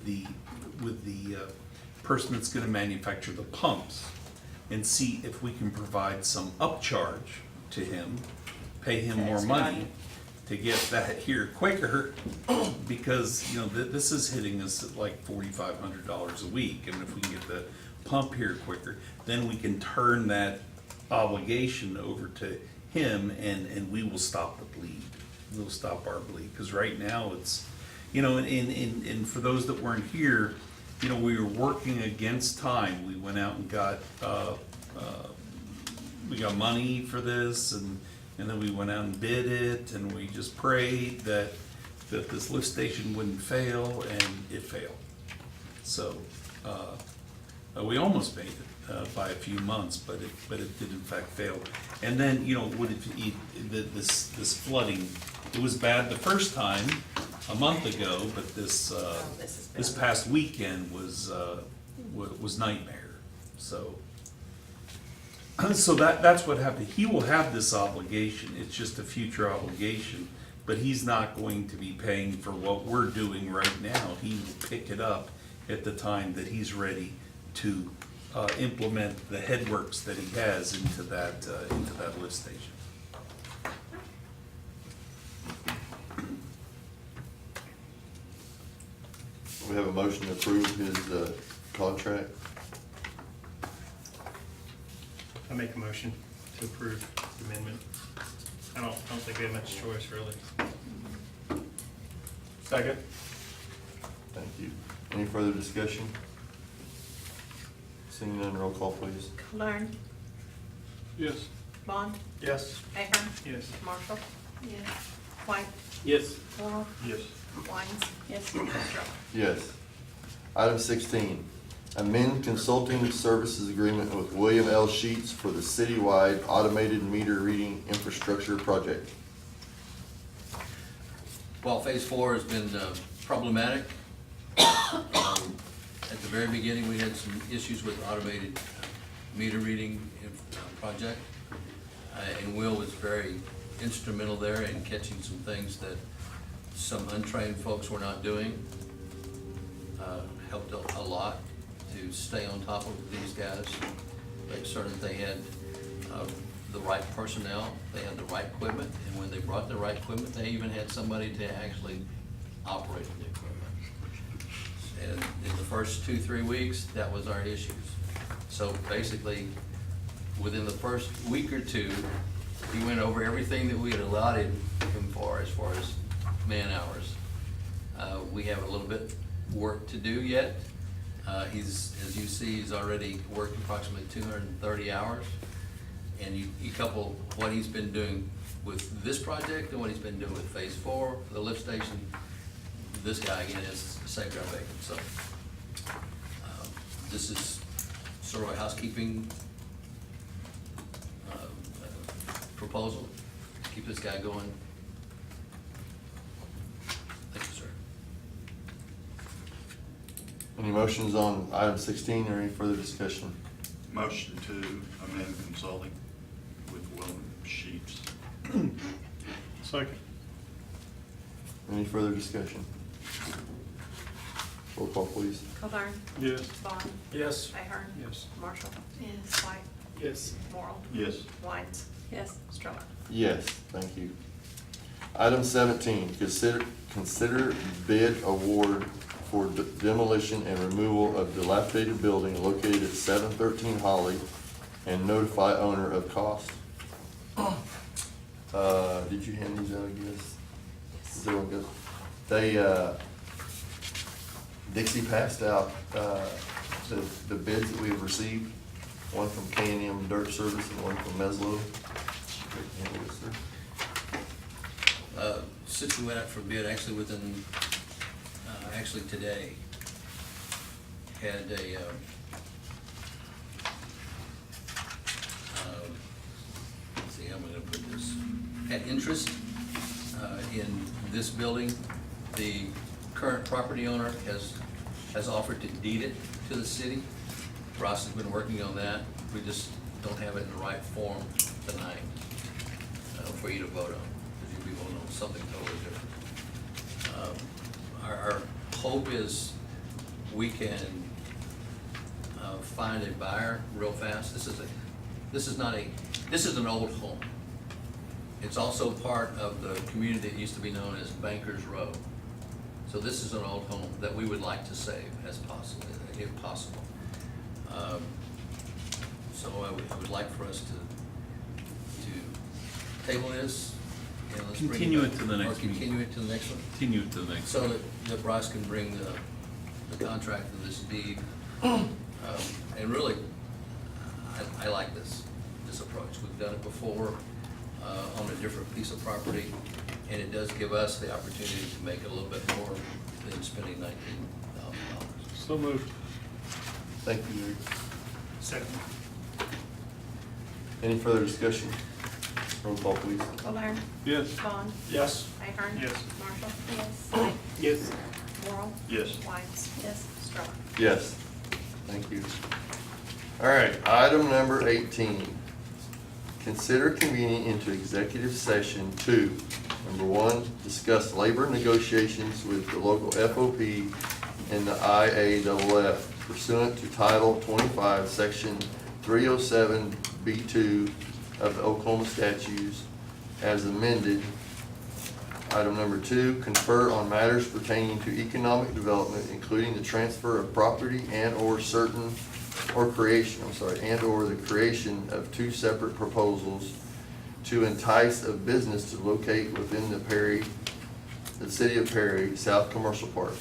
the person that's gonna manufacture the pumps and see if we can provide some upcharge to him, pay him more money to get that here quicker, because, you know, this is hitting us at like $4,500 a week, and if we can get the pump here quicker, then we can turn that obligation over to him, and we will stop the bleed. We'll stop our bleed, because right now it's, you know, and for those that weren't here, you know, we were working against time. We went out and got, we got money for this, and then we went out and bid it, and we just prayed that this lift station wouldn't fail, and it failed. So, we almost made it by a few months, but it did in fact fail. And then, you know, this flooding, it was bad the first time, a month ago, but this past weekend was nightmare. So that's what happened. He will have this obligation. It's just a future obligation, but he's not going to be paying for what we're doing right now. He will pick it up at the time that he's ready to implement the headworks that he has into that lift station. We have a motion to approve his contract. I make a motion to approve the amendment. I don't think we have much choice, really. Second. Thank you. Any further discussion? Seeing none, roll call please. Learn, Yes. Bond, Yes. Ahern, Yes. Marshall, Yes. White, Yes. Oral, Yes. Wines, Yes. Stroll. Yes. Item 16, amend consulting services agreement with William L. Sheets for the citywide automated meter reading infrastructure project. While phase 4 has been problematic, at the very beginning, we had some issues with automated meter reading project. And Will was very instrumental there in catching some things that some untrained folks were not doing. Helped a lot to stay on top of these guys, make certain that they had the right personnel, they had the right equipment, and when they brought the right equipment, they even had somebody to actually operate the equipment. And in the first 2-3 weeks, that was our issues. So basically, within the first week or two, he went over everything that we had allotted him for as far as man hours. We have a little bit work to do yet. He's, as you see, he's already worked approximately 230 hours. And you couple what he's been doing with this project and what he's been doing with phase 4, the lift station, this guy again has saved our bacon. So this is sort of a housekeeping proposal to keep this guy going. Thank you, sir. Any motions on item 16 or any further discussion? Motion to amend consulting with William Sheets. Second. Any further discussion? Roll call, please. Caldern. Yes. Vaughn. Yes. Ahern. Yes. Marshall. Yes. White. Yes. Morrell. Yes. Wines. Yes. Stroller. Yes, thank you. Item 17, consider bid award for demolition and removal of dilapidated building located at 713 Holly and notify owner of cost. Did you hand these out, I guess? Is everyone good? They, Dixie passed out, the bids that we have received, one from K&M Dirt Service and one from Meslow. Since we went out for bid, actually within, actually today, had a, let's see, how am I gonna put this? Had interest in this building. The current property owner has offered to deed it to the city. Ross has been working on that. We just don't have it in the right form tonight for you to vote on, because you'll be voting on something totally different. Our hope is we can find a buyer real fast. This is an old home. It's also part of the community that used to be known as Bankers Row. So this is an old home that we would like to save as possible, if possible. So I would like for us to table this and let's bring Continue back- it to the next Or continue meeting. it to the next one, Continue it to the next. so that Bryce can bring the contract of this deed. And really, I like this approach. We've done it before on a different piece of property, and it does give us the opportunity to make a little bit more than spending $19,000. So moved. Thank you, Eric. Second. Any further discussion? Roll call, please. Caldern. Yes. Vaughn. Yes. Ahern. Yes. Marshall. Yes. White. Yes. Morrell. Yes. Wines. Yes. Stroller. Yes. Thank you. All right, item number 18. Consider convening into executive session to, number 1, discuss labor negotiations with the local FOP and the IAFF pursuant to Title 25, Section 307B2 of the Oklahoma statutes as amended. Item number 2, confer on matters pertaining to economic development, including the transfer of property and/or the creation of 2 separate proposals to entice a business to locate within the city of Perry, South Commercial Park.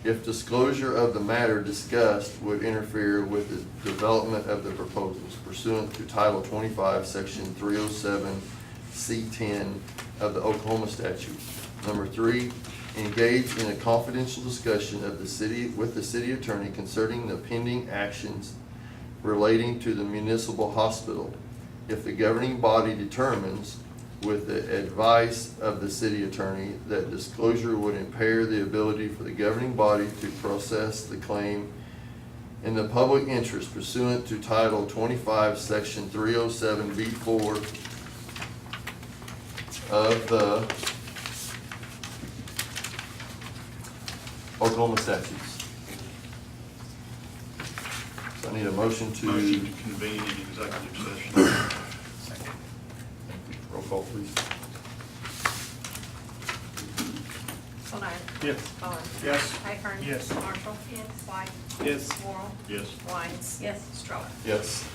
If disclosure of the matter discussed would interfere with the development of the proposals pursuant to Title 25, Section 307, C10 of the Oklahoma statute. Number 3, engage in a confidential discussion of the city, with the city attorney concerning the pending actions relating to the municipal hospital. If the governing body determines, with the advice of the city attorney, that disclosure would impair the ability for the governing body to process the claim in the public interest pursuant to Title 25, Section 307B4 of the Oklahoma statutes. So I need a motion to. Motion to convene an executive session. Roll call, please. Solon. Yes. Vaughn. Yes. Ahern. Yes. Marshall. Yes. White. Yes. Morrow. Yes. Wines. Yes. Stroller. Yes.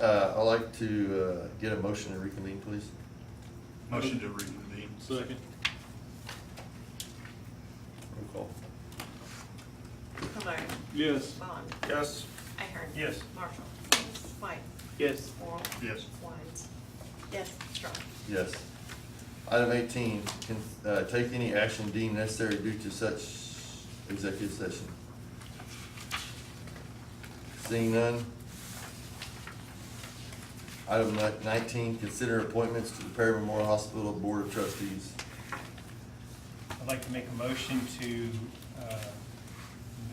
I'd like to, get a motion to reconvene, please. Motion to reconvene. Second. Roll call. Caldera. Yes. Bond. Yes. Ahern. Yes. Marshall. White. Yes. Morrow. Yes. Wines. Yes. Stroller. Yes. Item 18, can, take any action deemed necessary due to such executive session. Seeing none. Item 19, consider appointments to the Perry Memorial Hospital Board of Trustees. I'd like to make a motion to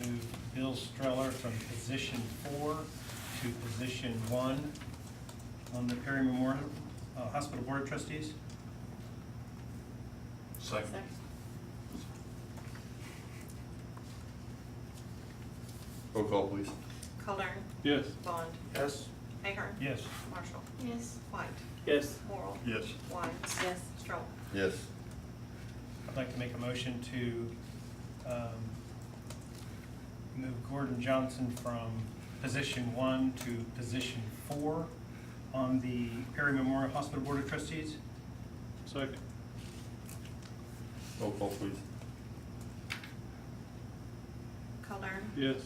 move Bill Streller from position 4 to position 1 on the Perry Memorial Hospital Board of Trustees. Second. Roll call, please. Caldera. Yes. Bond. Yes. Ahern. Yes. Marshall. Yes. White. Yes. Morrow. Yes. Wines. Yes. Stroller. Yes. I'd like to make a motion to move Gordon Johnson from position 1 to position 4 on the Perry Memorial Hospital Board of Trustees. Second. Roll call, please. Caldera. Yes.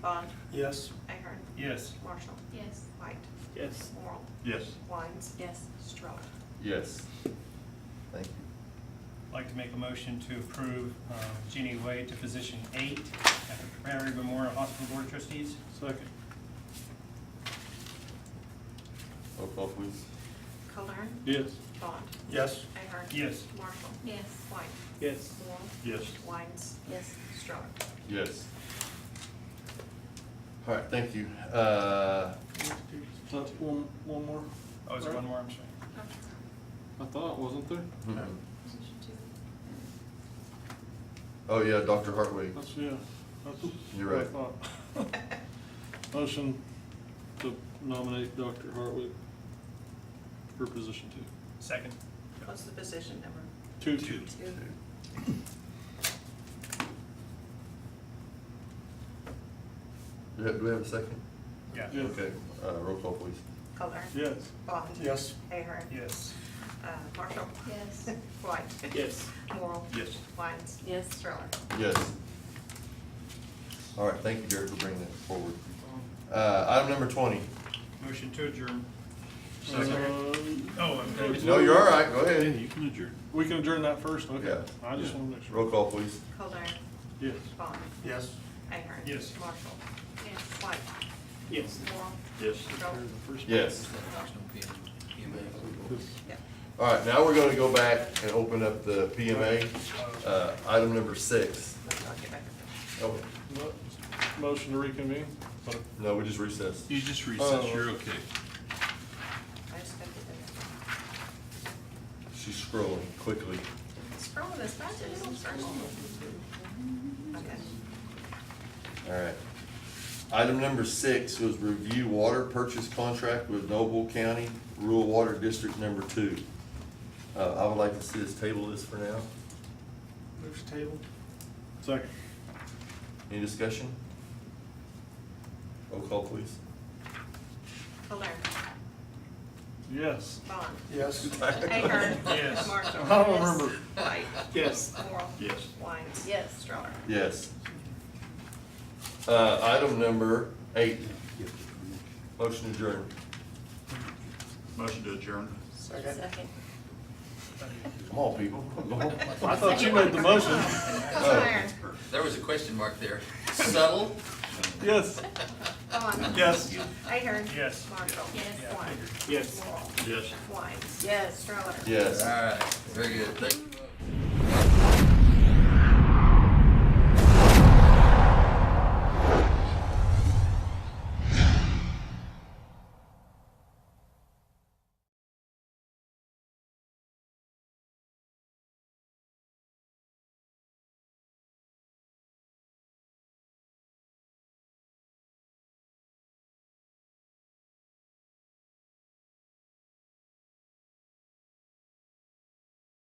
Bond. Yes. Ahern. Yes. Marshall. Yes. White. Yes. Morrow. Yes. Wines. Yes. Stroller. Yes. Thank you. I'd like to make a motion to approve Jeannie Wade to position 8 at the Perry Memorial Hospital Board of Trustees. Second. Roll call, please. Caldera. Yes. Bond. Yes. Ahern. Yes. Marshall. Yes. White. Yes. Morrow. Yes. Wines. Yes. Stroller. Yes. All right, thank you. One more? Oh, is there one more? I'm sorry. I thought, wasn't there? Oh, yeah, Dr. Hartwig. That's, yeah. That's You're what I right. thought. Motion to nominate Dr. Hartwig for position 2. Second. What's the position number? 2. Two. Do we have a second? Yeah. Yes. Okay, roll call, please. Caldera. Yes. Bond. Yes. Ahern. Yes. Marshall. Yes. White. Yes. Morrow. Yes. Wines. Yes. Stroller. Yes. All right, thank you, Derek, for bringing that forward. Item number 20. Motion to adjourn. Oh, okay. No, you're all right, go Yeah, ahead. you can adjourn. We can adjourn that first? Okay. Yeah. I just want to make sure. Roll call, please. Caldera. Yes. Bond. Yes. Ahern. Yes. Marshall. Yes. White. Yes. Morrow. Yes. Stroller. Yes. Yeah. All right, now we're gonna go back and open up the PMA, item number 6. I'll get back to Oh, Motion to reconvene? no, we just recessed. You just recess, Oh. you're okay. that. I just gotta get She's scrolling quickly. that. Scrolling as fast as it'll scroll. Okay. All right. Item number 6 was review water purchase contract with Noble County Rural Water District number 2. I would like to see us table this for now. Move to table. Second. Any discussion? Roll call, please. Caldera. Yes. Bond. Yes. Ahern. Yes. Marshall. I don't remember. White. Yes. Morrow. Yes. Wines. Yes. Stroller. Yes. Item number 8. Motion adjourned. Motion to adjourn. Second. Second. Come on, people. I thought you made the motion. Ahern. There was a question mark there. Subtle? Yes. Bond. Yes. Ahern. Yes. Marshall. Yes. White. Yes. Morrow. Yes. Wines. Yes. Stroller. Yes. All right, very good. Thank you.